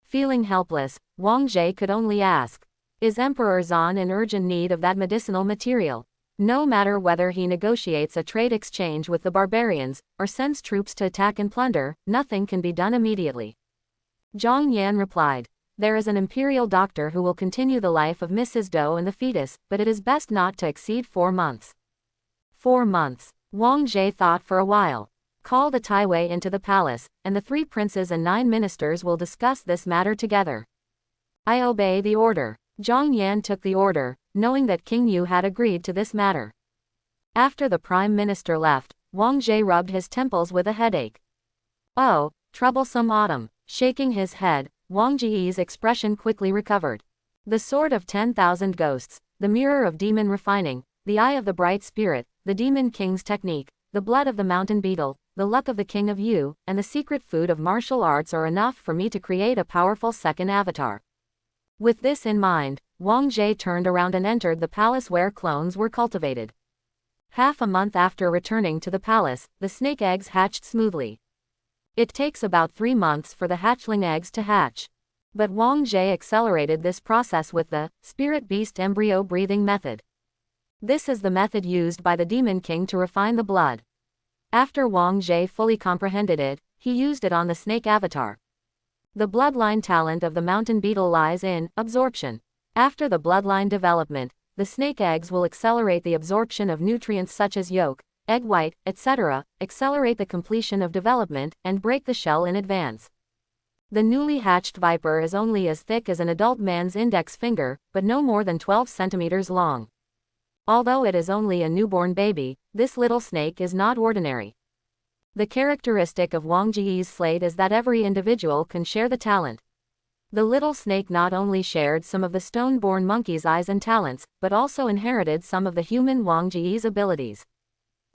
Feeling helpless, Wang Jie could only ask, "Is Emperor Zan in urgent need of that medicinal material?" No matter whether he negotiates a trade exchange with the barbarians, or sends troops to attack and plunder, nothing can be done immediately. Zhang Yan replied, "There is an imperial doctor who will continue the life of Mrs. Doe and the fetus, but it is best not to exceed 4 months. 4 months. Wang Jie thought for a while. Call the Taiwei into the palace, and the 3 princes and 9 ministers will discuss this matter together. I obey the order. Zhang Yan took the order, knowing that King Yu had agreed to this matter. After the prime minister left, Wang Jie rubbed his temples with a headache. Oh, troublesome autumn. Shaking his head, Wang Jie's expression quickly recovered. The sword of 10,000 ghosts, the mirror of demon refining, the eye of the bright spirit, the demon king's technique, the blood of the mountain beetle, the luck of the king of Yu, and the secret food of martial arts are enough for me to create a powerful second avatar. With this in mind, Wang Jie turned around and entered the palace where clones were cultivated. Half a month after returning to the palace, the snake eggs hatched smoothly. It takes about 3 months for the hatchling eggs to hatch. But Wang Jie accelerated this process with the spirit beast embryo breathing method. This is the method used by the demon king to refine the blood. After Wang Jie fully comprehended it, he used it on the snake avatar. The bloodline talent of the mountain beetle lies in absorption. After the bloodline development, the snake eggs will accelerate the absorption of nutrients such as yolk, egg white, etc., accelerate the completion of development, and break the shell in advance. The newly hatched viper is only as thick as an adult man's index finger, but no more than 12 centimeters long. Although it is only a newborn baby, this little snake is not ordinary. The characteristic of Wang Jie's slate is that every individual can share the talent. The little snake not only shared some of the stone-born monkey's eyes and talents, but also inherited some of the human Wang Jie's abilities.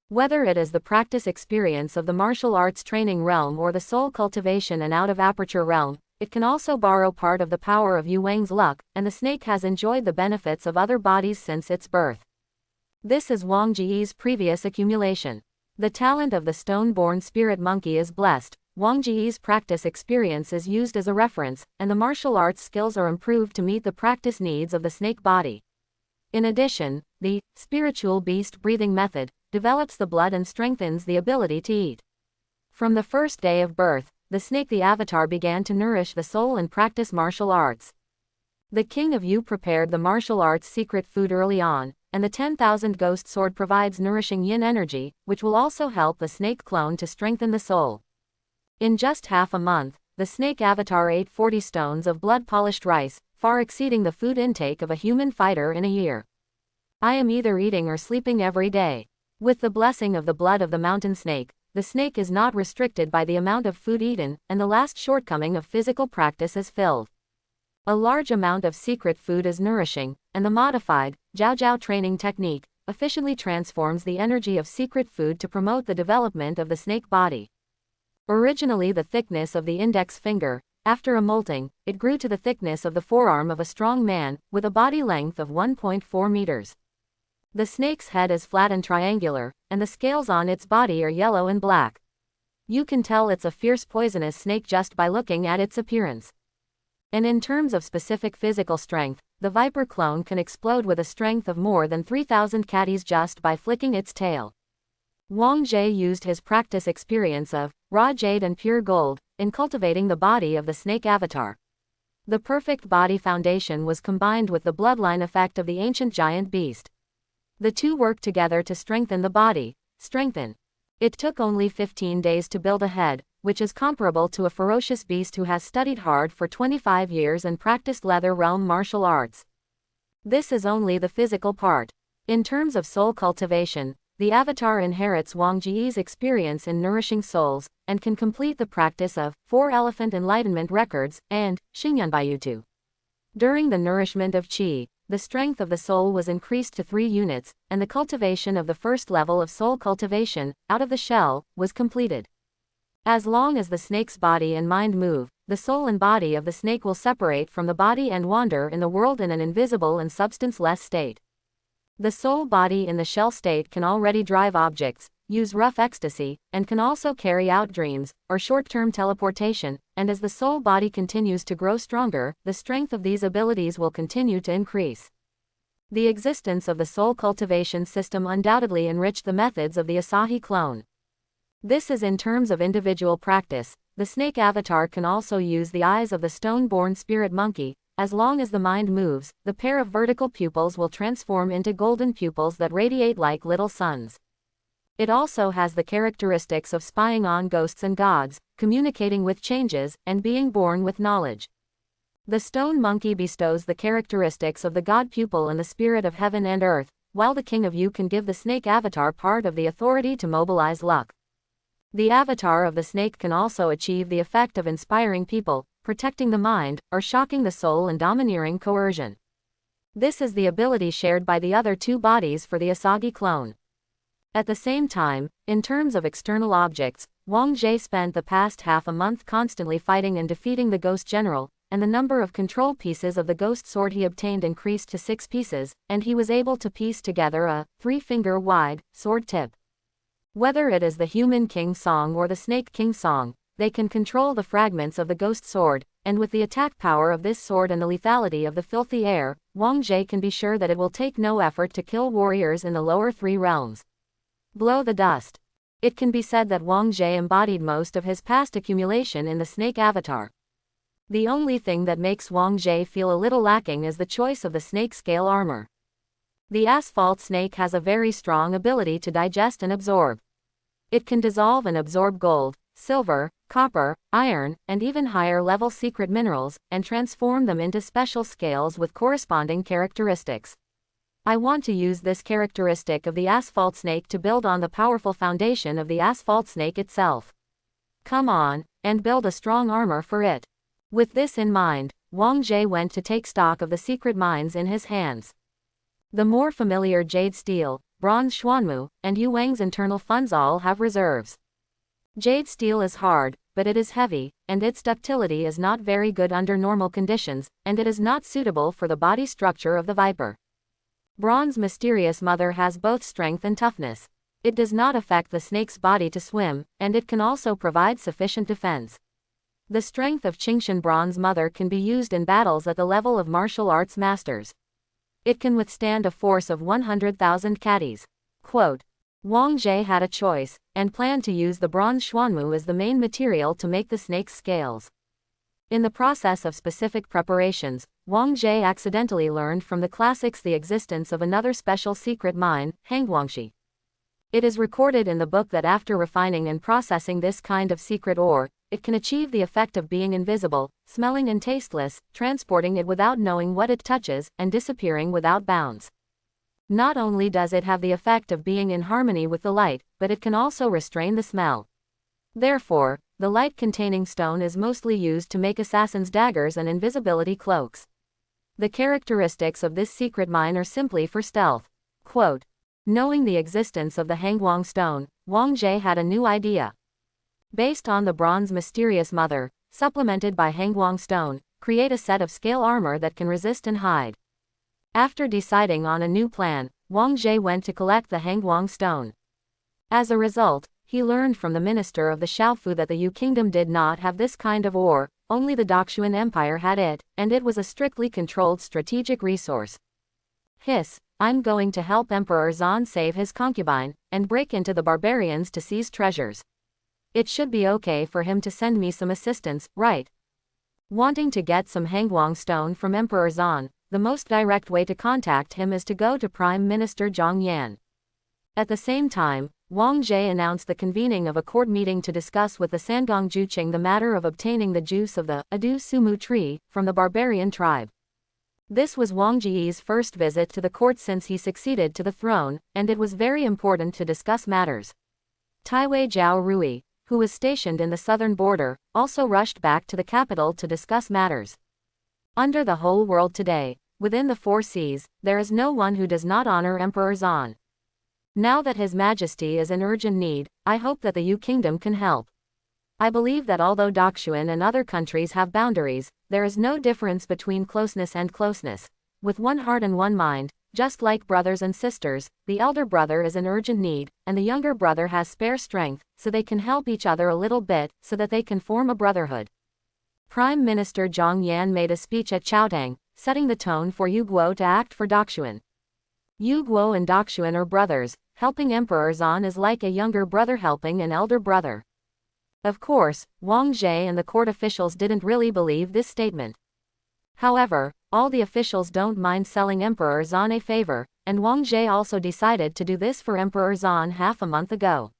Whether it is the practice experience of the martial arts training realm or the soul cultivation and out-of-aperture realm, it can also borrow part of the power of Yu Wang's luck, and the snake has enjoyed the benefits of other bodies since its birth. This is Wang Jie's previous accumulation. The talent of the stone-born spirit monkey is blessed, Wang Jie's practice experience is used as a reference, and the martial arts skills are improved to meet the practice needs of the snake body. In addition, the spiritual beast breathing method develops the blood and strengthens the ability to eat. From the first day of birth, the snake the avatar began to nourish the soul and practice martial arts. The king of Yu prepared the martial arts secret food early on, and the 10,000 ghost sword provides nourishing yin energy, which will also help the snake clone to strengthen the soul. In just half a month, the snake avatar ate 40 stones of blood-polished rice, far exceeding the food intake of a human fighter in a year. I am either eating or sleeping every day. With the blessing of the blood of the mountain snake, the snake is not restricted by the amount of food eaten, and the last shortcoming of physical practice is filled. A large amount of secret food is nourishing, and the modified Jiao training technique efficiently transforms the energy of secret food to promote the development of the snake body. Originally the thickness of the index finger, after a molting, it grew to the thickness of the forearm of a strong man, with a body length of 1.4 meters. The snake's head is flat and triangular, and the scales on its body are yellow and black. You can tell it's a fierce poisonous snake just by looking at its appearance. And in terms of specific physical strength, the viper clone can explode with a strength of more than 3,000 catties just by flicking its tail. Wang Jie used his practice experience of raw jade and pure gold in cultivating the body of the snake avatar. The perfect body foundation was combined with the bloodline effect of the ancient giant beast. The two worked together to strengthen the body. It took only 15 days to build a head, which is comparable to a ferocious beast who has studied hard for 25 years and practiced leather realm martial arts. This is only the physical part. In terms of soul cultivation, the avatar inherits Wang Jie's experience in nourishing souls, and can complete the practice of 4 elephant enlightenment records, and Xingyuanbaiyutu. During the nourishment of qi, the strength of the soul was increased to 3 units, and the cultivation of the first level of soul cultivation, out of the shell, was completed. As long as the snake's body and mind move, the soul and body of the snake will separate from the body and wander in the world in an invisible and substance-less state. The soul body in the shell state can already drive objects, use rough ecstasy, and can also carry out dreams, or short-term teleportation, and as the soul body continues to grow stronger, the strength of these abilities will continue to increase. The existence of the soul cultivation system undoubtedly enriched the methods of the Asahi clone. This is in terms of individual practice. The snake avatar can also use the eyes of the stone-born spirit monkey. As long as the mind moves, the pair of vertical pupils will transform into golden pupils that radiate like little suns. It also has the characteristics of spying on ghosts and gods, communicating with changes, and being born with knowledge. The stone monkey bestows the characteristics of the god pupil and the spirit of heaven and earth, while the king of you can give the snake avatar part of the authority to mobilize luck. The avatar of the snake can also achieve the effect of inspiring people, protecting the mind, or shocking the soul and domineering coercion. This is the ability shared by the other two bodies for the Asagi clone. At the same time, in terms of external objects, Wang Jie spent the past half a month constantly fighting and defeating the ghost general, and the number of control pieces of the ghost sword he obtained increased to 6 pieces, and he was able to piece together a 3-finger-wide sword tip. Whether it is the human king song or the snake king song, they can control the fragments of the ghost sword, and with the attack power of this sword and the lethality of the filthy air, Wang Jie can be sure that it will take no effort to kill warriors in the lower 3 realms. Blow the dust. It can be said that Wang Jie embodied most of his past accumulation in the snake avatar. The only thing that makes Wang Jie feel a little lacking is the choice of the snake scale armor. The asphalt snake has a very strong ability to digest and absorb. It can dissolve and absorb gold, silver, copper, iron, and even higher-level secret minerals, and transform them into special scales with corresponding characteristics. I want to use this characteristic of the asphalt snake to build on the powerful foundation of the asphalt snake itself. Come on, and build a strong armor for it. With this in mind, Wang Jie went to take stock of the secret mines in his hands. The more familiar jade steel, bronze xuanmu, and Yu Wang's internal funds all have reserves. Jade steel is hard, but it is heavy, and its ductility is not very good under normal conditions, and it is not suitable for the body structure of the viper. Bronze mysterious mother has both strength and toughness. It does not affect the snake's body to swim, and it can also provide sufficient defense. The strength of Qingshan bronze mother can be used in battles at the level of martial arts masters. It can withstand a force of 100,000 caddies. Quote, Wang Jie had a choice, and planned to use the bronze xuanmu as the main material to make the snake's scales. In the process of specific preparations, Wang Jie accidentally learned from the classics the existence of another special secret mine, Hangguangxi. It is recorded in the book that after refining and processing this kind of secret ore, it can achieve the effect of being invisible, smelling and tasteless, transporting it without knowing what it touches, and disappearing without bounds. Not only does it have the effect of being in harmony with the light, but it can also restrain the smell. Therefore, the light-containing stone is mostly used to make assassins' daggers and invisibility cloaks. The characteristics of this secret mine are simply for stealth. Quote, knowing the existence of the Hangguang stone, Wang Jie had a new idea. Based on the bronze mysterious mother, supplemented by Hangguang stone, create a set of scale armor that can resist and hide. After deciding on a new plan, Wang Jie went to collect the Hangguang stone. As a result, he learned from the minister of the Shaofu that the Yu kingdom did not have this kind of ore, only the Daxuan Empire had it, and it was a strictly controlled strategic resource. Hiss, I'm going to help Emperor Zan save his concubine, and break into the barbarians to seize treasures. It should be okay for him to send me some assistance, right? Wanting to get some Hangguang stone from Emperor Zan, the most direct way to contact him is to go to Prime Minister Zhang Yan. At the same time, Wang Jie announced the convening of a court meeting to discuss with the Sangong Juqing the matter of obtaining the juice of the Adu Sumu tree from the barbarian tribe. This was Wang Jie's first visit to the court since he succeeded to the throne, and it was very important to discuss matters. Taiwei Zhao Rui, who was stationed in the southern border, also rushed back to the capital to discuss matters. Under the whole world today, within the 4 seas, there is no one who does not honor Emperor Zan. Now that His Majesty is in urgent need, I hope that the Yu Kingdom can help. I believe that although Daxuan and other countries have boundaries, there is no difference between closeness and closeness. With one heart and one mind, Just like brothers and sisters, the elder brother is in urgent need, and the younger brother has spare strength, so they can help each other a little bit, so that they can form a brotherhood. Prime Minister Zhang Yan made a speech at Chaotang, setting the tone for Yu Guo to act for Daxuan. Yu Guo and Daxuan are brothers. Helping Emperor Zan is like a younger brother helping an elder brother. Of course, Wang Zhe and the court officials didn't really believe this statement. However, all the officials don't mind selling Emperor Zan a favor, and Wang Zhe also decided to do this for Emperor Zan half a month ago.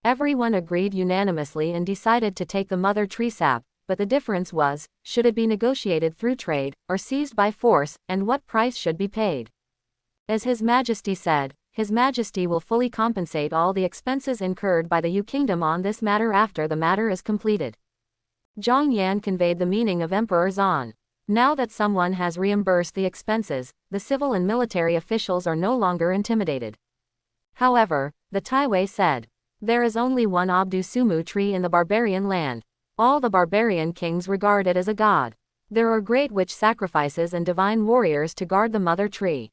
Everyone agreed unanimously and decided to take the mother tree sap, but the difference was, should it be negotiated through trade, or seized by force, and what price should be paid. As His Majesty said, His Majesty will fully compensate all the expenses incurred by the Yu Kingdom on this matter after the matter is completed. Zhang Yan conveyed the meaning of Emperor Zan. Now that someone has reimbursed the expenses, the civil and military officials are no longer intimidated. However, the Taiwei said, there is only one Abdu Sumu tree in the barbarian land. All the barbarian kings regard it as a god. There are great witch sacrifices and divine warriors to guard the mother tree.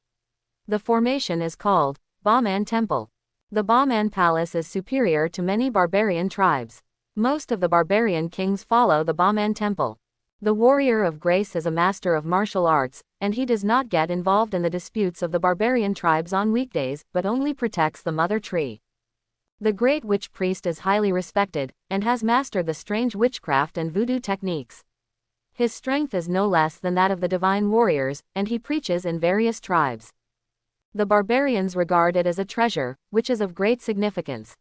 The formation is called Baman Temple. The Baman Palace is superior to many barbarian tribes. Most of the barbarian kings follow the Baman Temple. The warrior of grace is a master of martial arts, and he does not get involved in the disputes of the barbarian tribes on weekdays, but only protects the mother tree. The great witch priest is highly respected, and has mastered the strange witchcraft and voodoo techniques. His strength is no less than that of the divine warriors, and he preaches in various tribes. The barbarians regard it as a treasure, which is of great significance.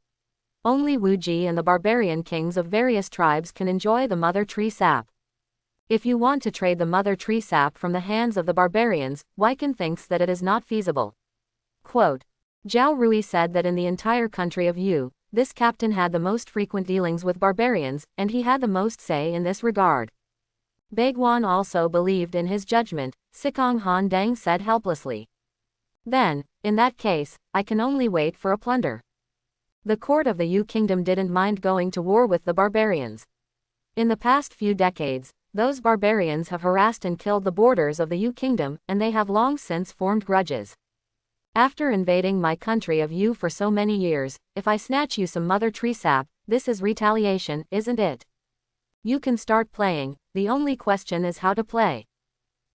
Only Wu Ji and the barbarian kings of various tribes can enjoy the mother tree sap. If you want to trade the mother tree sap from the hands of the barbarians, Weiken thinks that it is not feasible. Quote, Zhao Rui said that in the entire country of Yu, this captain had the most frequent dealings with barbarians, and he had the most say in this regard. Baiguan also believed in his judgment, Sikong Han Deng said helplessly. Then, in that case, I can only wait for a plunder. The court of the Yu Kingdom didn't mind going to war with the barbarians. In the past few decades, those barbarians have harassed and killed the borders of the Yu Kingdom, and they have long since formed grudges. After invading my country of Yu for so many years, if I snatch you some mother tree sap, this is retaliation, isn't it? You can start playing, the only question is how to play.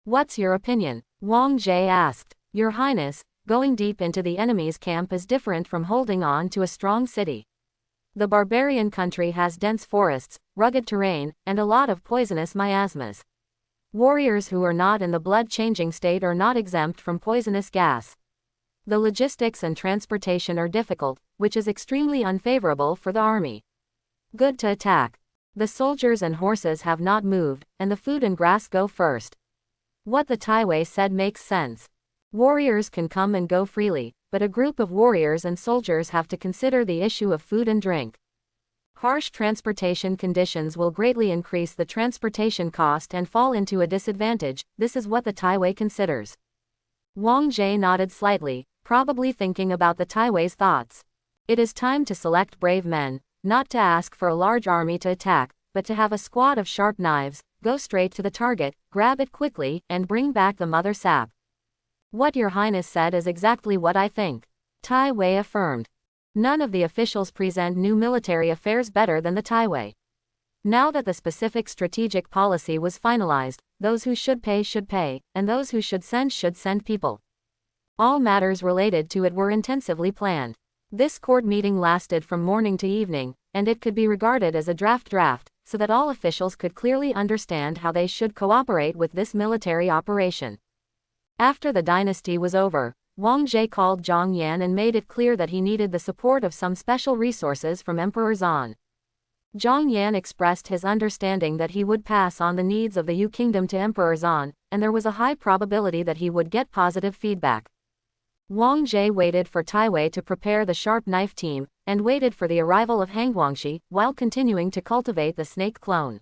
What's your opinion? Wang Zhe asked. Your Highness, going deep into the enemy's camp is different from holding on to a strong city. The barbarian country has dense forests, rugged terrain, and a lot of poisonous miasmas. Warriors who are not in the blood-changing state are not exempt from poisonous gas. The logistics and transportation are difficult, which is extremely unfavorable for the army. Good to attack. The soldiers and horses have not moved, and the food and grass go first. What the Taiwei said makes sense. Warriors can come and go freely, but a group of warriors and soldiers have to consider the issue of food and drink. Harsh transportation conditions will greatly increase the transportation cost and fall into a disadvantage. This is what the Taiwei considers. Wang Zhe nodded slightly, probably thinking about the Taiwei's thoughts. It is time to select brave men, not to ask for a large army to attack, but to have a squad of sharp knives, go straight to the target, grab it quickly, and bring back the mother sap. What Your Highness said is exactly what I think, Taiwei affirmed. None of the officials present new military affairs better than the Taiwei. Now that the specific strategic policy was finalized, those who should pay, and those who should send people. All matters related to it were intensively planned. This court meeting lasted from morning to evening, and it could be regarded as a draft, so that all officials could clearly understand how they should cooperate with this military operation. After the dynasty was over, Wang Zhe called Zhang Yan and made it clear that he needed the support of some special resources from Emperor Zan. Zhang Yan expressed his understanding that he would pass on the needs of the Yu Kingdom to Emperor Zan, and there was a high probability that he would get positive feedback. Wang Zhe waited for Taiwei to prepare the sharp knife team, and waited for the arrival of Hangguangxi, while continuing to cultivate the snake clone.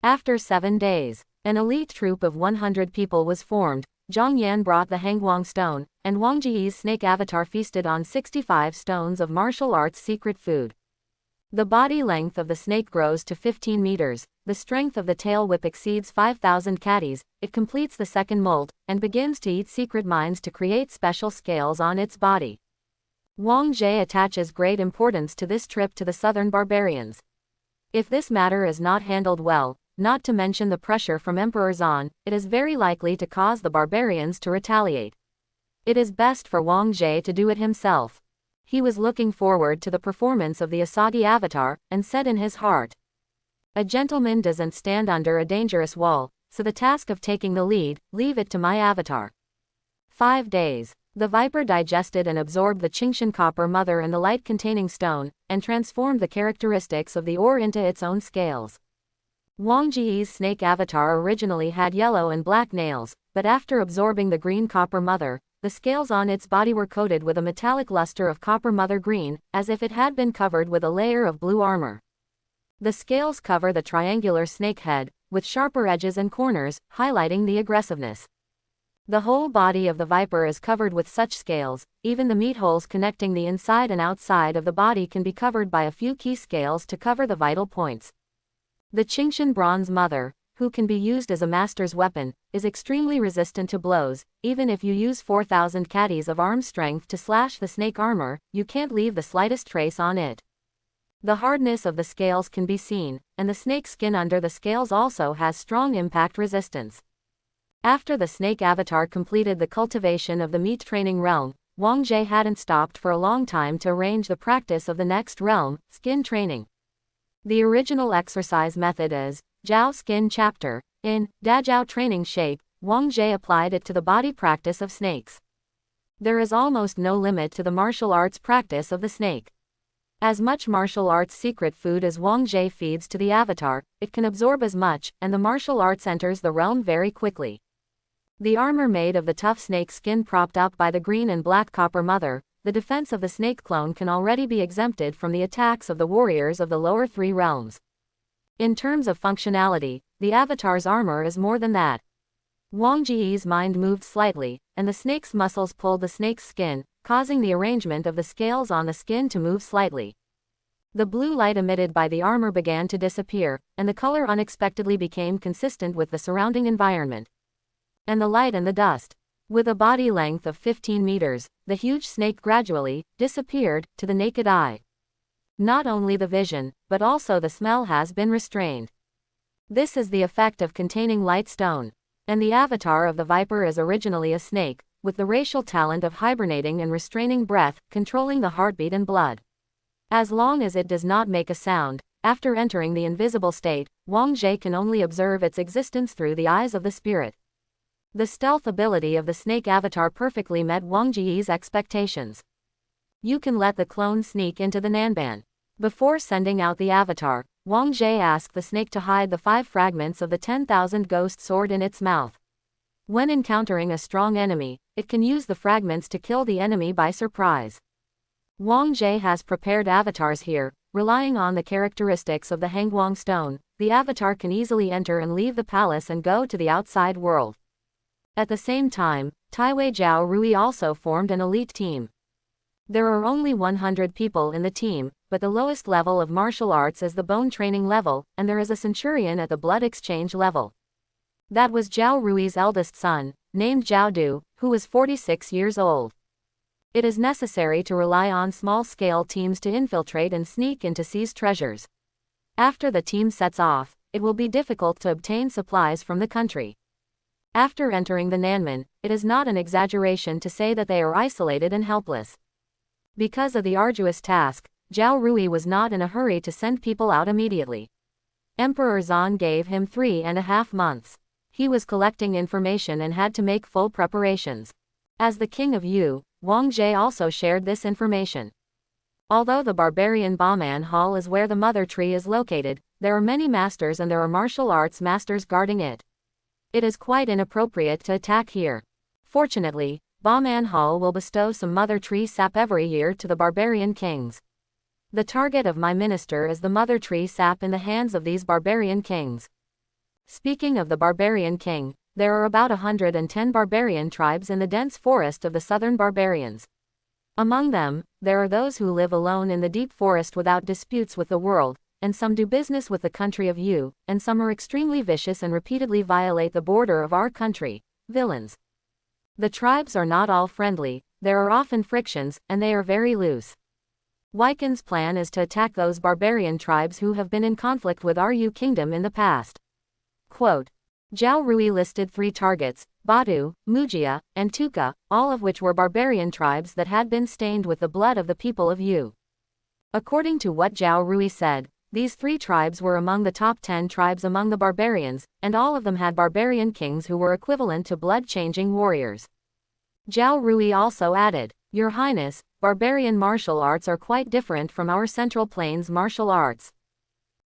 After 7 days, an elite troop of 100 people was formed. Zhang Yan brought the Hangguang stone, and Wang Ji's snake avatar feasted on 65 stones of martial arts secret food. The body length of the snake grows to 15 meters, the strength of the tail whip exceeds 5,000 catties, it completes the second molt, and begins to eat secret mines to create special scales on its body. Wang Jie attaches great importance to this trip to the southern barbarians. If this matter is not handled well, not to mention the pressure from Emperor Zan, it is very likely to cause the barbarians to retaliate. It is best for Wang Jie to do it himself. He was looking forward to the performance of the Asagi avatar, and said in his heart, "A gentleman doesn't stand under a dangerous wall, so the task of taking the lead, leave it to my avatar." 5 days. The viper digested and absorbed the Qingshan copper mother and the light-containing stone, and transformed the characteristics of the ore into its own scales. Wang Jie's snake avatar originally had yellow and black nails, but after absorbing the green copper mother, the scales on its body were coated with a metallic luster of copper mother green, as if it had been covered with a layer of blue armor. The scales cover the triangular snake head, with sharper edges and corners, highlighting the aggressiveness. The whole body of the viper is covered with such scales, even the meat holes connecting the inside and outside of the body can be covered by a few key scales to cover the vital points. The Qingshan bronze mother, who can be used as a master's weapon, is extremely resistant to blows. Even if you use 4,000 catties of arm strength to slash the snake armor, you can't leave the slightest trace on it. The hardness of the scales can be seen, and the snake skin under the scales also has strong impact resistance. After the snake avatar completed the cultivation of the meat training realm, Wang Jie hadn't stopped for a long time to arrange the practice of the next realm, skin training. The original exercise method is Jiao Skin Chapter. In Dajiao training shape, Wang Jie applied it to the body practice of snakes. There is almost no limit to the martial arts practice of the snake. As much martial arts secret food as Wang Jie feeds to the avatar, it can absorb as much, and the martial arts enters the realm very quickly. The armor made of the tough snake skin propped up by the green and black copper mother, the defense of the snake clone can already be exempted from the attacks of the warriors of the lower 3 realms. In terms of functionality, the avatar's armor is more than that. Wang Jie's mind moved slightly, and the snake's muscles pulled the snake's skin, causing the arrangement of the scales on the skin to move slightly. The blue light emitted by the armor began to disappear, and the color unexpectedly became consistent with the surrounding environment. And the light and the dust. With a body length of 15 meters, the huge snake gradually disappeared to the naked eye. Not only the vision, but also the smell has been restrained. This is the effect of containing light stone. And the avatar of the viper is originally a snake, with the racial talent of hibernating and restraining breath, controlling the heartbeat and blood. As long as it does not make a sound, after entering the invisible state, Wang Jie can only observe its existence through the eyes of the spirit. The stealth ability of the snake avatar perfectly met Wang Jie's expectations. You can let the clone sneak into the Nanban. Before sending out the avatar, Wang Jie asked the snake to hide the 5 fragments of the 10,000 ghost sword in its mouth. When encountering a strong enemy, it can use the fragments to kill the enemy by surprise. Wang Jie has prepared avatars here, relying on the characteristics of the Hangguang stone. The avatar can easily enter and leave the palace and go to the outside world. At the same time, Taiwei Zhao Rui also formed an elite team. There are only 100 people in the team, but the lowest level of martial arts is the bone training level, and there is a centurion at the blood exchange level. That was Zhao Rui's eldest son, named Zhao Du, who was 46 years old. It is necessary to rely on small-scale teams to infiltrate and sneak in to seize treasures. After the team sets off, it will be difficult to obtain supplies from the country. After entering the Nanman, it is not an exaggeration to say that they are isolated and helpless. Because of the arduous task, Zhao Rui was not in a hurry to send people out immediately. Emperor Zan gave him 3.5 months. He was collecting information and had to make full preparations. As the king of Yu, Wang Jie also shared this information. Although the barbarian Bauman Hall is where the mother tree is located, there are many masters and there are martial arts masters guarding it. It is quite inappropriate to attack here. Fortunately, Bauman Hall will bestow some mother tree sap every year to the barbarian kings. The target of my minister is the mother tree sap in the hands of these barbarian kings. Speaking of the barbarian king, there are about 110 barbarian tribes in the dense forest of the southern barbarians. Among them, there are those who live alone in the deep forest without disputes with the world, and some do business with the country of you, and some are extremely vicious and repeatedly violate the border of our country, villains. The tribes are not all friendly, there are often frictions, and they are very loose. Wycon's plan is to attack those barbarian tribes who have been in conflict with our kingdom in the past. Quote, Zhao Rui listed 3 targets, Batu, Mujia, and Tuka, all of which were barbarian tribes that had been stained with the blood of the people of Yu. According to what Zhao Rui said, these 3 tribes were among the top 10 tribes among the barbarians, and all of them had barbarian kings who were equivalent to blood-changing warriors. Zhao Rui also added, Your Highness, barbarian martial arts are quite different from our Central Plains martial arts.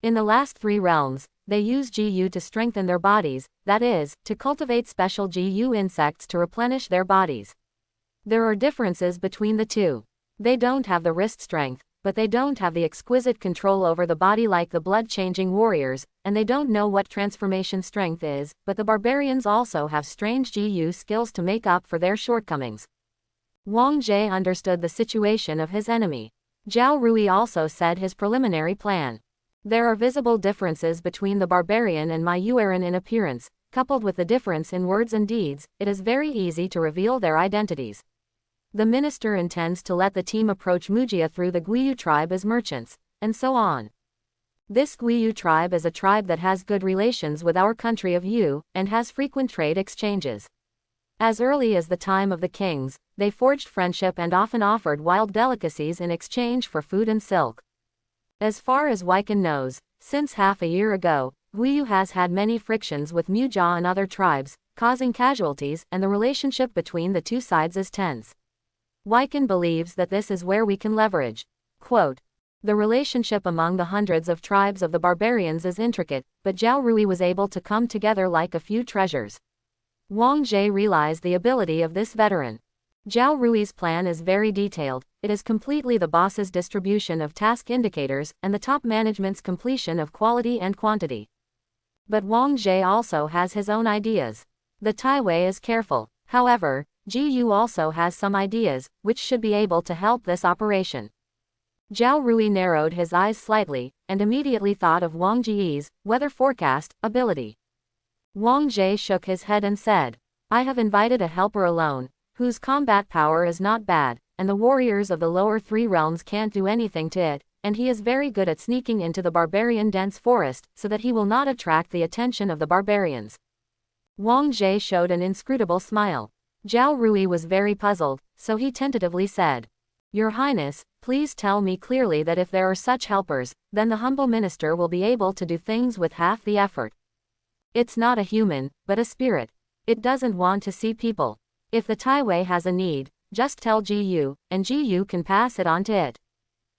In the last 3 realms, they use Gu to strengthen their bodies, that is, to cultivate special Gu insects to replenish their bodies. There are differences between the two. They don't have the wrist strength, but they don't have the exquisite control over the body like the blood-changing warriors, and they don't know what transformation strength is, but the barbarians also have strange Gu skills to make up for their shortcomings. Wang Jie understood the situation of his enemy. Zhao Rui also said his preliminary plan. There are visible differences between the barbarian and my Yueran in appearance, coupled with the difference in words and deeds, it is very easy to reveal their identities. The minister intends to let the team approach Mujia through the Guiyu tribe as merchants, and so on. This Guiyu tribe is a tribe that has good relations with our country of Yu, and has frequent trade exchanges. As early as the time of the kings, they forged friendship and often offered wild delicacies in exchange for food and silk. As far as Wycon knows, since half a year ago, Guiyu has had many frictions with Mujia and other tribes, causing casualties, and the relationship between the two sides is tense. Wycon believes that this is where we can leverage. Quote, the relationship among the hundreds of tribes of the barbarians is intricate, but Zhao Rui was able to come together like a few treasures. Wang Jie realized the ability of this veteran. Zhao Rui's plan is very detailed, it is completely the boss's distribution of task indicators, and the top management's completion of quality and quantity. But Wang Jie also has his own ideas. The Taiwei is careful, however, Ji Yu also has some ideas, which should be able to help this operation. Zhao Rui narrowed his eyes slightly, and immediately thought of Wang Jie's weather forecast ability. Wang Jie shook his head and said, I have invited a helper alone, whose combat power is not bad, and the warriors of the lower 3 realms can't do anything to it, and he is very good at sneaking into the barbarian dense forest, so that he will not attract the attention of the barbarians. Wang Jie showed an inscrutable smile. Zhao Rui was very puzzled, so he tentatively said, Your Highness, please tell me clearly that if there are such helpers, then the humble minister will be able to do things with half the effort. It's not a human, but a spirit. It doesn't want to see people. If the Taiwei has a need, just tell Ji Yu, and Ji Yu can pass it on to it.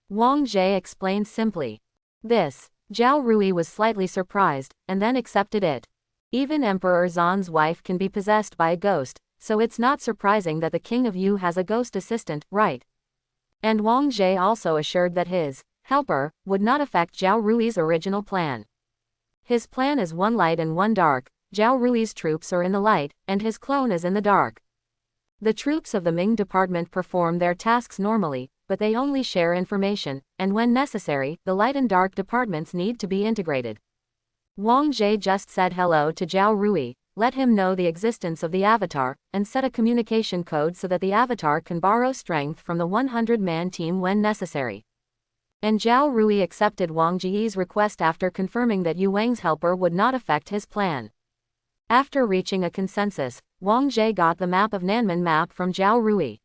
Wang Jie explained simply. This, Zhao Rui was slightly surprised, and then accepted it. Even Emperor Zan's wife can be possessed by a ghost, so it's not surprising that the King of Yu has a ghost assistant, right? And Wang Jie also assured that his helper would not affect Zhao Rui's original plan. His plan is one light and one dark. Zhao Rui's troops are in the light, and his clone is in the dark. The troops of the Ming department perform their tasks normally, but they only share information, and when necessary, the light and dark departments need to be integrated. Wang Jie just said hello to Zhao Rui, let him know the existence of the avatar, and set a communication code so that the avatar can borrow strength from the 100-man team when necessary. And Zhao Rui accepted Wang Jie's request after confirming that Yu Wang's helper would not affect his plan. After reaching a consensus, Wang Jie got the map of Nanmen map from Zhao Rui.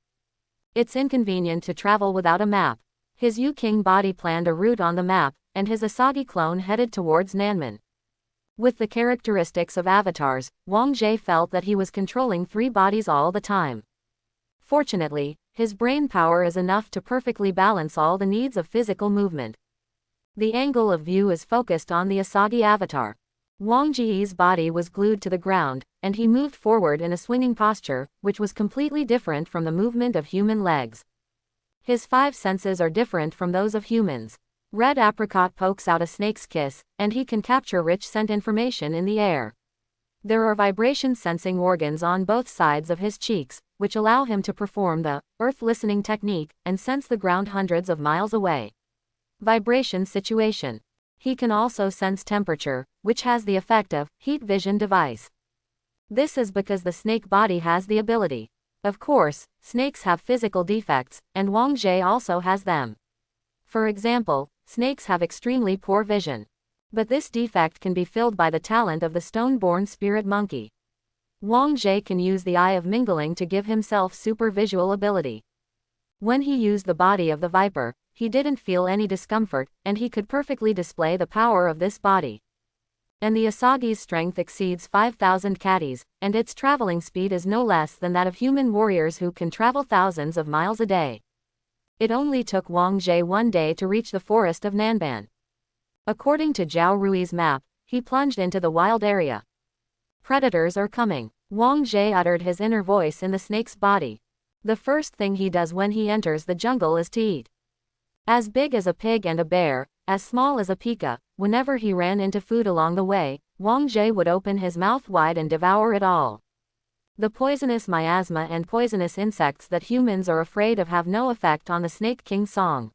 It's inconvenient to travel without a map. His Yu King body planned a route on the map, and his Asagi clone headed towards Nanmen. With the characteristics of avatars, Wang Jie felt that he was controlling 3 bodies all the time. Fortunately, his brain power is enough to perfectly balance all the needs of physical movement. The angle of view is focused on the Asagi avatar. Wang Jie's body was glued to the ground, and he moved forward in a swinging posture, which was completely different from the movement of human legs. His 5 senses are different from those of humans. Red apricot pokes out a snake's kiss, and he can capture rich scent information in the air. There are vibration sensing organs on both sides of his cheeks, which allow him to perform the earth listening technique and sense the ground hundreds of miles away. Vibration situation. He can also sense temperature, which has the effect of heat vision device. This is because the snake body has the ability. Of course, snakes have physical defects, and Wang Jie also has them. For example, snakes have extremely poor vision. But this defect can be filled by the talent of the stone-born spirit monkey. Wang Jie can use the eye of mingling to give himself super visual ability. When he used the body of the viper, he didn't feel any discomfort, and he could perfectly display the power of this body. And the Asagi's strength exceeds 5,000 catties, and its traveling speed is no less than that of human warriors who can travel thousands of miles a day. It only took Wang Jie 1 day to reach the forest of Nanban. According to Zhao Rui's map, he plunged into the wild area. Predators are coming. Wang Jie uttered his inner voice in the snake's body. The first thing he does when he enters the jungle is to eat. As big as a pig and a bear, as small as a pika, whenever he ran into food along the way, Wang Jie would open his mouth wide and devour it all. The poisonous miasma and poisonous insects that humans are afraid of have no effect on the Snake King Song.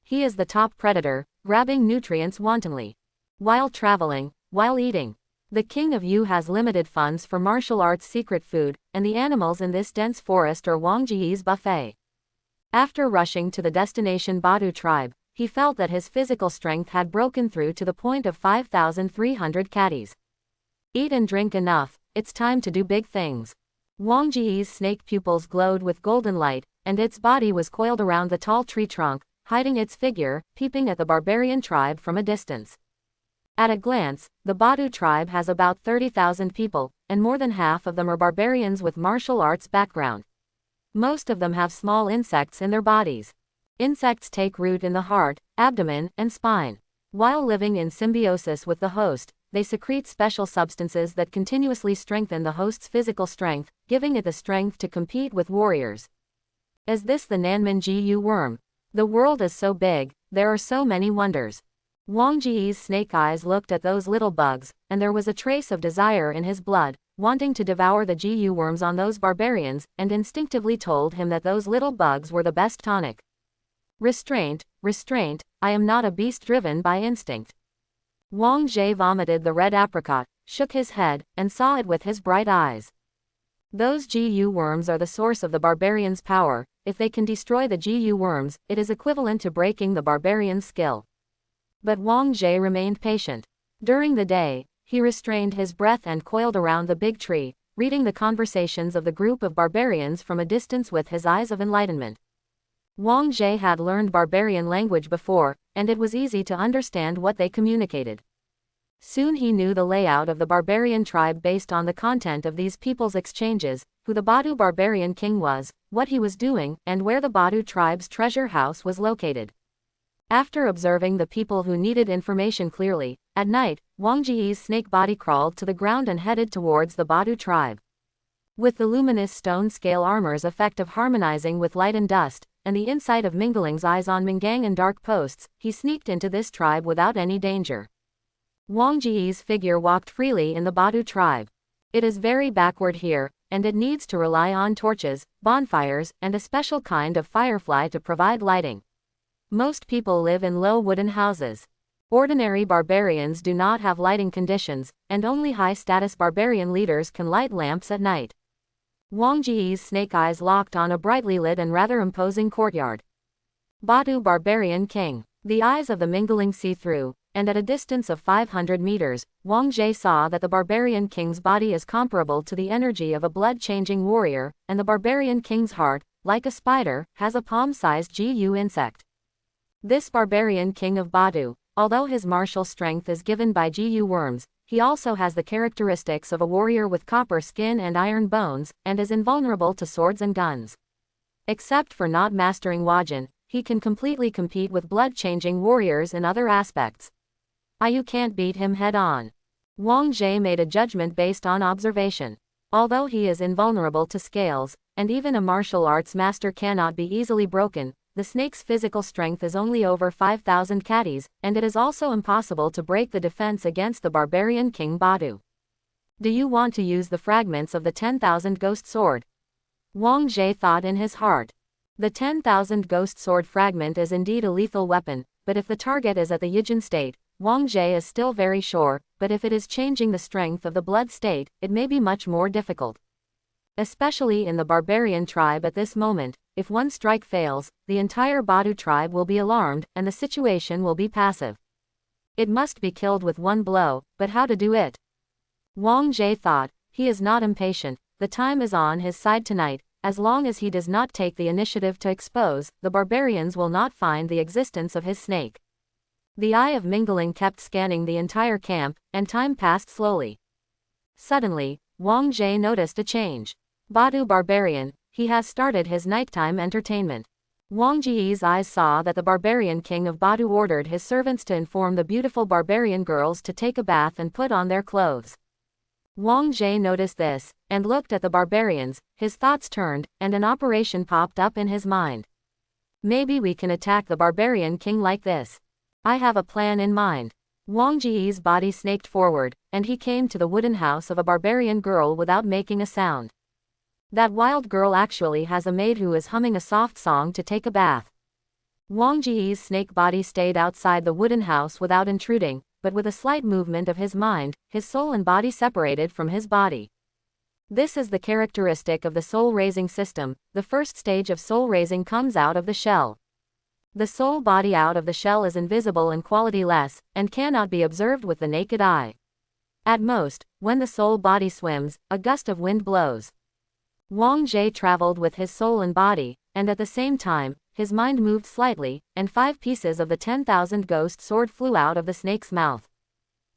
He is the top predator, grabbing nutrients wantonly. While traveling, while eating. The King of Yu has limited funds for martial arts secret food, and the animals in this dense forest are Wang Jie's buffet. After rushing to the destination Badu tribe, he felt that his physical strength had broken through to the point of 5,300 catties. Eat and drink enough, it's time to do big things. Wang Jie's snake pupils glowed with golden light, and its body was coiled around the tall tree trunk, hiding its figure, peeping at the barbarian tribe from a distance. At a glance, the Badu tribe has about 30,000 people, and more than half of them are barbarians with martial arts background. Most of them have small insects in their bodies. Insects take root in the heart, abdomen, and spine. While living in symbiosis with the host, they secrete special substances that continuously strengthen the host's physical strength, giving it the strength to compete with warriors. Is this the Nanman Gu worm? The world is so big, there are so many wonders. Wang Jie's snake eyes looked at those little bugs, and there was a trace of desire in his blood, wanting to devour the Gu worms on those barbarians, and instinctively told him that those little bugs were the best tonic. Restraint, restraint, I am not a beast driven by instinct. Wang Jie vomited the red apricot, shook his head, and saw it with his bright eyes. Those Gu worms are the source of the barbarian's power. If they can destroy the Gu worms, it is equivalent to breaking the barbarian's skill. But Wang Jie remained patient. During the day, he restrained his breath and coiled around the big tree, reading the conversations of the group of barbarians from a distance with his eyes of enlightenment. Wang Jie had learned barbarian language before, and it was easy to understand what they communicated. Soon he knew the layout of the barbarian tribe based on the content of these people's exchanges, who the Badu barbarian king was, what he was doing, and where the Badu tribe's treasure house was located. After observing the people who needed information clearly, at night, Wang Jie's snake body crawled to the ground and headed towards the Badu tribe. With the luminous stone-scale armor's effect of harmonizing with light and dust, and the insight of Mingling's eyes on Mingang and dark posts, he sneaked into this tribe without any danger. Wang Jie's figure walked freely in the Badu tribe. It is very backward here, and it needs to rely on torches, bonfires, and a special kind of firefly to provide lighting. Most people live in low wooden houses. Ordinary barbarians do not have lighting conditions, and only high-status barbarian leaders can light lamps at night. Wang Jie's snake eyes locked on a brightly lit and rather imposing courtyard. Badu Barbarian King. The eyes of the Mingling see through, and at a distance of 500 meters, Wang Jie saw that the Barbarian King's body is comparable to the energy of a blood-changing warrior, and the Barbarian King's heart, like a spider, has a palm-sized Gu insect. This Barbarian King of Badu, although his martial strength is given by Gu worms, he also has the characteristics of a warrior with copper skin and iron bones, and is invulnerable to swords and guns. Except for not mastering Wajin, he can completely compete with blood-changing warriors in other aspects. You can't beat him head-on. Wang Jie made a judgment based on observation. Although he is invulnerable to scales, and even a martial arts master cannot be easily broken, the snake's physical strength is only over 5,000 catties, and it is also impossible to break the defense against the barbarian King Badu. Do you want to use the fragments of the 10,000 ghost sword? Wang Jie thought in his heart. The 10,000 ghost sword fragment is indeed a lethal weapon, but if the target is at the Yijin state, Wang Jie is still very sure, but if it is changing the strength of the blood state, it may be much more difficult. Especially in the barbarian tribe at this moment, if one strike fails, the entire Badu tribe will be alarmed, and the situation will be passive. It must be killed with one blow, but how to do it? Wang Jie thought. He is not impatient, the time is on his side tonight. As long as he does not take the initiative to expose, the barbarians will not find the existence of his snake. The eye of mingling kept scanning the entire camp, and time passed slowly. Suddenly, Wang Jie noticed a change. Badu barbarian, he has started his nighttime entertainment. Wang Jie's eyes saw that the barbarian king of Badu ordered his servants to inform the beautiful barbarian girls to take a bath and put on their clothes. Wang Jie noticed this, and looked at the barbarians, his thoughts turned, and an operation popped up in his mind. Maybe we can attack the barbarian king like this. I have a plan in mind. Wang Jie's body snaked forward, and he came to the wooden house of a barbarian girl without making a sound. That wild girl actually has a maid who is humming a soft song to take a bath. Wang Jie's snake body stayed outside the wooden house without intruding, but with a slight movement of his mind, his soul and body separated from his body. This is the characteristic of the soul-raising system. The first stage of soul-raising comes out of the shell. The soul body out of the shell is invisible and quality-less, and cannot be observed with the naked eye. At most, when the soul body swims, a gust of wind blows. Wang Jie traveled with his soul and body, and at the same time, his mind moved slightly, and 5 pieces of the 10,000 ghost sword flew out of the snake's mouth.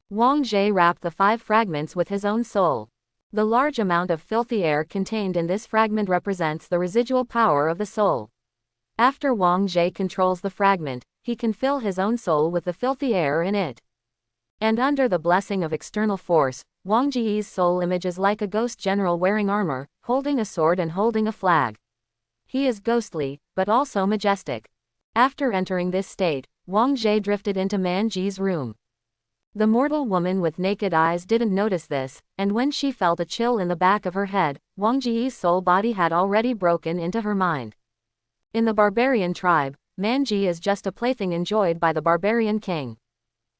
Wang Jie wrapped the 5 fragments with his own soul. The large amount of filthy air contained in this fragment represents the residual power of the soul. After Wang Jie controls the fragment, he can fill his own soul with the filthy air in it. And under the blessing of external force, Wang Jie's soul image is like a ghost general wearing armor, holding a sword and holding a flag. He is ghostly, but also majestic. After entering this state, Wang Jie drifted into Man Ji's room. The mortal woman with naked eyes didn't notice this, and when she felt a chill in the back of her head, Wang Ji's soul body had already broken into her mind. In the barbarian tribe, Man Ji is just a plaything enjoyed by the barbarian king.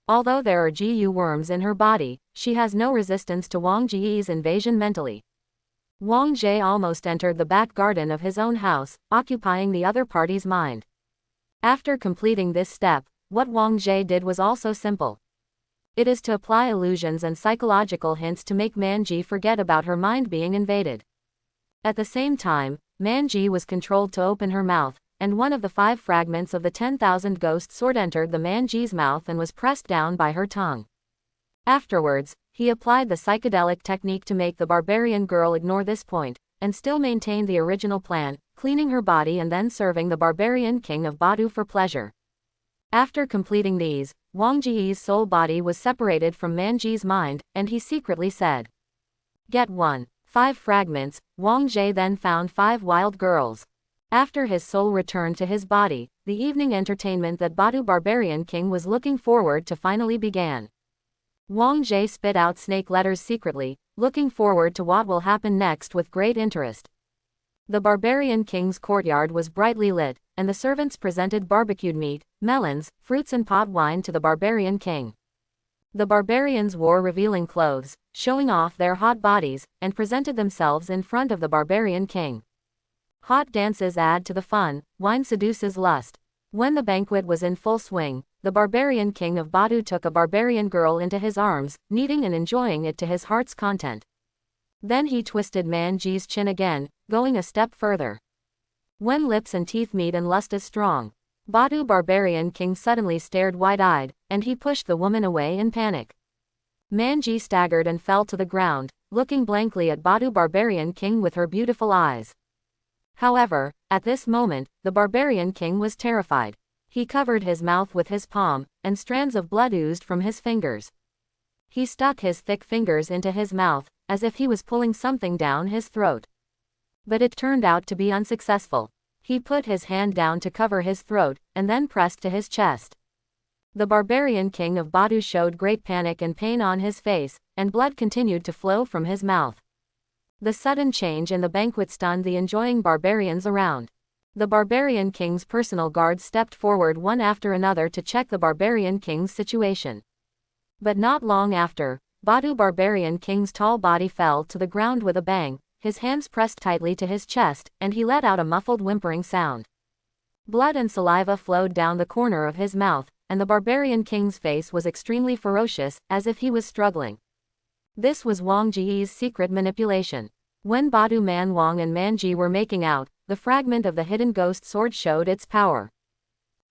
Although there are Gu worms in her body, she has no resistance to Wang Ji's invasion mentally. Wang Jie almost entered the back garden of his own house, occupying the other party's mind. After completing this step, what Wang Jie did was also simple. It is to apply illusions and psychological hints to make Man Ji forget about her mind being invaded. At the same time, Man Ji was controlled to open her mouth, and one of the 5 fragments of the 10,000 ghost sword entered the Man Ji's mouth and was pressed down by her tongue. Afterwards, he applied the psychedelic technique to make the barbarian girl ignore this point, and still maintain the original plan, cleaning her body and then serving the barbarian king of Badu for pleasure. After completing these, Wang Ji's soul body was separated from Man Ji's mind, and he secretly said, "Get 5 fragments." Wang Jie then found 5 wild girls. After his soul returned to his body, the evening entertainment that Badu barbarian king was looking forward to finally began. Wang Jie spit out snake letters secretly, looking forward to what will happen next with great interest. The barbarian king's courtyard was brightly lit, and the servants presented barbecued meat, melons, fruits and pot wine to the barbarian king. The barbarians wore revealing clothes, showing off their hot bodies, and presented themselves in front of the barbarian king. Hot dances add to the fun, wine seduces lust. When the banquet was in full swing, the barbarian king of Badu took a barbarian girl into his arms, kneading and enjoying it to his heart's content. Then he twisted Man Ji's chin again, going a step further. When lips and teeth meet and lust is strong, Badu barbarian king suddenly stared wide-eyed, and he pushed the woman away in panic. Man Ji staggered and fell to the ground, looking blankly at Badu barbarian king with her beautiful eyes. However, at this moment, the barbarian king was terrified. He covered his mouth with his palm, and strands of blood oozed from his fingers. He stuck his thick fingers into his mouth, as if he was pulling something down his throat. But it turned out to be unsuccessful. He put his hand down to cover his throat, and then pressed to his chest. The barbarian king of Badu showed great panic and pain on his face, and blood continued to flow from his mouth. The sudden change in the banquet stunned the enjoying barbarians around. The barbarian king's personal guards stepped forward one after another to check the barbarian king's situation. But not long after, Badu barbarian king's tall body fell to the ground with a bang, his hands pressed tightly to his chest, and he let out a muffled whimpering sound. Blood and saliva flowed down the corner of his mouth, and the barbarian king's face was extremely ferocious, as if he was struggling. This was Wang Ji's secret manipulation. When Badu Man Wang and Man Ji were making out, the fragment of the hidden ghost sword showed its power.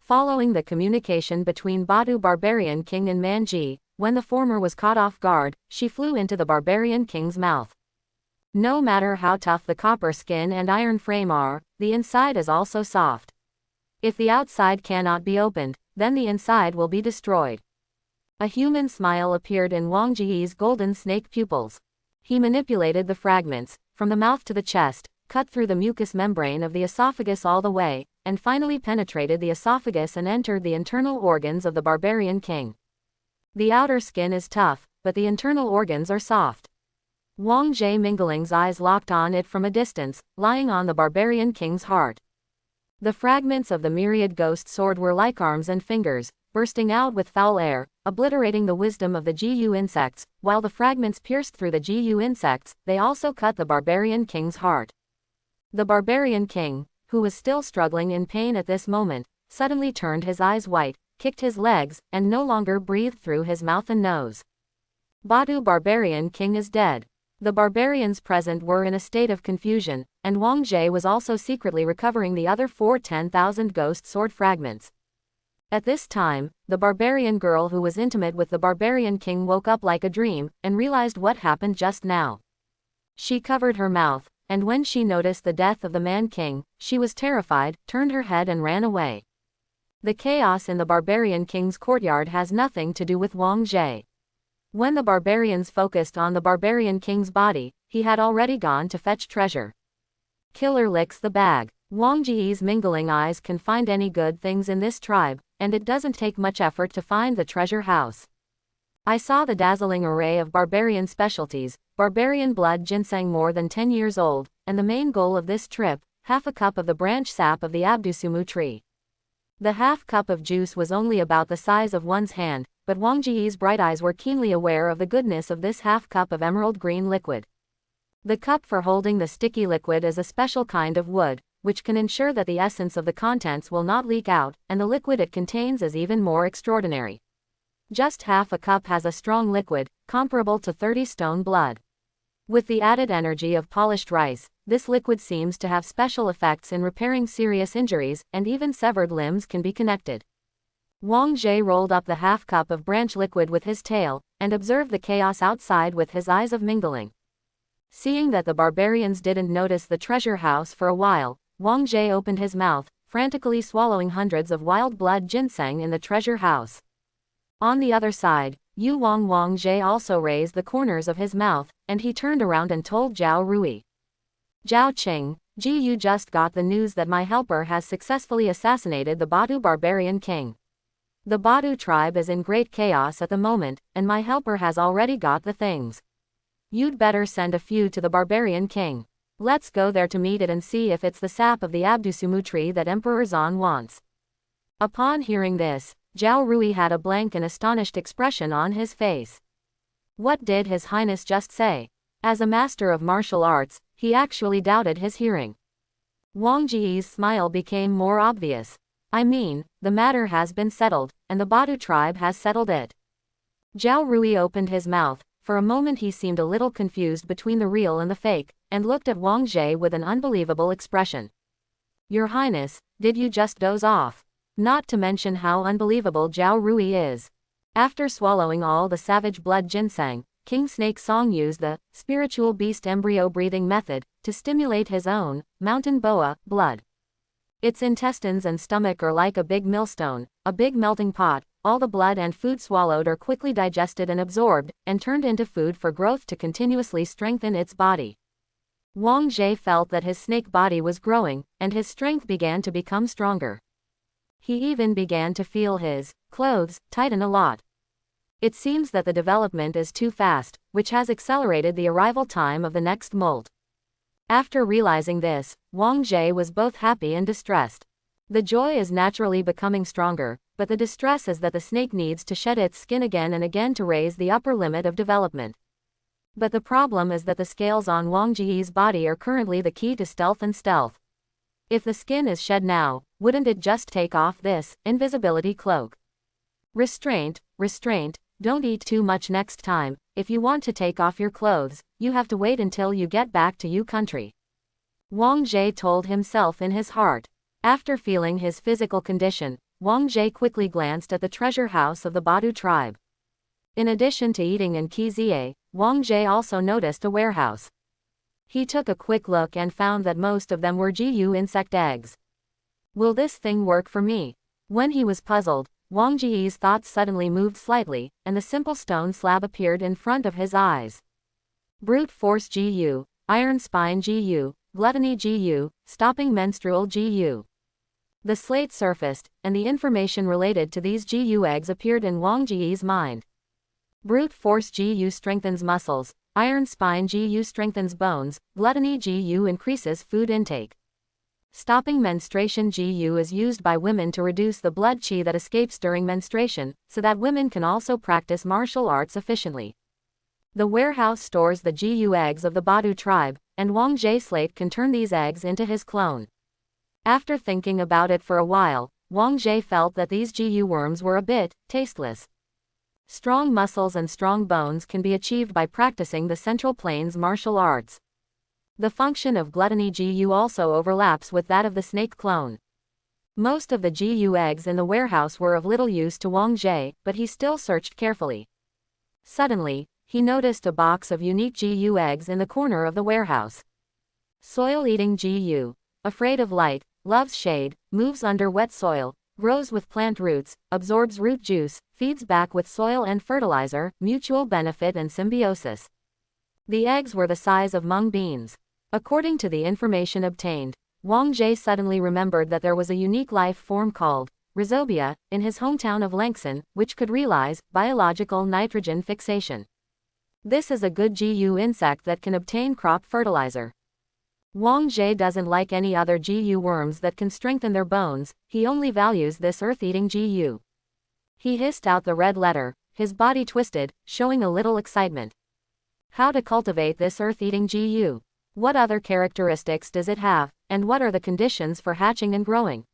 Following the communication between Badu barbarian king and Man Ji, when the former was caught off guard, she flew into the barbarian king's mouth. No matter how tough the copper skin and iron frame are, the inside is also soft. If the outside cannot be opened, then the inside will be destroyed. A human smile appeared in Wang Ji's golden snake pupils. He manipulated the fragments, from the mouth to the chest, cut through the mucous membrane of the esophagus all the way, and finally penetrated the esophagus and entered the internal organs of the barbarian king. The outer skin is tough, but the internal organs are soft. Wang Ji Mingling's eyes locked on it from a distance, lying on the barbarian king's heart. The fragments of the myriad ghost sword were like arms and fingers, bursting out with foul air, obliterating the wisdom of the Gu insects, while the fragments pierced through the Gu insects, they also cut the barbarian king's heart. The barbarian king, who was still struggling in pain at this moment, suddenly turned his eyes white, kicked his legs, and no longer breathed through his mouth and nose. Badu barbarian king is dead. The barbarians present were in a state of confusion, and Wang Ji was also secretly recovering the other 10,000 ghost sword fragments. At this time, the barbarian girl who was intimate with the barbarian king woke up like a dream, and realized what happened just now. She covered her mouth, and when she noticed the death of the man king, she was terrified, turned her head and ran away. The chaos in the barbarian king's courtyard has nothing to do with Wang Ji. When the barbarians focused on the barbarian king's body, he had already gone to fetch treasure. Killer licks the bag. Wang Ji's mingling eyes can find any good things in this tribe, and it doesn't take much effort to find the treasure house. I saw the dazzling array of barbarian specialties, barbarian blood ginseng more than 10 years old, and the main goal of this trip, half a cup of the branch sap of the abdusumu tree. The half cup of juice was only about the size of one's hand, but Wang Ji's bright eyes were keenly aware of the goodness of this half cup of emerald green liquid. The cup for holding the sticky liquid is a special kind of wood, which can ensure that the essence of the contents will not leak out, and the liquid it contains is even more extraordinary. Just half a cup has a strong liquid, comparable to 30 stone blood. With the added energy of polished rice, this liquid seems to have special effects in repairing serious injuries, and even severed limbs can be connected. Wang Ji rolled up the half cup of branch liquid with his tail, and observed the chaos outside with his eyes of mingling. Seeing that the barbarians didn't notice the treasure house for a while, Wang Ji opened his mouth, frantically swallowing hundreds of wild blood ginseng in the treasure house. On the other side, Wang Ji also raised the corners of his mouth, and he turned around and told Zhao Rui. Zhao Qing, you just got the news that my helper has successfully assassinated the Badu barbarian king. The Badu tribe is in great chaos at the moment, and my helper has already got the things. You'd better send a few to the barbarian king. Let's go there to meet it and see if it's the sap of the abdusumu tree that Emperor Zan wants. Upon hearing this, Zhao Rui had a blank and astonished expression on his face. What did His Highness just say? As a master of martial arts, he actually doubted his hearing. Wang Ji's smile became more obvious. I mean, the matter has been settled, and the Badu tribe has settled it. Zhao Rui opened his mouth. For a moment he seemed a little confused between the real and the fake, and looked at Wang Ji with an unbelievable expression. Your Highness, did you just doze off? Not to mention how unbelievable Zhao Rui is. After swallowing all the savage blood ginseng, King Snake Song used the spiritual beast embryo breathing method to stimulate his own mountain boa blood. Its intestines and stomach are like a big millstone, a big melting pot. All the blood and food swallowed are quickly digested and absorbed, and turned into food for growth to continuously strengthen its body. Wang Ji felt that his snake body was growing, and his strength began to become stronger. He even began to feel his clothes tighten a lot. It seems that the development is too fast, which has accelerated the arrival time of the next molt. After realizing this, Wang Jie was both happy and distressed. The joy is naturally becoming stronger, but the distress is that the snake needs to shed its skin again and again to raise the upper limit of development. But the problem is that the scales on Wang Jie's body are currently the key to stealth and stealth. If the skin is shed now, wouldn't it just take off this invisibility cloak? Restraint, restraint, don't eat too much next time. If you want to take off your clothes, you have to wait until you get back to your country. Wang Jie told himself in his heart. After feeling his physical condition, Wang Jie quickly glanced at the treasure house of the Badu tribe. In addition to eating and Qizie, Wang Jie also noticed a warehouse. He took a quick look and found that most of them were Gu insect eggs. Will this thing work for me? When he was puzzled, Wang Jie's thoughts suddenly moved slightly, and the simple stone slab appeared in front of his eyes. Brute force Gu, iron spine Gu, gluttony Gu, stopping menstrual Gu. The slate surfaced, and the information related to these Gu eggs appeared in Wang Jie's mind. Brute force Gu strengthens muscles, iron spine Gu strengthens bones, gluttony Gu increases food intake. Stopping menstruation Gu is used by women to reduce the blood qi that escapes during menstruation, so that women can also practice martial arts efficiently. The warehouse stores the Gu eggs of the Badu tribe, and Wang Jie slate can turn these eggs into his clone. After thinking about it for a while, Wang Jie felt that these Gu worms were a bit tasteless. Strong muscles and strong bones can be achieved by practicing the Central Plains martial arts. The function of gluttony Gu also overlaps with that of the snake clone. Most of the Gu eggs in the warehouse were of little use to Wang Jie, but he still searched carefully. Suddenly, he noticed a box of unique Gu eggs in the corner of the warehouse. Soil-eating Gu. Afraid of light, loves shade, moves under wet soil, grows with plant roots, absorbs root juice, feeds back with soil and fertilizer, mutual benefit and symbiosis. The eggs were the size of mung beans. According to the information obtained, Wang Jie suddenly remembered that there was a unique life form called rhizobia in his hometown of Langson, which could realize biological nitrogen fixation. This is a good Gu insect that can obtain crop fertilizer. Wang Jie doesn't like any other Gu worms that can strengthen their bones, he only values this earth-eating Gu. He hissed out the red letter, his body twisted, showing a little excitement. How to cultivate this earth-eating Gu? What other characteristics does it have, and what are the conditions for hatching and growing?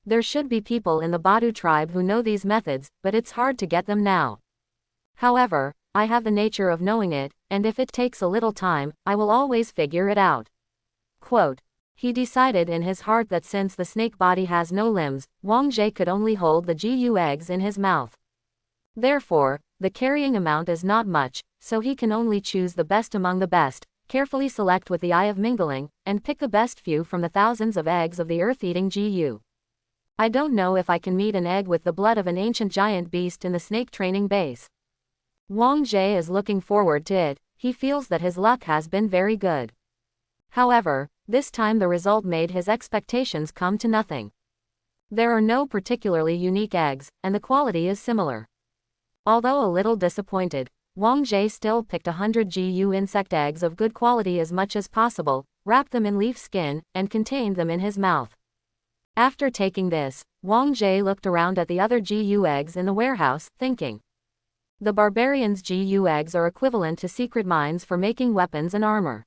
There should be people in the Badu tribe who know these methods, but it's hard to get them now. However, I have the nature of knowing it, and if it takes a little time, I will always figure it out. Quote. He decided in his heart that since the snake body has no limbs, Wang Jie could only hold the Gu eggs in his mouth. Therefore, the carrying amount is not much, so he can only choose the best among the best, carefully select with the eye of mingling, and pick the best few from the thousands of eggs of the earth-eating Gu. I don't know if I can meet an egg with the blood of an ancient giant beast in the snake training base. Wang Jie is looking forward to it, he feels that his luck has been very good. However, this time the result made his expectations come to nothing. There are no particularly unique eggs, and the quality is similar. Although a little disappointed, Wang Jie still picked 100 Gu insect eggs of good quality as much as possible, wrapped them in leaf skin, and contained them in his mouth. After taking this, Wang Jie looked around at the other Gu eggs in the warehouse, thinking. The barbarians' Gu eggs are equivalent to secret mines for making weapons and armor.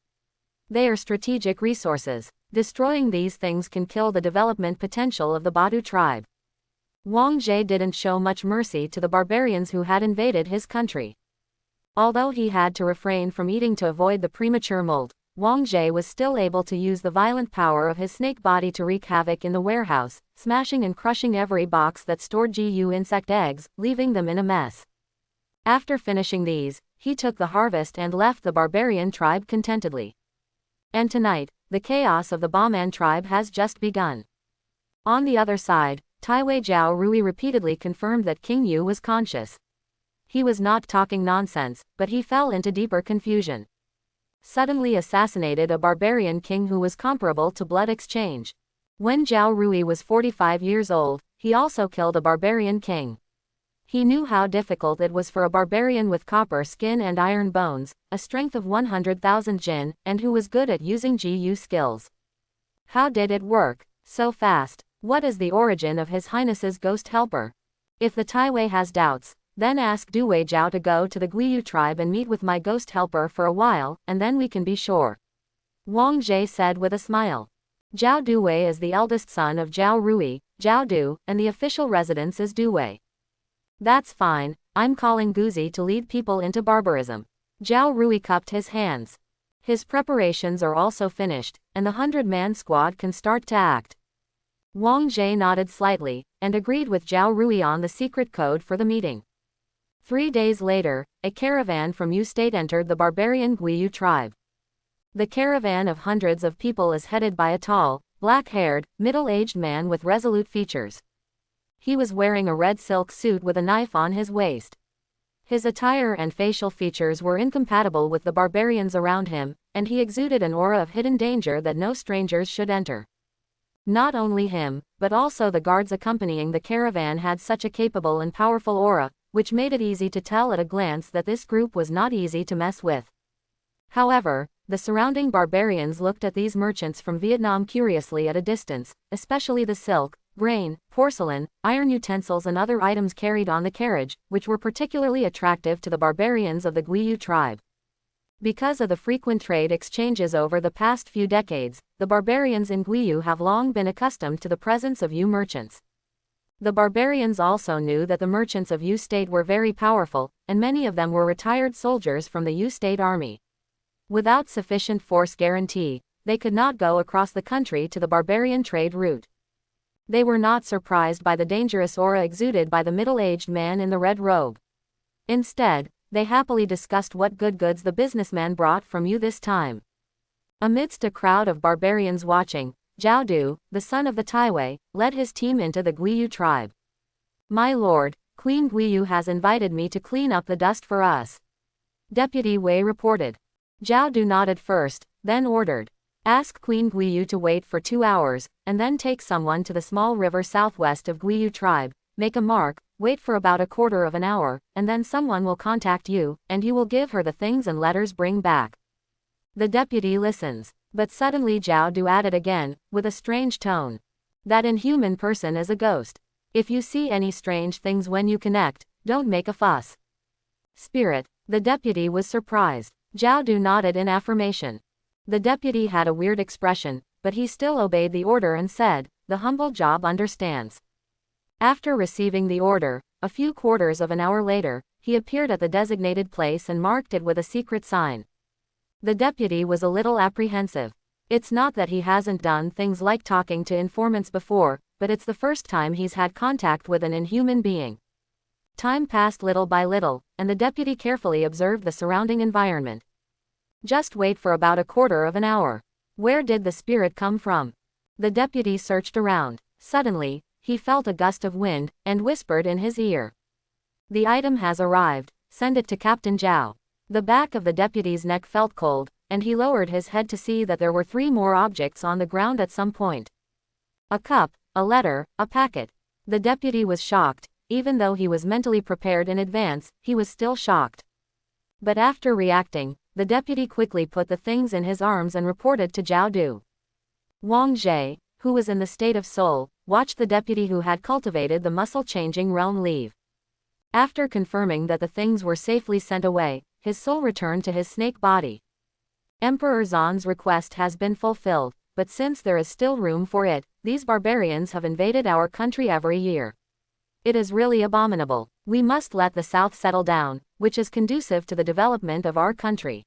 They are strategic resources. Destroying these things can kill the development potential of the Badu tribe. Wang Jie didn't show much mercy to the barbarians who had invaded his country. Although he had to refrain from eating to avoid the premature molt, Wang Jie was still able to use the violent power of his snake body to wreak havoc in the warehouse, smashing and crushing every box that stored Gu insect eggs, leaving them in a mess. After finishing these, he took the harvest and left the barbarian tribe contentedly. And tonight, the chaos of the Bauman tribe has just begun. On the other side, Taiwei Jiao Rui repeatedly confirmed that King Yu was conscious. He was not talking nonsense, but he fell into deeper confusion. Suddenly assassinated a barbarian king who was comparable to blood exchange. When Jiao Rui was 45 years old, he also killed a barbarian king. He knew how difficult it was for a barbarian with copper skin and iron bones, a strength of 100,000 jin, and who was good at using GU skills. How did it work so fast? What is the origin of His Highness's ghost helper? If the Taiwei has doubts, then ask Duwei Zhao to go to the Guiyu tribe and meet with my ghost helper for a while, and then we can be sure. Wang Jie said with a smile. Zhao Duwei is the eldest son of Zhao Rui, Zhao Du, and the official residence is Duwei. That's fine, I'm calling Guzi to lead people into barbarism. Zhao Rui cupped his hands. His preparations are also finished, and the 100-man squad can start to act. Wang Jie nodded slightly, and agreed with Zhao Rui on the secret code for the meeting. 3 days later, a caravan from Yu State entered the barbarian Guiyu tribe. The caravan of hundreds of people is headed by a tall, black-haired, middle-aged man with resolute features. He was wearing a red silk suit with a knife on his waist. His attire and facial features were incompatible with the barbarians around him, and he exuded an aura of hidden danger that no strangers should enter. Not only him, but also the guards accompanying the caravan had such a capable and powerful aura, which made it easy to tell at a glance that this group was not easy to mess with. However, the surrounding barbarians looked at these merchants from Vietnam curiously at a distance, especially the silk, grain, porcelain, iron utensils and other items carried on the carriage, which were particularly attractive to the barbarians of the Guiyu tribe. Because of the frequent trade exchanges over the past few decades, the barbarians in Guiyu have long been accustomed to the presence of Yu merchants. The barbarians also knew that the merchants of Yu State were very powerful, and many of them were retired soldiers from the Yu State army. Without sufficient force guarantee, they could not go across the country to the barbarian trade route. They were not surprised by the dangerous aura exuded by the middle-aged man in the red robe. Instead, they happily discussed what good goods the businessman brought from Yu this time. Amidst a crowd of barbarians watching, Zhao Du, the son of the Taiwei, led his team into the Guiyu tribe. My lord, Queen Guiyu has invited me to clean up the dust for us. Deputy Wei reported. Zhao Du nodded first, then ordered. Ask Queen Guiyu to wait for 2 hours, and then take someone to the small river southwest of Guiyu tribe, make a mark, wait for about a quarter of an hour, and then someone will contact you, and you will give her the things and letters bring back. The deputy listens, but suddenly Zhao Du added again, with a strange tone. That inhuman person is a ghost. If you see any strange things when you connect, don't make a fuss. Spirit, the deputy was surprised. Zhao Du nodded in affirmation. The deputy had a weird expression, but he still obeyed the order and said, the humble job understands. After receiving the order, a few quarters of an hour later, he appeared at the designated place and marked it with a secret sign. The deputy was a little apprehensive. It's not that he hasn't done things like talking to informants before, but it's the first time he's had contact with an inhuman being. Time passed little by little, and the deputy carefully observed the surrounding environment. Just wait for about a quarter of an hour. Where did the spirit come from? The deputy searched around. Suddenly, he felt a gust of wind, and whispered in his ear. The item has arrived, send it to Captain Zhao. The back of the deputy's neck felt cold, and he lowered his head to see that there were 3 more objects on the ground at some point. A cup, a letter, a packet. The deputy was shocked. Even though he was mentally prepared in advance, he was still shocked. But after reacting, the deputy quickly put the things in his arms and reported to Zhao Du. Wang Jie, who was in the state of soul, watched the deputy who had cultivated the muscle-changing realm leave. After confirming that the things were safely sent away, his soul returned to his snake body. Emperor Zan's request has been fulfilled, but since there is still room for it, these barbarians have invaded our country every year. It is really abominable. We must let the South settle down, which is conducive to the development of our country.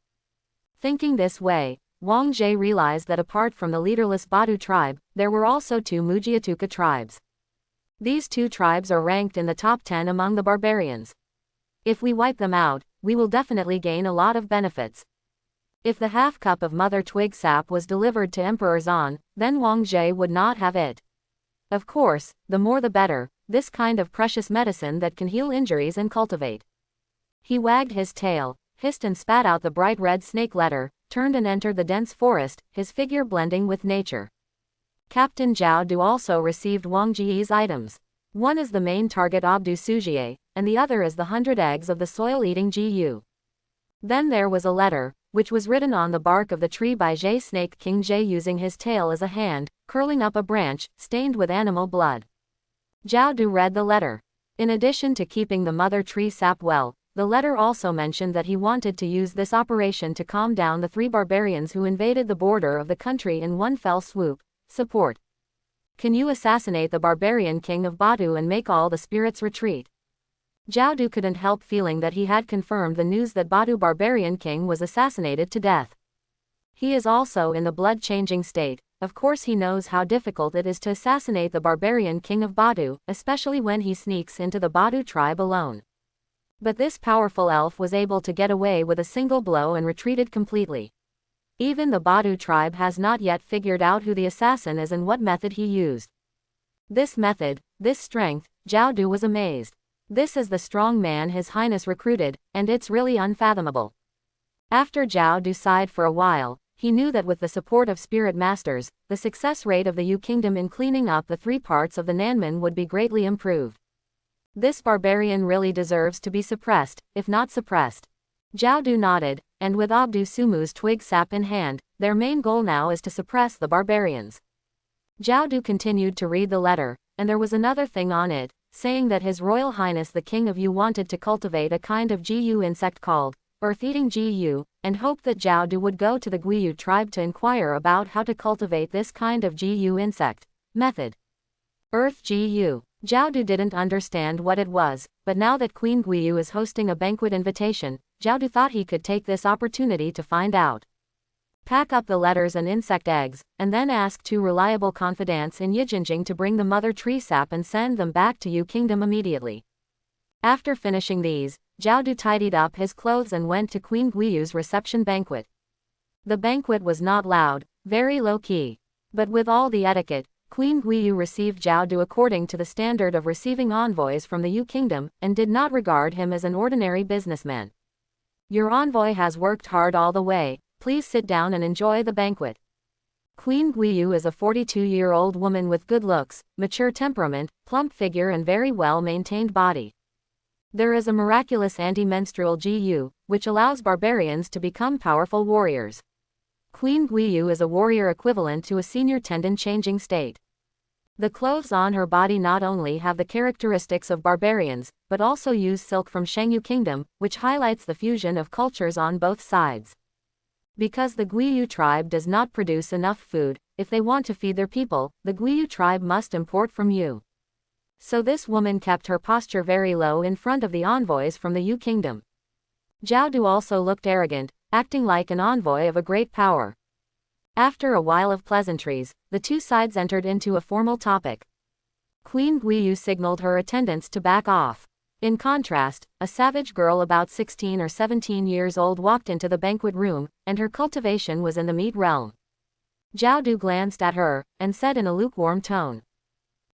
Thinking this way, Wang Jie realized that apart from the leaderless Badu tribe, there were also 2 Mujiatuka tribes. These 2 tribes are ranked in the top 10 among the barbarians. If we wipe them out, we will definitely gain a lot of benefits. If the half cup of mother twig sap was delivered to Emperor Zan, then Wang Jie would not have it. Of course, the more the better, this kind of precious medicine that can heal injuries and cultivate. He wagged his tail, hissed and spat out the bright red snake letter, turned and entered the dense forest, his figure blending with nature. Captain Zhao Du also received Wang Jie's items. One is the main target Abdu Sujier, and the other is the 100 eggs of the soil-eating Gu. Then there was a letter, which was written on the bark of the tree by Jay Snake King Jay using his tail as a hand, curling up a branch, stained with animal blood. Zhao Du read the letter. In addition to keeping the mother tree sap well, the letter also mentioned that he wanted to use this operation to calm down the 3 barbarians who invaded the border of the country in one fell swoop. Support. Can you assassinate the barbarian king of Badu and make all the spirits retreat? Zhao Du couldn't help feeling that he had confirmed the news that Badu barbarian king was assassinated to death. He is also in the blood-changing state. Of course he knows how difficult it is to assassinate the barbarian king of Badu, especially when he sneaks into the Badu tribe alone. But this powerful elf was able to get away with a single blow and retreated completely. Even the Badu tribe has not yet figured out who the assassin is and what method he used. This method, this strength, Zhao Du was amazed. This is the strong man His Highness recruited, and it's really unfathomable. After Zhao Du sighed for a while, he knew that with the support of spirit masters, the success rate of the Yu Kingdom in cleaning up the 3 parts of the Nanman would be greatly improved. This barbarian really deserves to be suppressed, if not suppressed. Zhao Du nodded, and with Abdu Sumu's twig sap in hand, their main goal now is to suppress the barbarians. Zhao Du continued to read the letter, and there was another thing on it, saying that His Royal Highness the King of Yu wanted to cultivate a kind of Gu insect called earth-eating Gu, and hoped that Zhao Du would go to the Guiyu tribe to inquire about how to cultivate this kind of Gu insect. Method. Earth Gu. Zhao Du didn't understand what it was, but now that Queen Guiyu is hosting a banquet invitation, Zhao Du thought he could take this opportunity to find out. Pack up the letters and insect eggs, and then ask 2 reliable confidants in Yijinjing to bring the mother tree sap and send them back to Yu Kingdom immediately. After finishing these, Zhao Du tidied up his clothes and went to Queen Guiyu's reception banquet. The banquet was not loud, very low-key. But with all the etiquette, Queen Guiyu received Zhao Du according to the standard of receiving envoys from the Yu Kingdom, and did not regard him as an ordinary businessman. Your envoy has worked hard all the way, please sit down and enjoy the banquet. Queen Guiyu is a 42-year-old woman with good looks, mature temperament, plump figure and very well-maintained body. There is a miraculous anti-menstrual Gu, which allows barbarians to become powerful warriors. Queen Guiyu is a warrior equivalent to a senior tendon-changing state. The clothes on her body not only have the characteristics of barbarians, but also use silk from Shengyu Kingdom, which highlights the fusion of cultures on both sides. Because the Guiyu tribe does not produce enough food, if they want to feed their people, the Guiyu tribe must import from Yu. So this woman kept her posture very low in front of the envoys from the Yu Kingdom. Zhao Du also looked arrogant, acting like an envoy of a great power. After a while of pleasantries, the 2 sides entered into a formal topic. Queen Guiyu signaled her attendants to back off. In contrast, a savage girl about 16 or 17 years old walked into the banquet room, and her cultivation was in the meat realm. Zhao Du glanced at her, and said in a lukewarm tone.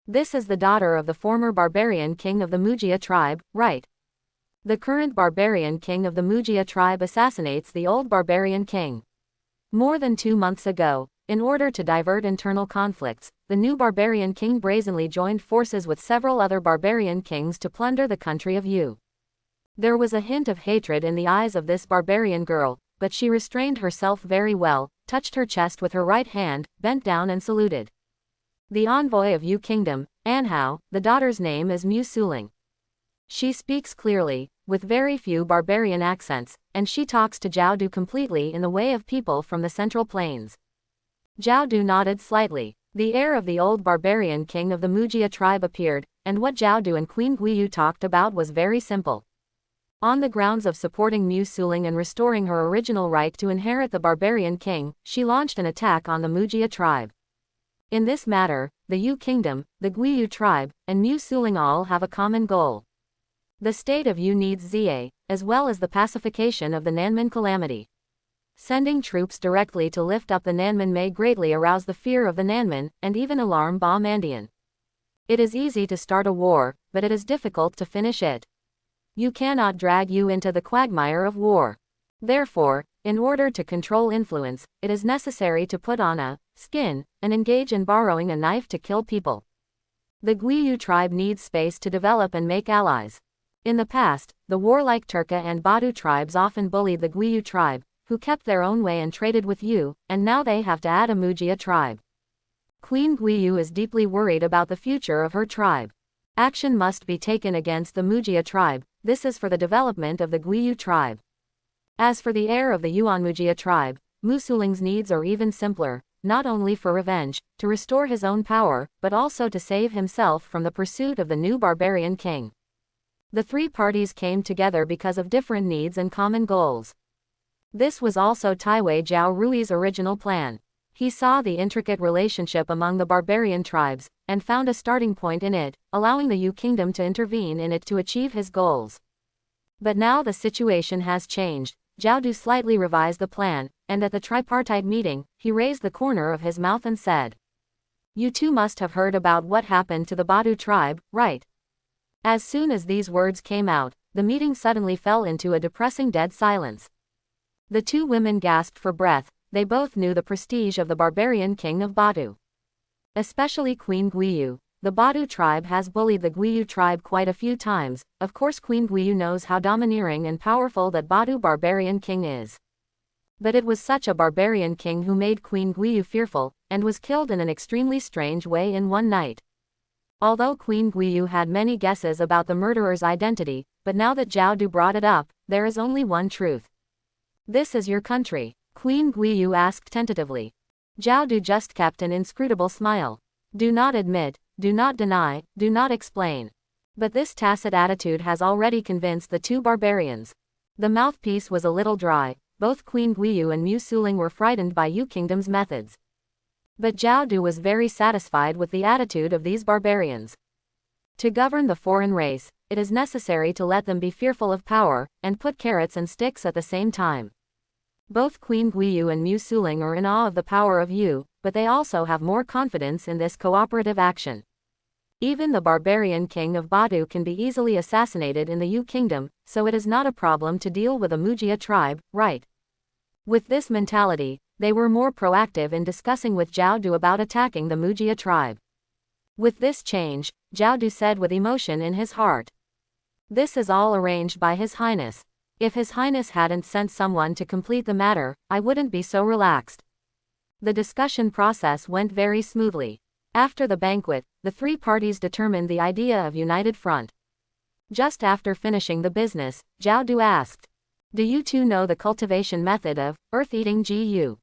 This is the daughter of the former barbarian king of the Mujia tribe, right? The current barbarian king of the Mujia tribe assassinates the old barbarian king. More than 2 months ago, in order to divert internal conflicts, the new barbarian king brazenly joined forces with several other barbarian kings to plunder the country of Yu. There was a hint of hatred in the eyes of this barbarian girl, but she restrained herself very well, touched her chest with her right hand, bent down and saluted. The envoy of Yu Kingdom, Anhao, the daughter's name is Mu Suling. She speaks clearly, with very few barbarian accents, and she talks to Zhao Du completely in the way of people from the Central Plains. Zhao Du nodded slightly. The heir of the old barbarian king of the Mujia tribe appeared, and what Zhao Du and Queen Guiyu talked about was very simple. On the grounds of supporting Mu Suling and restoring her original right to inherit the barbarian king, she launched an attack on the Mujia tribe. In this matter, the Yu Kingdom, the Guiyu tribe, and Mu Suling all have a common goal. The state of Yu needs Zia, as well as the pacification of the Nanman calamity. Sending troops directly to lift up the Nanman may greatly arouse the fear of the Nanman, and even alarm Ba Mandian. It is easy to start a war, but it is difficult to finish it. You cannot drag Yu into the quagmire of war. Therefore, in order to control influence, it is necessary to put on a skin, and engage in borrowing a knife to kill people. The Guiyu tribe needs space to develop and make allies. In the past, the warlike Turka and Badu tribes often bullied the Guiyu tribe, who kept their own way and traded with you, and now they have to add a Mujia tribe. Queen Guiyu is deeply worried about the future of her tribe. Action must be taken against the Mujia tribe. This is for the development of the Guiyu tribe. As for the heir of the Yuan Mujia tribe, Musuling's needs are even simpler, not only for revenge, to restore his own power, but also to save himself from the pursuit of the new barbarian king. The three parties came together because of different needs and common goals. This was also Taiwei Jiao Rui's original plan. He saw the intricate relationship among the barbarian tribes, and found a starting point in it, allowing the Yu kingdom to intervene in it to achieve his goals. But now the situation has changed. Zhao Du slightly revised the plan, and at the tripartite meeting, he raised the corner of his mouth and said, "You too must have heard about what happened to the Badu tribe, right?" As soon as these words came out, the meeting suddenly fell into a depressing dead silence. The two women gasped for breath. They both knew the prestige of the barbarian king of Badu. Especially Queen Guiyu. The Badu tribe has bullied the Guiyu tribe quite a few times. Of course Queen Guiyu knows how domineering and powerful that Badu barbarian king is. But it was such a barbarian king who made Queen Guiyu fearful, and was killed in an extremely strange way in one night. Although Queen Guiyu had many guesses about the murderer's identity, but now that Zhao Du brought it up, there is only one truth. "This is your country?" Queen Guiyu asked tentatively. Zhao Du just kept an inscrutable smile. "Do not admit, do not deny, do not explain." But this tacit attitude has already convinced the two barbarians. The mouthpiece was a little dry. Both Queen Guiyu and Mu Suling were frightened by Yu Kingdom's methods. But Zhao Du was very satisfied with the attitude of these barbarians. To govern the foreign race, it is necessary to let them be fearful of power, and put carrots and sticks at the same time. Both Queen Guiyu and Mu Suling are in awe of the power of Yu, but they also have more confidence in this cooperative action. Even the barbarian king of Badu can be easily assassinated in the Yu kingdom, so it is not a problem to deal with a Mujia tribe, right? With this mentality, they were more proactive in discussing with Zhao Du about attacking the Mujia tribe. With this change, Zhao Du said with emotion in his heart, "This is all arranged by His Highness. If His Highness hadn't sent someone to complete the matter, I wouldn't be so relaxed." The discussion process went very smoothly. After the banquet, the three parties determined the idea of united front. Just after finishing the business, Zhao Du asked, "Do you two know the cultivation method of earth-eating Gu?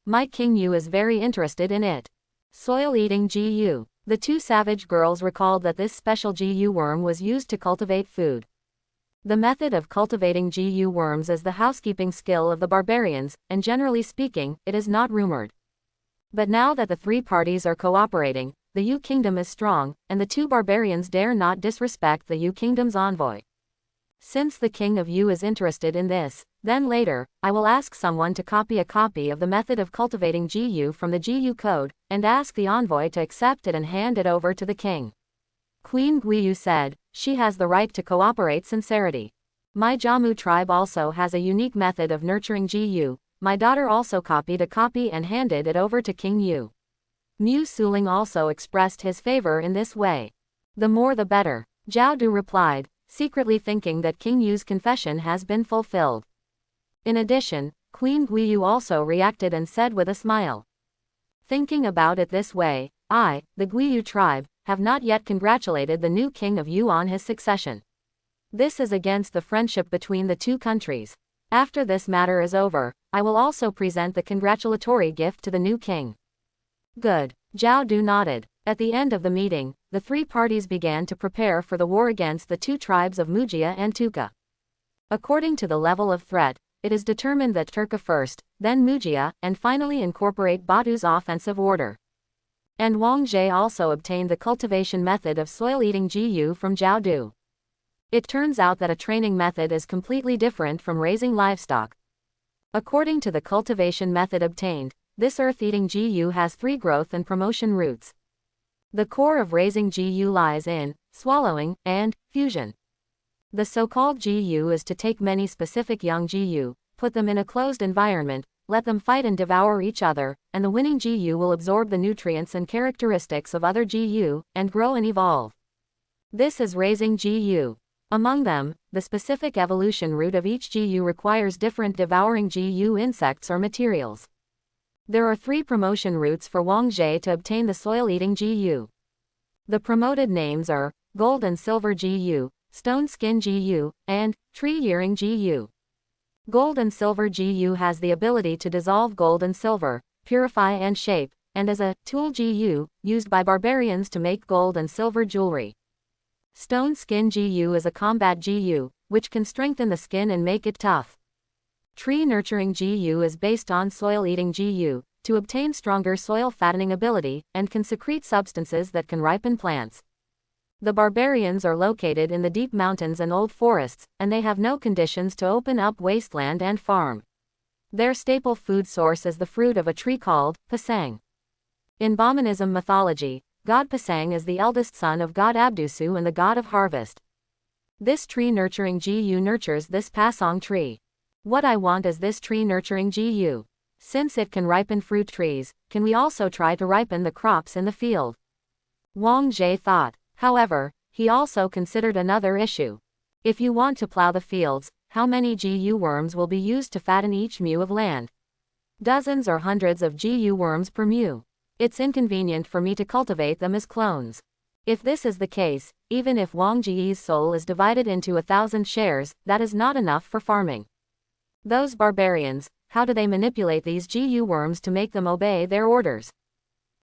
My King Yu is very interested in it." Soil-eating Gu. The two savage girls recalled that this special Gu worm was used to cultivate food. The method of cultivating Gu worms is the housekeeping skill of the barbarians, and generally speaking, it is not rumored. But now that the three parties are cooperating, the Yu kingdom is strong, and the two barbarians dare not disrespect the Yu kingdom's envoy. Since the king of Yu is interested in this, then later, I will ask someone to copy a copy of the method of cultivating Gu from the Gu code, and ask the envoy to accept it and hand it over to the king. Queen Guiyu said, "She has the right to cooperate sincerity. My Jammu tribe also has a unique method of nurturing Gu. My daughter also copied a copy and handed it over to King Yu." Mu Suling also expressed his favor in this way. "The more the better," Zhao Du replied, secretly thinking that King Yu's confession has been fulfilled. In addition, Queen Guiyu also reacted and said with a smile, "Thinking about it this way, I, the Guiyu tribe, have not yet congratulated the new king of Yu on his succession. This is against the friendship between the two countries. After this matter is over, I will also present the congratulatory gift to the new king." "Good." Zhao Du nodded. At the end of the meeting, the three parties began to prepare for the war against the two tribes of Mujia and Tuka. According to the level of threat, it is determined that Turka first, then Mujia, and finally incorporate Badu's offensive order. And Wang Jie also obtained the cultivation method of soil-eating Gu from Zhao Du. It turns out that a training method is completely different from raising livestock. According to the cultivation method obtained, this earth-eating Gu has 3 growth and promotion roots. The core of raising Gu lies in swallowing and fusion. The so-called Gu is to take many specific young Gu, put them in a closed environment, let them fight and devour each other, and the winning GU will absorb the nutrients and characteristics of other GU, and grow and evolve. This is raising GU. Among them, the specific evolution route of each GU requires different devouring GU insects or materials. There are 3 promotion routes for Wang Zhe to obtain the soil-eating GU. The promoted names are Gold and Silver GU, Stone Skin GU, and Tree-Earing GU. Gold and Silver GU has the ability to dissolve gold and silver, purify and shape, and is a tool GU, used by barbarians to make gold and silver jewelry. Stone Skin GU is a combat GU, which can strengthen the skin and make it tough. Tree Nurturing GU is based on soil-eating GU, to obtain stronger soil fattening ability, and can secrete substances that can ripen plants. The barbarians are located in the deep mountains and old forests, and they have no conditions to open up wasteland and farm. Their staple food source is the fruit of a tree called Pasang. In Brahmanism mythology, God Pasang is the eldest son of God Abdusu and the god of harvest. This tree nurturing GU nurtures this Pasang tree. What I want is this tree nurturing GU. Since it can ripen fruit trees, can we also try to ripen the crops in the field? Wang Zhe thought. However, he also considered another issue. If you want to plow the fields, how many GU worms will be used to fatten each mu of land? Dozens or hundreds of GU worms per mu. It's inconvenient for me to cultivate them as clones. If this is the case, even if Wang Zhe's soul is divided into 1,000 shares, that is not enough for farming. Those barbarians, how do they manipulate these GU worms to make them obey their orders?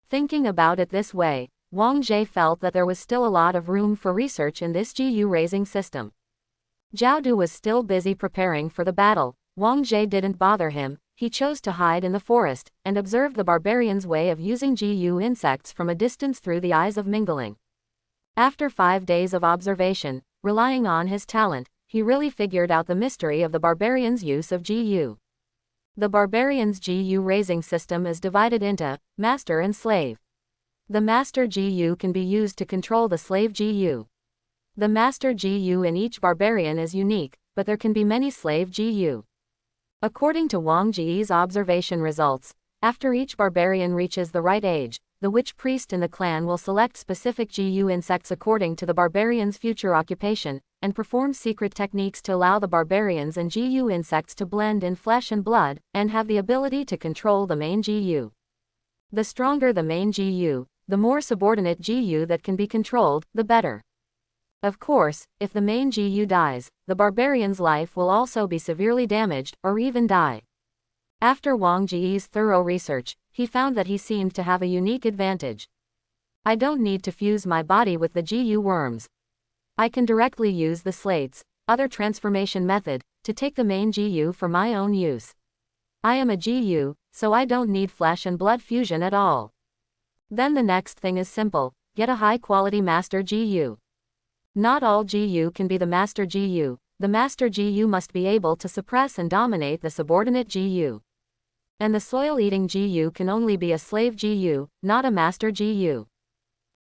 Thinking about it this way, Wang Zhe felt that there was still a lot of room for research in this GU raising system. Zhao Du was still busy preparing for the battle. Wang Zhe didn't bother him. He chose to hide in the forest, and observe the barbarians' way of using GU insects from a distance through the eyes of mingling. After 5 days of observation, relying on his talent, he really figured out the mystery of the barbarians' use of GU. The barbarians' GU raising system is divided into master and slave. The master GU can be used to control the slave GU. The master GU in each barbarian is unique, but there can be many slave GU. According to Wang Zhe's observation results, after each barbarian reaches the right age, the witch priest in the clan will select specific GU insects according to the barbarian's future occupation, and perform secret techniques to allow the barbarians and GU insects to blend in flesh and blood, and have the ability to control the main GU. The stronger the main GU, the more subordinate GU that can be controlled, the better. Of course, if the main GU dies, the barbarian's life will also be severely damaged, or even die. After Wang Zhe's thorough research, he found that he seemed to have a unique advantage. I don't need to fuse my body with the GU worms. I can directly use the slates, other transformation method, to take the main GU for my own use. I am a GU, so I don't need flesh and blood fusion at all. Then the next thing is simple, get a high-quality master GU. Not all GU can be the master GU. The master GU must be able to suppress and dominate the subordinate GU. And the soil-eating GU can only be a slave GU, not a master GU.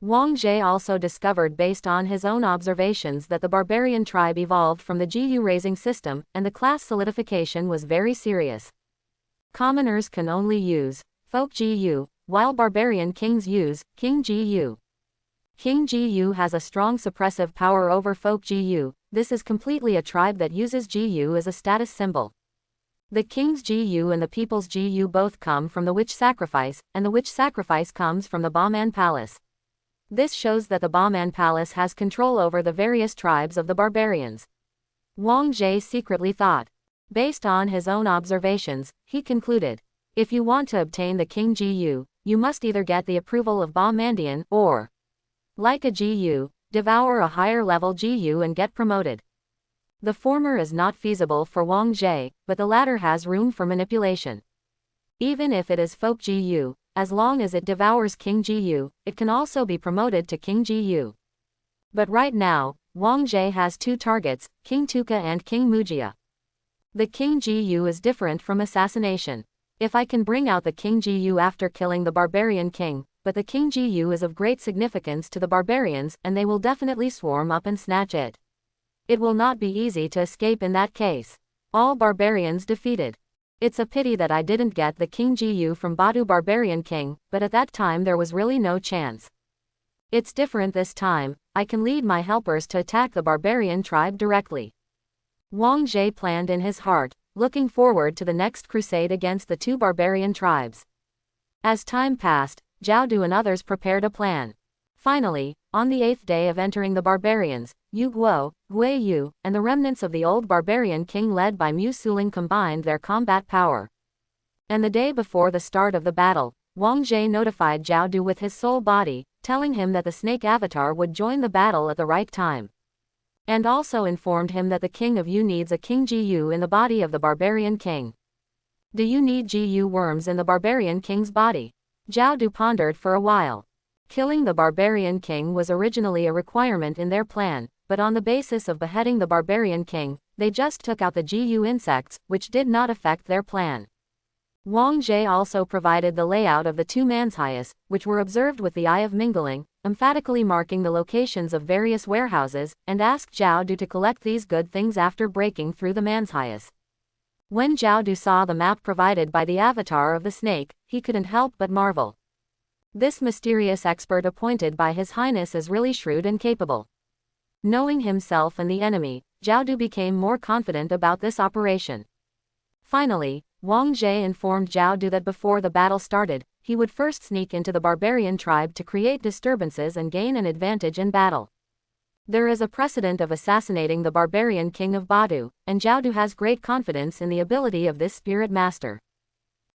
Wang Zhe also discovered based on his own observations that the barbarian tribe evolved from the GU raising system, and the class solidification was very serious. Commoners can only use folk GU, while barbarian kings use king GU. King GU has a strong suppressive power over folk GU. This is completely a tribe that uses GU as a status symbol. The king's GU and the people's GU both come from the witch sacrifice, and the witch sacrifice comes from the Bahman Palace. This shows that the Bahman Palace has control over the various tribes of the barbarians. Wang Zhe secretly thought. Based on his own observations, he concluded, if you want to obtain the king GU, you must either get the approval of Bahmandian, or, like a GU, devour a higher level GU and get promoted. The former is not feasible for Wang Zhe, but the latter has room for manipulation. Even if it is folk GU, as long as it devours king GU, it can also be promoted to king GU. But right now, Wang Zhe has 2 targets, King Tuka and King Mujia. The king GU is different from assassination. If I can bring out the king GU after killing the barbarian king, but the king GU is of great significance to the barbarians and they will definitely swarm up and snatch it. It will not be easy to escape in that case. All barbarians defeated. It's a pity that I didn't get the King Jiyu from Badu Barbarian King, but at that time there was really no chance. It's different this time, I can lead my helpers to attack the barbarian tribe directly. Wang Jie planned in his heart, looking forward to the next crusade against the two barbarian tribes. As time passed, Zhao Du and others prepared a plan. Finally, on the 8th day of entering the barbarians, Yu Guo, Gui Yu, and the remnants of the old barbarian king led by Mu Suling combined their combat power. And the day before the start of the battle, Wang Jie notified Zhao Du with his soul body, telling him that the snake avatar would join the battle at the right time. And also informed him that the king of Yu needs a King Jiyu in the body of the barbarian king. Do you need Jiyu worms in the barbarian king's body? Zhao Du pondered for a while. Killing the barbarian king was originally a requirement in their plan, but on the basis of beheading the barbarian king, they just took out the Jiyu insects, which did not affect their plan. Wang Jie also provided the layout of the two manshayas, which were observed with the eye of mingling, emphatically marking the locations of various warehouses, and asked Zhao Du to collect these good things after breaking through the manshayas. When Zhao Du saw the map provided by the avatar of the snake, he couldn't help but marvel. This mysterious expert appointed by His Highness is really shrewd and capable. Knowing himself and the enemy, Zhao Du became more confident about this operation. Finally, Wang Jie informed Zhao Du that before the battle started, he would first sneak into the barbarian tribe to create disturbances and gain an advantage in battle. There is a precedent of assassinating the barbarian king of Badu, and Zhao Du has great confidence in the ability of this spirit master.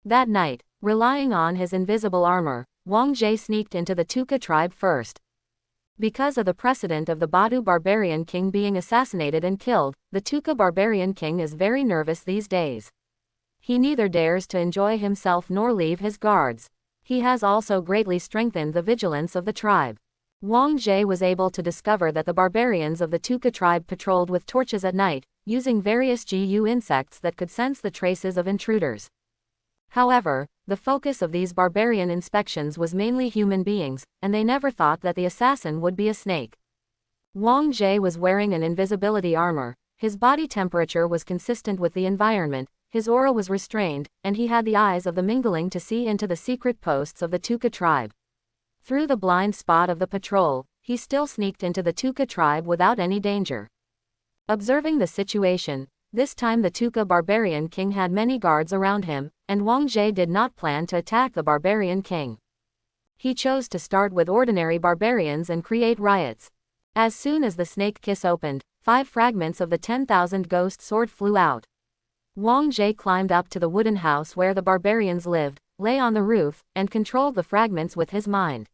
That night, relying on his invisible armor, Wang Jie sneaked into the Tuka tribe first. Because of the precedent of the Badu barbarian king being assassinated and killed, the Tuka barbarian king is very nervous these days. He neither dares to enjoy himself nor leave his guards. He has also greatly strengthened the vigilance of the tribe. Wang Jie was able to discover that the barbarians of the Tuka tribe patrolled with torches at night, using various Jiyu insects that could sense the traces of intruders. However, the focus of these barbarian inspections was mainly human beings, and they never thought that the assassin would be a snake. Wang Jie was wearing an invisibility armor, his body temperature was consistent with the environment, his aura was restrained, and he had the eyes of the mingling to see into the secret posts of the Tuka tribe. Through the blind spot of the patrol, he still sneaked into the Tuka tribe without any danger. Observing the situation, this time the Tuka barbarian king had many guards around him, and Wang Jie did not plan to attack the barbarian king. He chose to start with ordinary barbarians and create riots. As soon as the snake kiss opened, 5 fragments of the 10,000 ghost sword flew out. Wang Jie climbed up to the wooden house where the barbarians lived, lay on the roof, and controlled the fragments with his mind.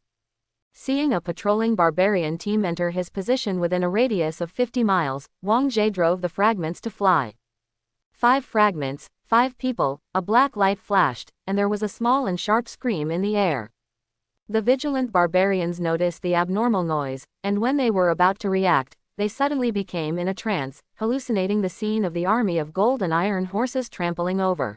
Seeing a patrolling barbarian team enter his position within a radius of 50 miles, Wang Jie drove the fragments to fly. 5 fragments, 5 people, a black light flashed, and there was a small and sharp scream in the air. The vigilant barbarians noticed the abnormal noise, and when they were about to react, they suddenly became in a trance, hallucinating the scene of the army of gold and iron horses trampling over.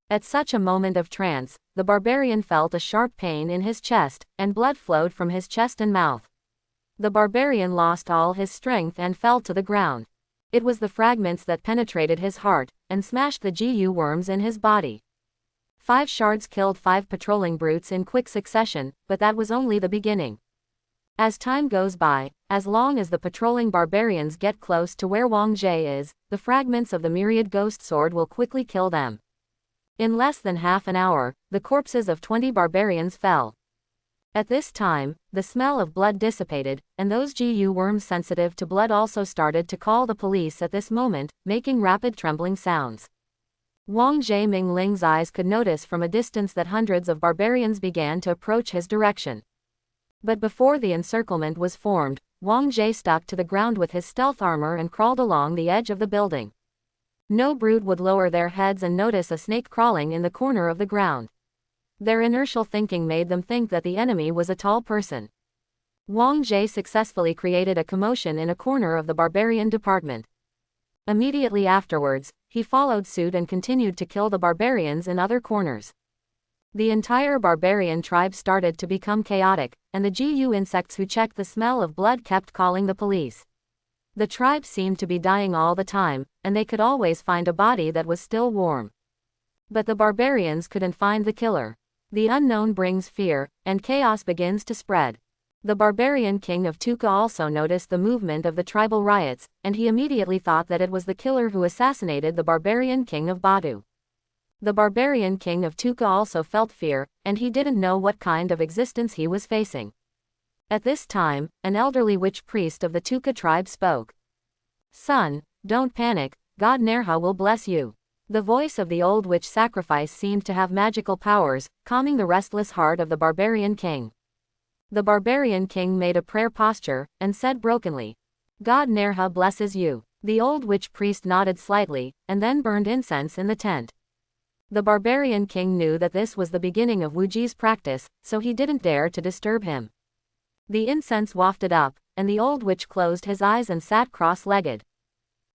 At such a moment of trance, the barbarian felt a sharp pain in his chest, and blood flowed from his chest and mouth. The barbarian lost all his strength and fell to the ground. It was the fragments that penetrated his heart, and smashed the Jiyu worms in his body. 5 shards killed 5 patrolling brutes in quick succession, but that was only the beginning. As time goes by, as long as the patrolling barbarians get close to where Wang Jie is, the fragments of the myriad ghost sword will quickly kill them. In less than half an hour, the corpses of 20 barbarians fell. At this time, the smell of blood dissipated, and those Jiyu worms sensitive to blood also started to call the police at this moment, making rapid trembling sounds. Wang Jie Mingling's eyes could notice from a distance that hundreds of barbarians began to approach his direction. But before the encirclement was formed, Wang Jie stuck to the ground with his stealth armor and crawled along the edge of the building. No brute would lower their heads and notice a snake crawling in the corner of the ground. Their inertial thinking made them think that the enemy was a tall person. Wang Jie successfully created a commotion in a corner of the barbarian department. Immediately afterwards, he followed suit and continued to kill the barbarians in other corners. The entire barbarian tribe started to become chaotic, and the Jiyu insects who checked the smell of blood kept calling the police. The tribe seemed to be dying all the time, and they could always find a body that was still warm. But the barbarians couldn't find the killer. The unknown brings fear, and chaos begins to spread. The barbarian king of Tuka also noticed the movement of the tribal riots, and he immediately thought that it was the killer who assassinated the barbarian king of Badu. The barbarian king of Tuka also felt fear, and he didn't know what kind of existence he was facing. At this time, an elderly witch priest of the Tuka tribe spoke. "Son, don't panic, God Nerha will bless you." The voice of the old witch sacrifice seemed to have magical powers, calming the restless heart of the barbarian king. The barbarian king made a prayer posture, and said brokenly, "God Nerha blesses you." The old witch priest nodded slightly, and then burned incense in the tent. The barbarian king knew that this was the beginning of Wuji's practice, so he didn't dare to disturb him. The incense wafted up, and the old witch closed his eyes and sat cross-legged.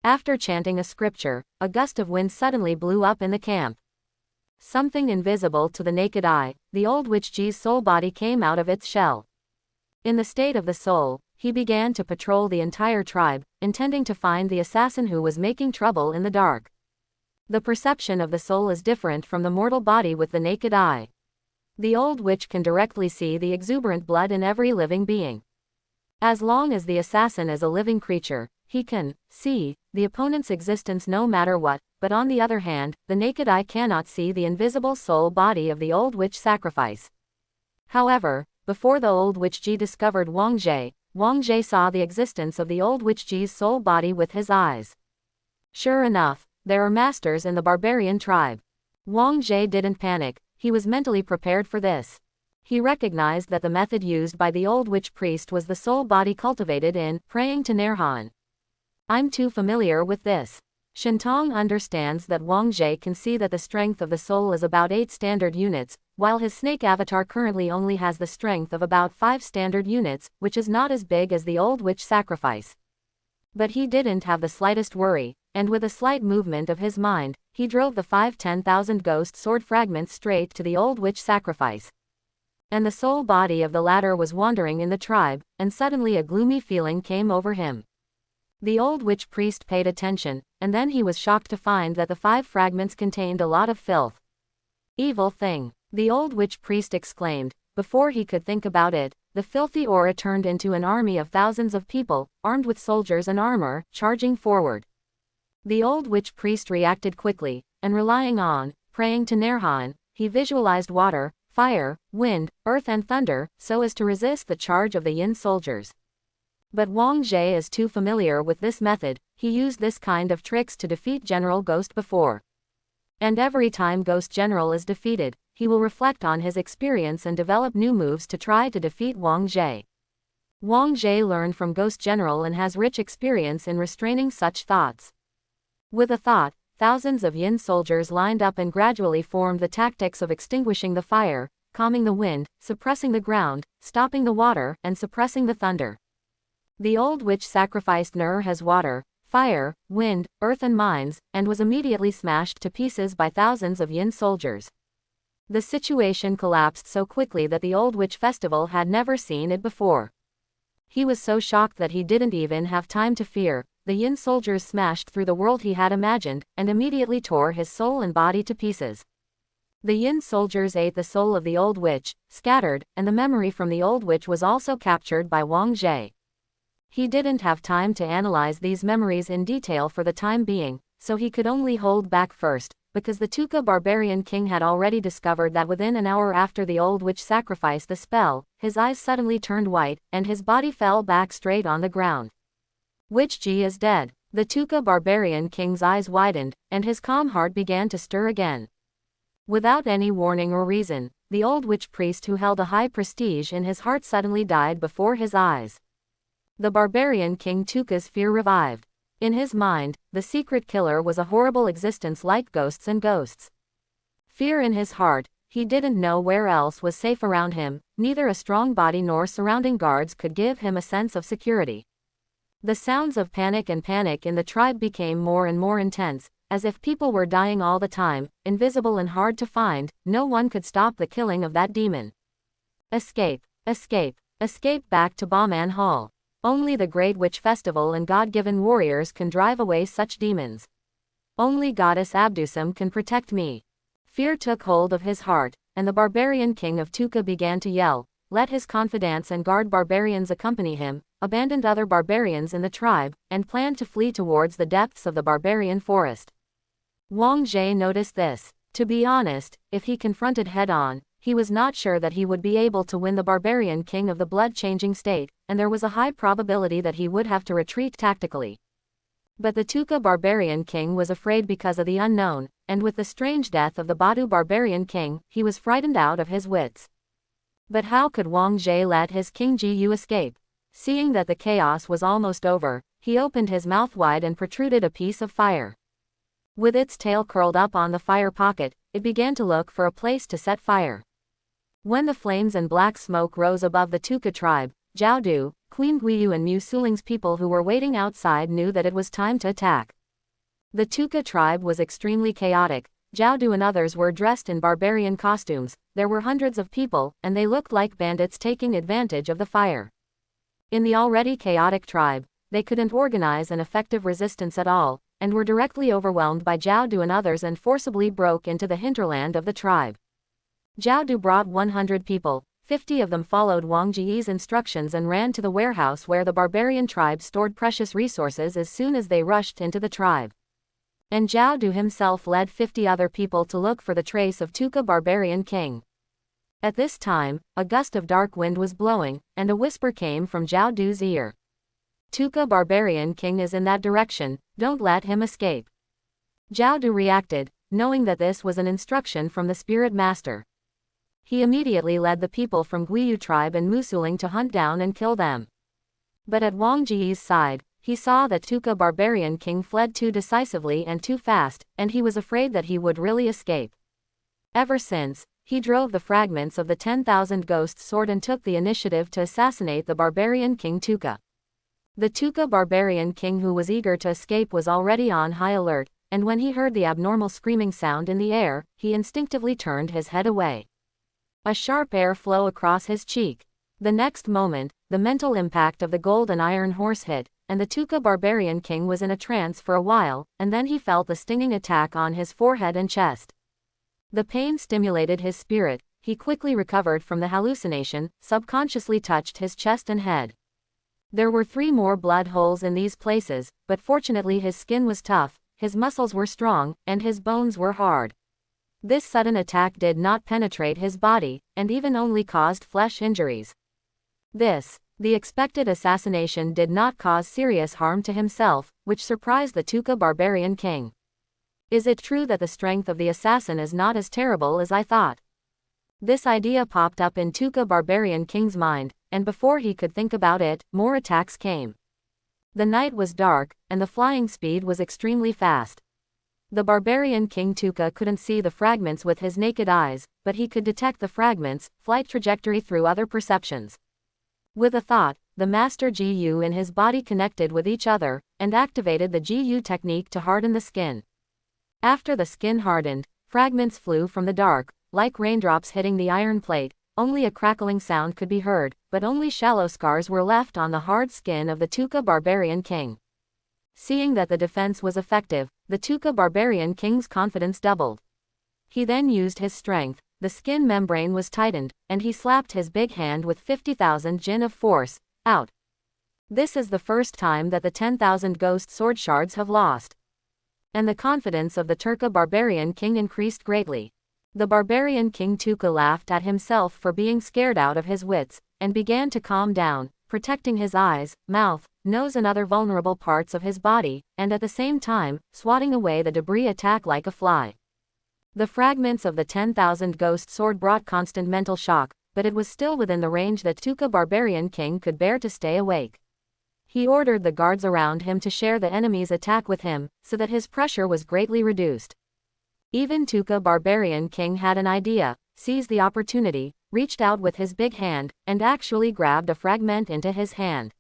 After chanting a scripture, a gust of wind suddenly blew up in the camp. Something invisible to the naked eye, the old witch's soul body came out of its shell. In the state of the soul, he began to patrol the entire tribe, intending to find the assassin who was making trouble in the dark. The perception of the soul is different from the mortal body with the naked eye. The old witch can directly see the exuberant blood in every living being. As long as the assassin is a living creature, he can see the opponent's existence no matter what, but on the other hand, the naked eye cannot see the invisible soul body of the old witch sacrifice. However, before the old witch discovered Wang Jie saw the existence of the old witch's soul body with his eyes. Sure enough, there are masters in the barbarian tribe. Wang Jie didn't panic, he was mentally prepared for this. He recognized that the method used by the old witch priest was the soul body cultivated in praying to Nerhan. "I'm too familiar with this." Shintong understands that Wang Jie can see that the strength of the soul is about 8 standard units, while his snake avatar currently only has the strength of about 5 standard units, which is not as big as the old witch sacrifice. But he didn't have the slightest worry, and with a slight movement of his mind, he drove the 5-10,000 ghost sword fragments straight to the old witch sacrifice. And the soul body of the latter was wandering in the tribe, and suddenly a gloomy feeling came over him. The old witch priest paid attention, and then he was shocked to find that the 5 fragments contained a lot of filth. "Evil thing," the old witch priest exclaimed. Before he could think about it, the filthy aura turned into an army of thousands of people, armed with soldiers and armor, charging forward. The old witch priest reacted quickly, and relying on praying to Nerhan, he visualized water, fire, wind, earth and thunder, so as to resist the charge of the yin soldiers. But Wang Jie is too familiar with this method, he used this kind of tricks to defeat General Ghost before. And every time Ghost General is defeated, he will reflect on his experience and develop new moves to try to defeat Wang Jie. Wang Jie learned from Ghost General and has rich experience in restraining such thoughts. With a thought, thousands of yin soldiers lined up and gradually formed the tactics of extinguishing the fire, calming the wind, suppressing the ground, stopping the water, and suppressing the thunder. The old witch sacrificed Nerha's water, fire, wind, earth and mines, and was immediately smashed to pieces by thousands of yin soldiers. The situation collapsed so quickly that the old witch festival had never seen it before. He was so shocked that he didn't even have time to fear. The yin soldiers smashed through the world he had imagined, and immediately tore his soul and body to pieces. The yin soldiers ate the soul of the old witch, scattered, and the memory from the old witch was also captured by Wang Jie. He didn't have time to analyze these memories in detail for the time being, so he could only hold back first, because the Tuka barbarian king had already discovered that within an hour after the old witch sacrificed the spell, his eyes suddenly turned white, and his body fell back straight on the ground. Witch Ji is dead. The Tuka barbarian king's eyes widened, and his calm heart began to stir again. Without any warning or reason, the old witch priest who held a high prestige in his heart suddenly died before his eyes. The barbarian king Tuka's fear revived. In his mind, the secret killer was a horrible existence like ghosts and ghosts. Fear in his heart, he didn't know where else was safe around him, neither a strong body nor surrounding guards could give him a sense of security. The sounds of panic in the tribe became more and more intense, as if people were dying all the time, invisible and hard to find. No one could stop the killing of that demon. Escape, escape, escape back to Bauman Hall. Only the Great Witch Festival and God-given warriors can drive away such demons. Only Goddess Abdusam can protect me. Fear took hold of his heart, and the barbarian king of Tuka began to yell, let his confidants and guard barbarians accompany him, abandoned other barbarians in the tribe, and planned to flee towards the depths of the barbarian forest. Wang Jie noticed this. To be honest, if he confronted head-on, he was not sure that he would be able to win the barbarian king of the blood-changing state, and there was a high probability that he would have to retreat tactically. But the Tuka barbarian king was afraid because of the unknown, and with the strange death of the Badu barbarian king, he was frightened out of his wits. But how could Wang Jie let his King Jiyu escape? Seeing that the chaos was almost over, he opened his mouth wide and protruded a piece of fire. With its tail curled up on the fire pocket, it began to look for a place to set fire. When the flames and black smoke rose above the Tuka tribe, Zhao Du, Queen Guiyu and Mu Suling's people who were waiting outside knew that it was time to attack. The Tuka tribe was extremely chaotic. Zhao Du and others were dressed in barbarian costumes, there were hundreds of people, and they looked like bandits taking advantage of the fire. In the already chaotic tribe, they couldn't organize an effective resistance at all, and were directly overwhelmed by Zhao Du and others and forcibly broke into the hinterland of the tribe. Zhao Du brought 100 people, 50 of them followed Wang Jie's instructions and ran to the warehouse where the barbarian tribe stored precious resources as soon as they rushed into the tribe. And Zhao Du himself led 50 other people to look for the trace of Tuka barbarian king. At this time, a gust of dark wind was blowing, and a whisper came from Zhao Du's ear. Tuka barbarian king is in that direction, don't let him escape. Zhao Du reacted, knowing that this was an instruction from the spirit master. He immediately led the people from Guiyu tribe and Musuling to hunt down and kill them. But at Wang Jie's side, he saw that Tuka barbarian king fled too decisively and too fast, and he was afraid that he would really escape. Ever since, he drove the fragments of the 10,000 ghost sword and took the initiative to assassinate the barbarian king Tuka. The Tuka barbarian king who was eager to escape was already on high alert, and when he heard the abnormal screaming sound in the air, he instinctively turned his head away. A sharp airflow across his cheek. The next moment, the mental impact of the gold and iron horse hit, and the Tuka barbarian king was in a trance for a while, and then he felt the stinging attack on his forehead and chest. The pain stimulated his spirit, he quickly recovered from the hallucination, subconsciously touched his chest and head. There were 3 more blood holes in these places, but fortunately his skin was tough, his muscles were strong, and his bones were hard. This sudden attack did not penetrate his body, and even only caused flesh injuries. The expected assassination did not cause serious harm to himself, which surprised the Tuka barbarian king. Is it true that the strength of the assassin is not as terrible as I thought? This idea popped up in Tuka barbarian king's mind, and before he could think about it, more attacks came. The night was dark, and the flying speed was extremely fast. The barbarian king Tuka couldn't see the fragments with his naked eyes, but he could detect the fragments' flight trajectory through other perceptions. With a thought, the master Jiyu in his body connected with each other, and activated the Jiyu technique to harden the skin. After the skin hardened, fragments flew from the dark, like raindrops hitting the iron plate. Only a crackling sound could be heard, but only shallow scars were left on the hard skin of the Tuka barbarian king. Seeing that the defense was effective, the Tuka barbarian king's confidence doubled. He then used his strength, the skin membrane was tightened, and he slapped his big hand with 50,000 jin of force, out. This is the first time that the 10,000 ghost sword shards have lost. And the confidence of the Turka barbarian king increased greatly. The barbarian king Tuka laughed at himself for being scared out of his wits, and began to calm down, protecting his eyes, mouth, nose and other vulnerable parts of his body, and at the same time, swatting away the debris attack like a fly. The fragments of the 10,000 ghost sword brought constant mental shock, but it was still within the range that Tuka barbarian king could bear to stay awake. He ordered the guards around him to share the enemy's attack with him, so that his pressure was greatly reduced. Even Tuka barbarian king had an idea, seized the opportunity, reached out with his big hand, and actually grabbed a fragment into his hand.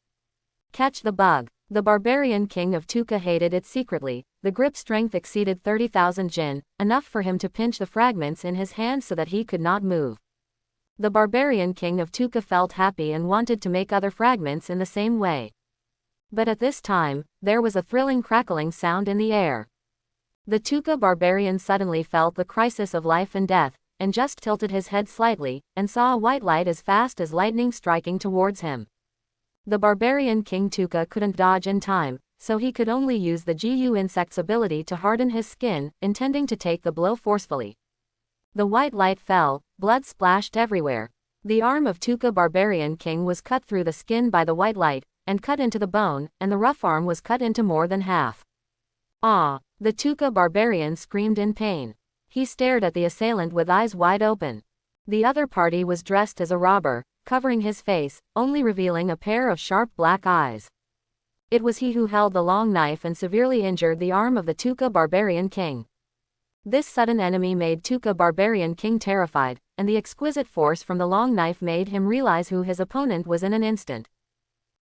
Catch the bug. The barbarian king of Tuka hated it secretly. The grip strength exceeded 30,000 jin, enough for him to pinch the fragments in his hand so that he could not move. The barbarian king of Tuka felt happy and wanted to make other fragments in the same way. But at this time, there was a thrilling crackling sound in the air. The Tuka barbarian suddenly felt the crisis of life and death, and just tilted his head slightly, and saw a white light as fast as lightning striking towards him. The barbarian King Tuka couldn't dodge in time, so he could only use the Gu insect's ability to harden his skin, intending to take the blow forcefully. The white light fell, blood splashed everywhere. The arm of Tuka barbarian king was cut through the skin by the white light, and cut into the bone, and the rough arm was cut into more than half. Ah! The Tuka barbarian screamed in pain. He stared at the assailant with eyes wide open. The other party was dressed as a robber, covering his face, only revealing a pair of sharp black eyes. It was he who held the long knife and severely injured the arm of the Tuka barbarian king. This sudden enemy made Tuka barbarian king terrified, and the exquisite force from the long knife made him realize who his opponent was in an instant.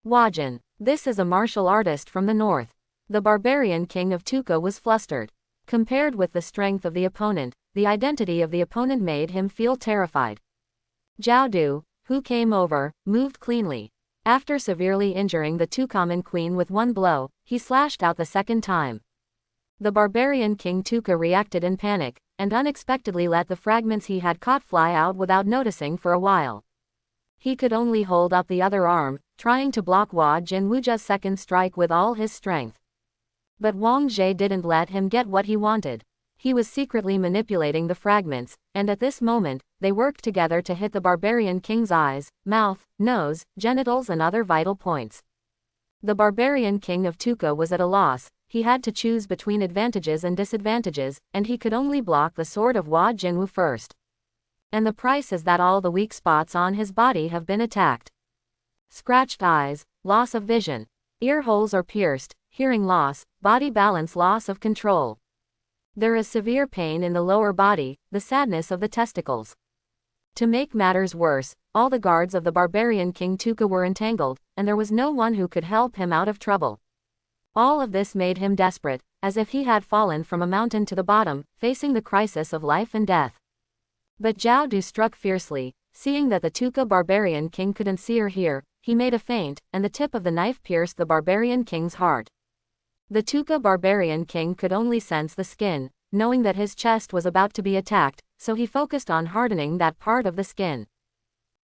Wajin. This is a martial artist from the north. The barbarian king of Tuka was flustered. Compared with the strength of the opponent, the identity of the opponent made him feel terrified. Zhao Du, who came over, moved cleanly. After severely injuring the Tukaman queen with one blow, he slashed out the second time. The barbarian King Tuka reacted in panic, and unexpectedly let the fragments he had caught fly out without noticing for a while. He could only hold up the other arm, trying to block Hua Jinwujia's second strike with all his strength. But Wang Jie didn't let him get what he wanted. He was secretly manipulating the fragments, and at this moment, they worked together to hit the barbarian king's eyes, mouth, nose, genitals and other vital points. The barbarian king of Tuka was at a loss. He had to choose between advantages and disadvantages, and he could only block the sword of Hua Jinwu first. And the price is that all the weak spots on his body have been attacked. Scratched eyes, loss of vision. Ear holes are pierced, hearing loss, body balance loss of control. There is severe pain in the lower body, the sadness of the testicles. To make matters worse, all the guards of the barbarian King Tuka were entangled, and there was no one who could help him out of trouble. All of this made him desperate, as if he had fallen from a mountain to the bottom, facing the crisis of life and death. But Zhao Du struck fiercely. Seeing that the Tuka barbarian king couldn't see or hear, he made a feint, and the tip of the knife pierced the barbarian king's heart. The Tuka barbarian king could only sense the skin, knowing that his chest was about to be attacked, so he focused on hardening that part of the skin.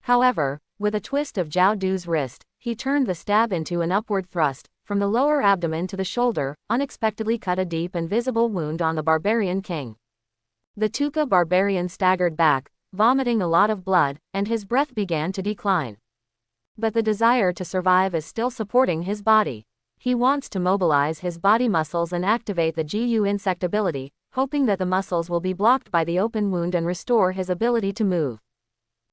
However, with a twist of Zhao Du's wrist, he turned the stab into an upward thrust, from the lower abdomen to the shoulder, unexpectedly cut a deep and visible wound on the barbarian king. The Tuka barbarian staggered back, vomiting a lot of blood, and his breath began to decline. But the desire to survive is still supporting his body. He wants to mobilize his body muscles and activate the Gu insect ability, hoping that the muscles will be blocked by the open wound and restore his ability to move.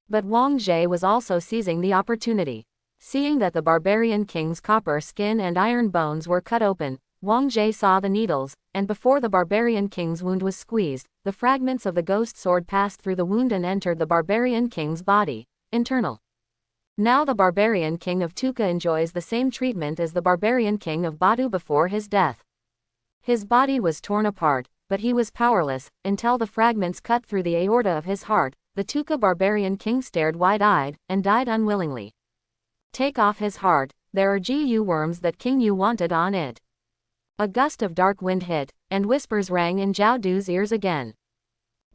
But Wang Jie was also seizing the opportunity. Seeing that the barbarian king's copper skin and iron bones were cut open, Wang Jie saw the needles, and before the barbarian king's wound was squeezed, the fragments of the ghost sword passed through the wound and entered the barbarian king's body. Internal. Now the barbarian king of Tuka enjoys the same treatment as the barbarian king of Badu before his death. His body was torn apart, but he was powerless, until the fragments cut through the aorta of his heart. The Tuka barbarian king stared wide-eyed, and died unwillingly. Take off his heart, there are Gu worms that King Yu wanted on it. A gust of dark wind hit, and whispers rang in Zhao Du's ears again.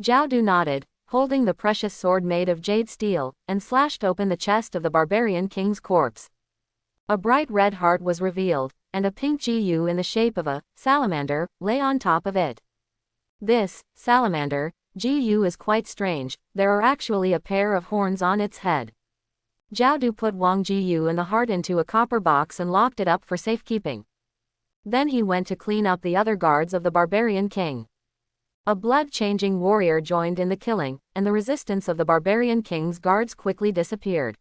Zhao Du nodded, holding the precious sword made of jade steel, and slashed open the chest of the barbarian king's corpse. A bright red heart was revealed, and a pink Gu in the shape of a salamander lay on top of it. This salamander Gu is quite strange. There are actually a pair of horns on its head. Zhao Du put Wang Gu and the heart into a copper box and locked it up for safekeeping. Then he went to clean up the other guards of the barbarian king. A blood-changing warrior joined in the killing, and the resistance of the barbarian king's guards quickly disappeared.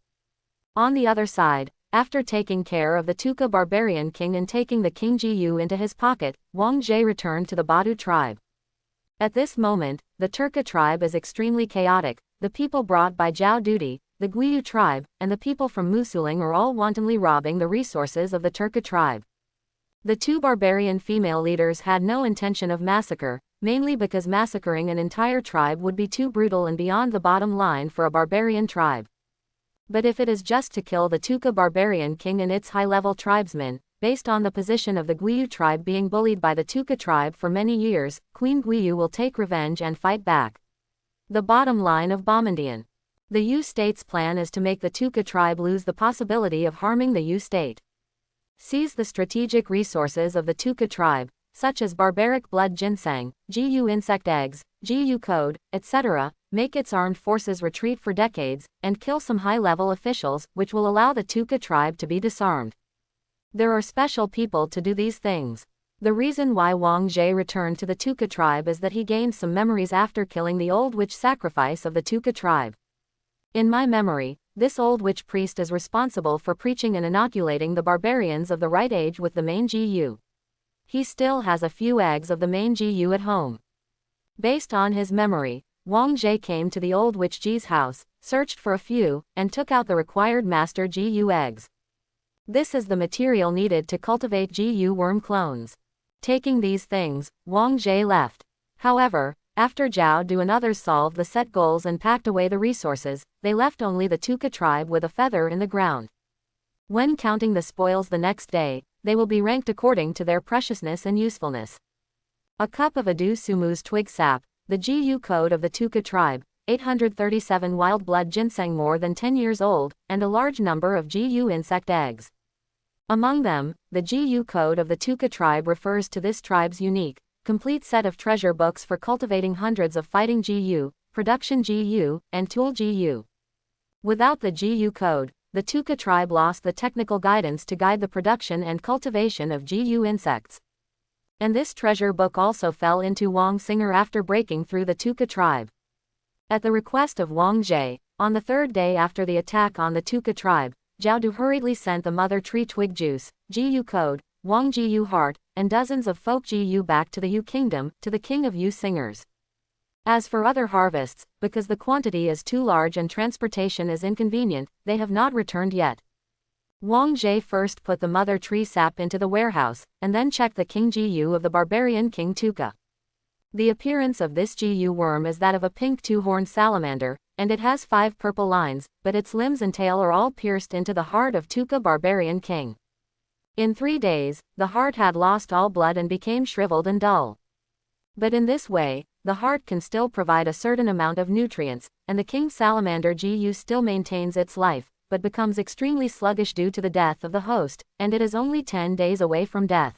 On the other side, after taking care of the Tuka barbarian king and taking the King Gu into his pocket, Wang Jie returned to the Badu tribe. At this moment, the Turka tribe is extremely chaotic. The people brought by Zhao Du, the Guiyu tribe, and the people from Musuling are all wantonly robbing the resources of the Turka tribe. The two barbarian female leaders had no intention of massacre, mainly because massacring an entire tribe would be too brutal and beyond the bottom line for a barbarian tribe. But if it is just to kill the Tuka barbarian king and its high-level tribesmen, based on the position of the Guiyu tribe being bullied by the Tuka tribe for many years, Queen Guiyu will take revenge and fight back. The bottom line of Bomondian. The Yu state's plan is to make the Tuka tribe lose the possibility of harming the Yu state. Seize the strategic resources of the Tuka tribe, such as barbaric blood ginseng, Gu insect eggs, Gu code, etc., make its armed forces retreat for decades, and kill some high-level officials, which will allow the Tuka tribe to be disarmed. There are special people to do these things. The reason why Wang Jie returned to the Tuka tribe is that he gained some memories after killing the old witch sacrifice of the Tuka tribe. In my memory, this old witch priest is responsible for preaching and inoculating the barbarians of the right age with the main Gu. He still has a few eggs of the main Gu at home. Based on his memory, Wang Jie came to the old witch Ji's house, searched for a few, and took out the required master Gu eggs. This is the material needed to cultivate Gu worm clones. Taking these things, Wang Jie left. However, after Zhao Du and others solved the set goals and packed away the resources, they left only the Tuka tribe with a feather in the ground. When counting the spoils the next day, they will be ranked according to their preciousness and usefulness. A cup of Adu Sumu's twig sap, the Gu code of the Tuka tribe, 837 wild blood ginseng more than 10 years old, and a large number of Gu insect eggs. Among them, the Gu code of the Tuka tribe refers to this tribe's unique, complete set of treasure books for cultivating hundreds of fighting Gu, production Gu, and tool Gu. Without the Gu code, the Tuka tribe lost the technical guidance to guide the production and cultivation of Gu insects. And this treasure book also fell into Wang Singer after breaking through the Tuka tribe. At the request of Wang Jie, on the third day after the attack on the Tuka tribe, Zhao Du hurriedly sent the mother tree twig juice, Gu code, Wang Gu heart, and dozens of folk Gu back to the Yu kingdom, to the king of Yu singers. As for other harvests, because the quantity is too large and transportation is inconvenient, they have not returned yet. Wang Jie first put the mother tree sap into the warehouse, and then checked the king Gu of the barbarian king Tuka. The appearance of this Gu worm is that of a pink two-horned salamander, and it has 5 purple lines, but its limbs and tail are all pierced into the heart of Tuka barbarian king. In 3 days, the heart had lost all blood and became shriveled and dull. But in this way, the heart can still provide a certain amount of nutrients, and the king salamander Gu still maintains its life, but becomes extremely sluggish due to the death of the host, and it is only 10 days away from death.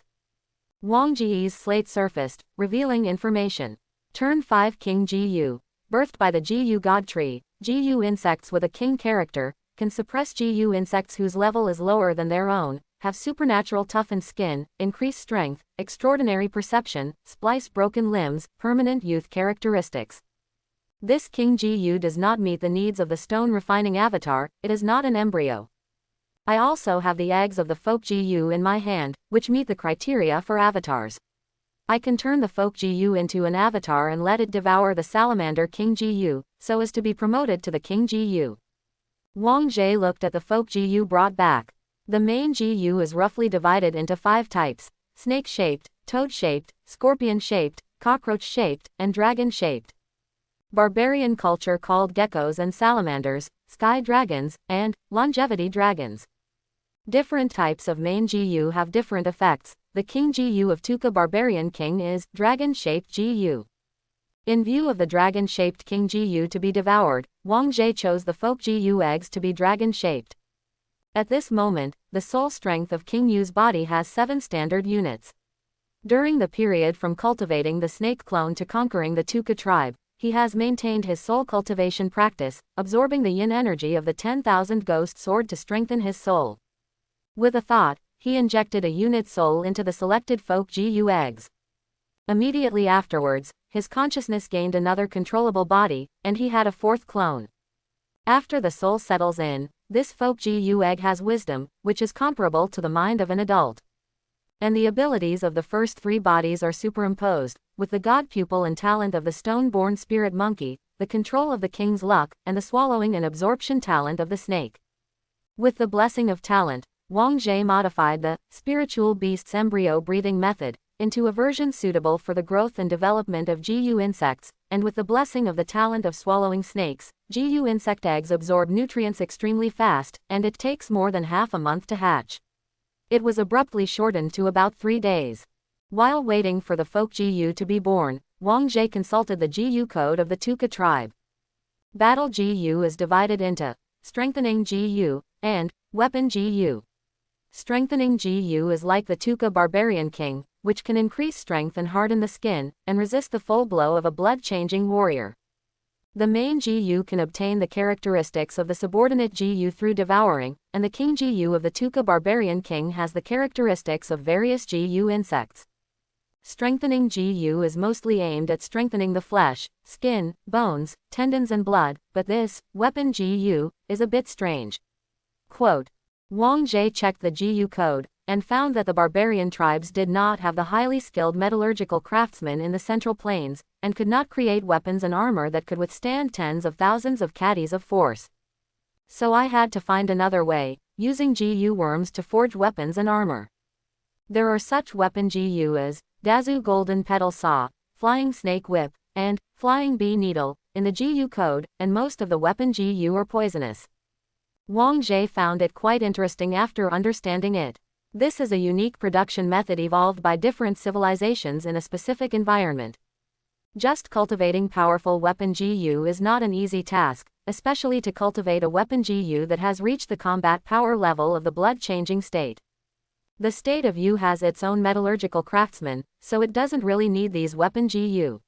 Wang Ji's slate surfaced, revealing information. Turn 5 King Gu, birthed by the Gu god tree, Gu insects with a king character, can suppress Gu insects whose level is lower than their own, have supernatural toughened skin, increased strength, extraordinary perception, splice broken limbs, permanent youth characteristics. This King Gu does not meet the needs of the stone refining avatar, it is not an embryo. I also have the eggs of the folk Gu in my hand, which meet the criteria for avatars. I can turn the folk Gu into an avatar and let it devour the salamander King Gu, so as to be promoted to the King Gu. Wang Jie looked at the folk Gu brought back. The main Gu is roughly divided into 5 types: snake-shaped, toad-shaped, scorpion-shaped, cockroach-shaped, and dragon-shaped. Barbarian culture called geckos and salamanders, sky dragons, and longevity dragons. Different types of main Gu have different effects. The King Gu of Tuka Barbarian King is dragon-shaped Gu. In view of the dragon-shaped King Gu to be devoured, Wang Jie chose the folk Gu eggs to be dragon-shaped. At this moment, the soul strength of King Yu's body has 7 standard units. During the period from cultivating the snake clone to conquering the Tuka tribe, he has maintained his soul cultivation practice, absorbing the yin energy of the 10,000 ghost sword to strengthen his soul. With a thought, he injected a unit soul into the selected folk Gu eggs. Immediately afterwards, his consciousness gained another controllable body, and he had a 4th clone. After the soul settles in, this folk Gu egg has wisdom, which is comparable to the mind of an adult. And the abilities of the first 3 bodies are superimposed, with the god pupil and talent of the stone-born spirit monkey, the control of the king's luck, and the swallowing and absorption talent of the snake. With the blessing of talent, Wang Jie modified the spiritual beast's embryo breathing method into a version suitable for the growth and development of Gu insects, and with the blessing of the talent of swallowing snakes, Gu insect eggs absorb nutrients extremely fast, and it takes more than half a month to hatch. It was abruptly shortened to about 3 days. While waiting for the folk Jiyu to be born, Wang Jie consulted the Jiyu code of the Tuka tribe. Battle Jiyu is divided into strengthening Jiyu and weapon Jiyu. Strengthening Jiyu is like the Tuka barbarian king, which can increase strength and harden the skin, and resist the full blow of a blood-changing warrior. The main Jiyu can obtain the characteristics of the subordinate Jiyu through devouring, and the king Jiyu of the Tuka barbarian king has the characteristics of various Jiyu insects. Strengthening Jiyu is mostly aimed at strengthening the flesh, skin, bones, tendons and blood, but this, weapon Jiyu, is a bit strange. Quote, Wang Jie checked the Jiyu code, and found that the barbarian tribes did not have the highly skilled metallurgical craftsmen in the Central Plains, and could not create weapons and armor that could withstand tens of thousands of caddies of force. So I had to find another way, using Jiyu worms to forge weapons and armor. There are such weapon Jiyu as Dazu Golden Petal Saw, Flying Snake Whip, and Flying Bee Needle, in the Jiyu code, and most of the weapon Jiyu are poisonous. Wang Jie found it quite interesting after understanding it. This is a unique production method evolved by different civilizations in a specific environment. Just cultivating powerful weapon Jiyu is not an easy task, especially to cultivate a weapon Jiyu that has reached the combat power level of the blood-changing state. The state of Yu has its own metallurgical craftsmen, so it doesn't really need these weapon Jiyu.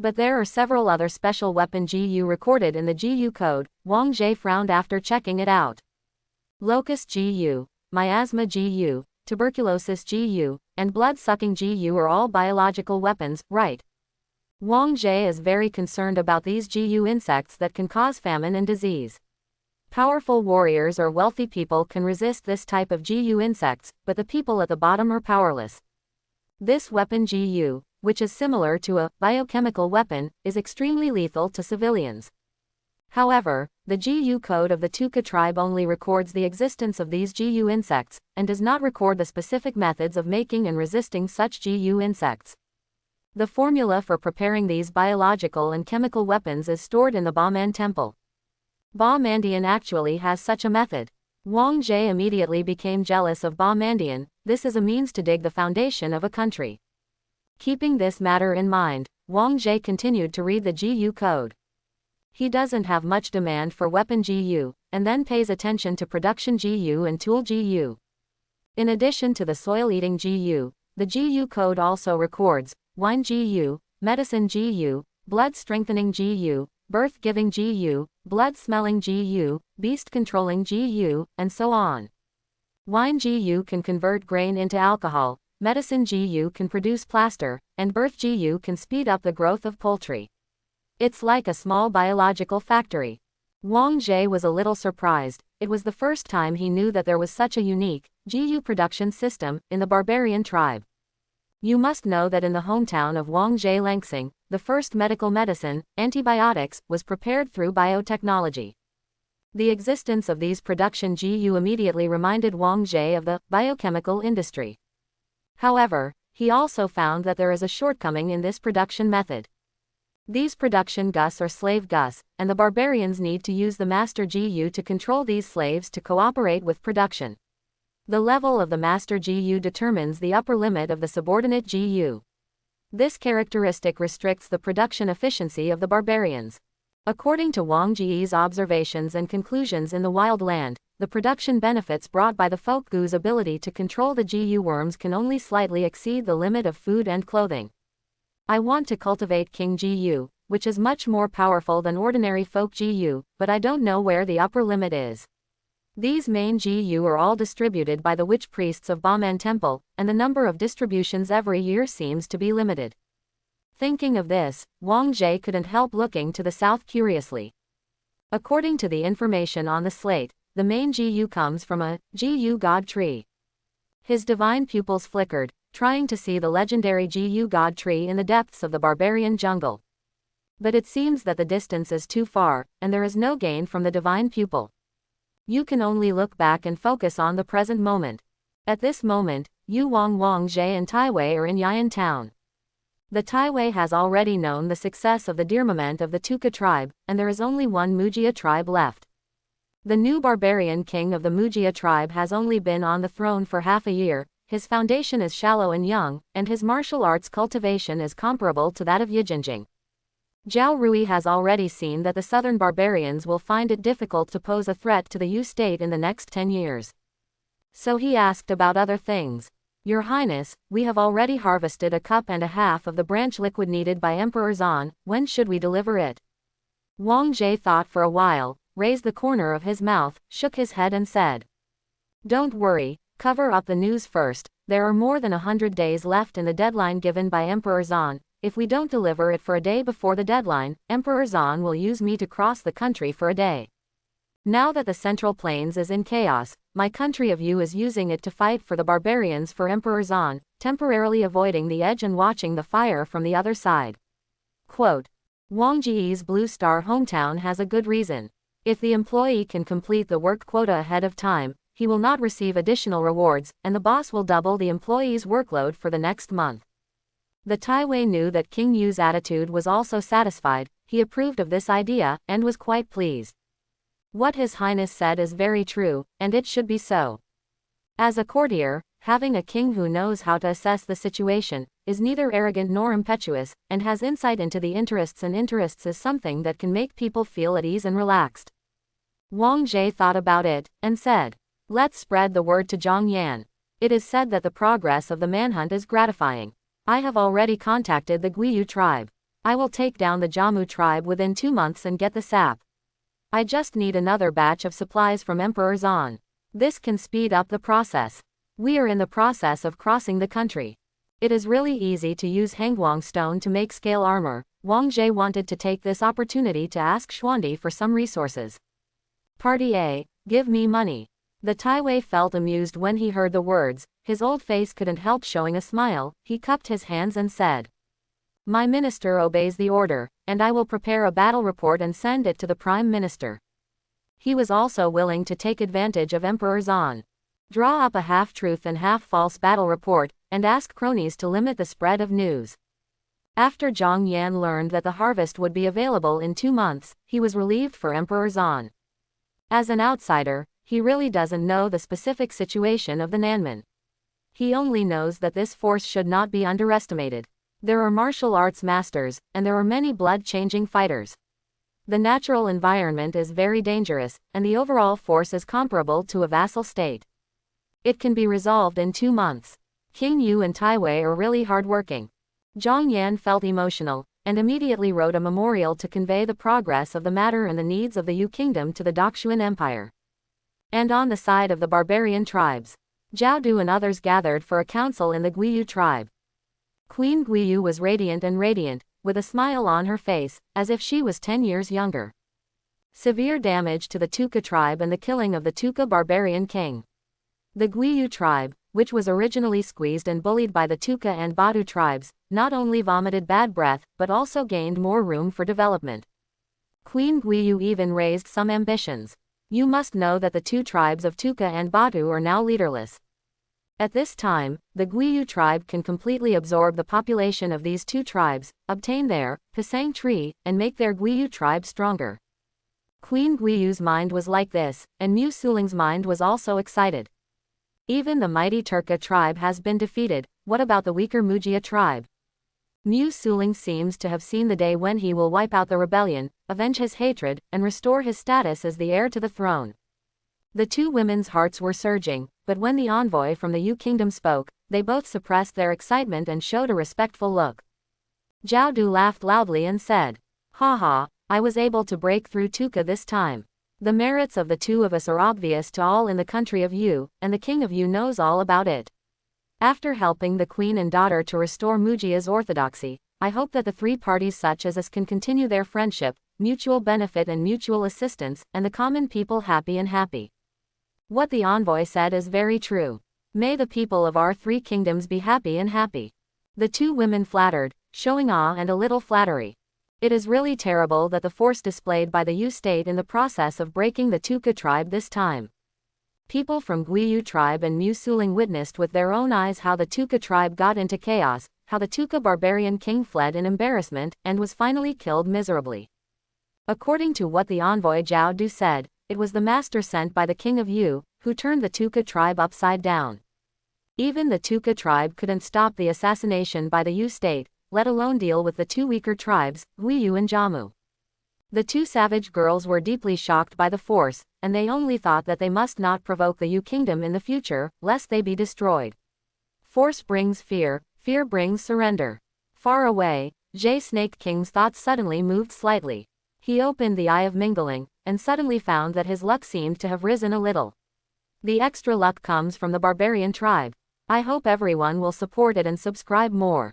But there are several other special weapon Jiyu recorded in the Jiyu code. Wang Jie frowned after checking it out. Locust Jiyu, Miasma Jiyu, Tuberculosis Jiyu, and Blood-sucking Jiyu are all biological weapons, right? Wang Jie is very concerned about these Jiyu insects that can cause famine and disease. Powerful warriors or wealthy people can resist this type of Jiyu insects, but the people at the bottom are powerless. This weapon Jiyu, which is similar to a biochemical weapon, is extremely lethal to civilians. However, the Jiyu code of the Tuka tribe only records the existence of these Jiyu insects, and does not record the specific methods of making and resisting such Jiyu insects. The formula for preparing these biological and chemical weapons is stored in the Baman temple. Ba Mandian actually has such a method. Wang Jie immediately became jealous of Ba Mandian. This is a means to dig the foundation of a country. Keeping this matter in mind, Wang Jie continued to read the Jiyu code. He doesn't have much demand for weapon Jiyu, and then pays attention to production Jiyu and tool Jiyu. In addition to the soil-eating Jiyu, the Jiyu code also records wine Jiyu, medicine Jiyu, blood-strengthening Jiyu, birth-giving Jiyu, blood-smelling Jiyu, beast-controlling Jiyu, and so on. Wine Jiyu can convert grain into alcohol, medicine Jiyu can produce plaster, and birth Jiyu can speed up the growth of poultry. It's like a small biological factory. Wang Jie was a little surprised. It was the first time he knew that there was such a unique Jiyu production system in the barbarian tribe. You must know that in the hometown of Wang Jie Langsing, the first medical medicine, antibiotics, was prepared through biotechnology. The existence of these production Jiyu immediately reminded Wang Jie of the biochemical industry. However, he also found that there is a shortcoming in this production method. These production gus are slave gus, and the barbarians need to use the master Jiyu to control these slaves to cooperate with production. The level of the master Jiyu determines the upper limit of the subordinate Jiyu. This characteristic restricts the production efficiency of the barbarians. According to Wang Jie's observations and conclusions in the wild land, the production benefits brought by the folk Gu's ability to control the Jiyu worms can only slightly exceed the limit of food and clothing. I want to cultivate King Jiyu, which is much more powerful than ordinary folk Jiyu, but I don't know where the upper limit is. These main Jiyu are all distributed by the witch priests of Baman Temple, and the number of distributions every year seems to be limited. Thinking of this, Wang Jie couldn't help looking to the south curiously. According to the information on the slate, the main Jiyu comes from a Jiyu god tree. His divine pupils flickered, trying to see the legendary Jiyu god tree in the depths of the barbarian jungle. But it seems that the distance is too far, and there is no gain from the divine pupil. You can only look back and focus on the present moment. At this moment, Wang Jie and Taiwei are in Yian town. The Taiwei has already known the success of the dearmament of the Tuka tribe, and there is only one Mujia tribe left. The new barbarian king of the Mujia tribe has only been on the throne for half a year, his foundation is shallow and young, and his martial arts cultivation is comparable to that of Yijinjing. Zhao Rui has already seen that the southern barbarians will find it difficult to pose a threat to the Yu state in the next 10 years. So he asked about other things. Your Highness, we have already harvested a cup and a half of the branch liquid needed by Emperor Zan, when should we deliver it? Wang Jie thought for a while, raised the corner of his mouth, shook his head and said, "Don't worry, cover up the news first, there are more than 100 days left in the deadline given by Emperor Zan. If we don't deliver it for a day before the deadline, Emperor Zan will use me to cross the country for a day. Now that the Central Plains is in chaos, my country of Yu is using it to fight for the barbarians for Emperor Zan, temporarily avoiding the edge and watching the fire from the other side." Quote, Wang Ji's Blue Star hometown has a good reason. If the employee can complete the work quota ahead of time, he will not receive additional rewards, and the boss will double the employee's workload for the next month. The Taiwei knew that King Yu's attitude was also satisfied, he approved of this idea, and was quite pleased. What His Highness said is very true, and it should be so. As a courtier, having a king who knows how to assess the situation, is neither arrogant nor impetuous, and has insight into the interests is something that can make people feel at ease and relaxed. Wang Jie thought about it, and said, "Let's spread the word to Zhang Yan. It is said that the progress of the manhunt is gratifying. I have already contacted the Guiyu tribe. I will take down the Jiamu tribe within 2 months and get the sap. I just need another batch of supplies from Emperor Zan. This can speed up the process. We are in the process of crossing the country. It is really easy to use Hangguang stone to make scale armor." Wang Jie wanted to take this opportunity to ask Xuandi for some resources. Party A, give me money. The Taiwei felt amused when he heard the words, his old face couldn't help showing a smile, he cupped his hands and said, "My minister obeys the order, and I will prepare a battle report and send it to the Prime Minister." He was also willing to take advantage of Emperor Zan. Draw up a half-truth and half-false battle report, and ask cronies to limit the spread of news. After Zhang Yan learned that the harvest would be available in 2 months, he was relieved for Emperor Zan. As an outsider, he really doesn't know the specific situation of the Nanman. He only knows that this force should not be underestimated. There are martial arts masters, and there are many blood-changing fighters. The natural environment is very dangerous, and the overall force is comparable to a vassal state. It can be resolved in 2 months. King Yu and Taiwei are really hardworking. Zhang Yan felt emotional, and immediately wrote a memorial to convey the progress of the matter and the needs of the Yu kingdom to the Daxuan Empire. And on the side of the barbarian tribes, Zhao Du and others gathered for a council in the Guiyu tribe. Queen Guiyu was radiant, with a smile on her face, as if she was 10 years younger. Severe damage to the Tuka tribe and the killing of the Tuka barbarian king. The Guiyu tribe, which was originally squeezed and bullied by the Tuka and Badu tribes, not only vomited bad breath, but also gained more room for development. Queen Guiyu even raised some ambitions. You must know that the 2 tribes of Tuka and Badu are now leaderless. At this time, the Guiyu tribe can completely absorb the population of these 2 tribes, obtain their Pisang tree, and make their Guiyu tribe stronger. Queen Guiyu's mind was like this, and Mu Suling's mind was also excited. Even the mighty Turka tribe has been defeated, what about the weaker Mujia tribe? Mu Suling seems to have seen the day when he will wipe out the rebellion, avenge his hatred, and restore his status as the heir to the throne. The 2 women's hearts were surging, but when the envoy from the Yu kingdom spoke, they both suppressed their excitement and showed a respectful look. Zhao Du laughed loudly and said, "Ha ha, I was able to break through Tuka this time. The merits of the 2 of us are obvious to all in the country of Yu, and the king of Yu knows all about it. After helping the queen and daughter to restore Mujia's orthodoxy, I hope that the 3 parties such as us can continue their friendship, mutual benefit and mutual assistance, and the common people happy. What the envoy said is very true. May the people of our 3 kingdoms be happy. The 2 women flattered, showing awe and a little flattery. It is really terrible that the force displayed by the Yu state in the process of breaking the Tuka tribe this time. People from Guiyu tribe and Mu Suling witnessed with their own eyes how the Tuka tribe got into chaos, how the Tuka barbarian king fled in embarrassment, and was finally killed miserably. According to what the envoy Zhao Du said, it was the master sent by the king of Yu, who turned the Tuca tribe upside down. Even the Tuca tribe couldn't stop the assassination by the Yu state, let alone deal with the two weaker tribes, Huiyu and Jammu. The two savage girls were deeply shocked by the force, and they only thought that they must not provoke the Yu kingdom in the future, lest they be destroyed. Force brings fear, fear brings surrender. Far away, Jay Snake King's thoughts suddenly moved slightly. He opened the Eye of Mingling, and suddenly found that his luck seemed to have risen a little. The extra luck comes from the barbarian tribe. I hope everyone will support it and subscribe more.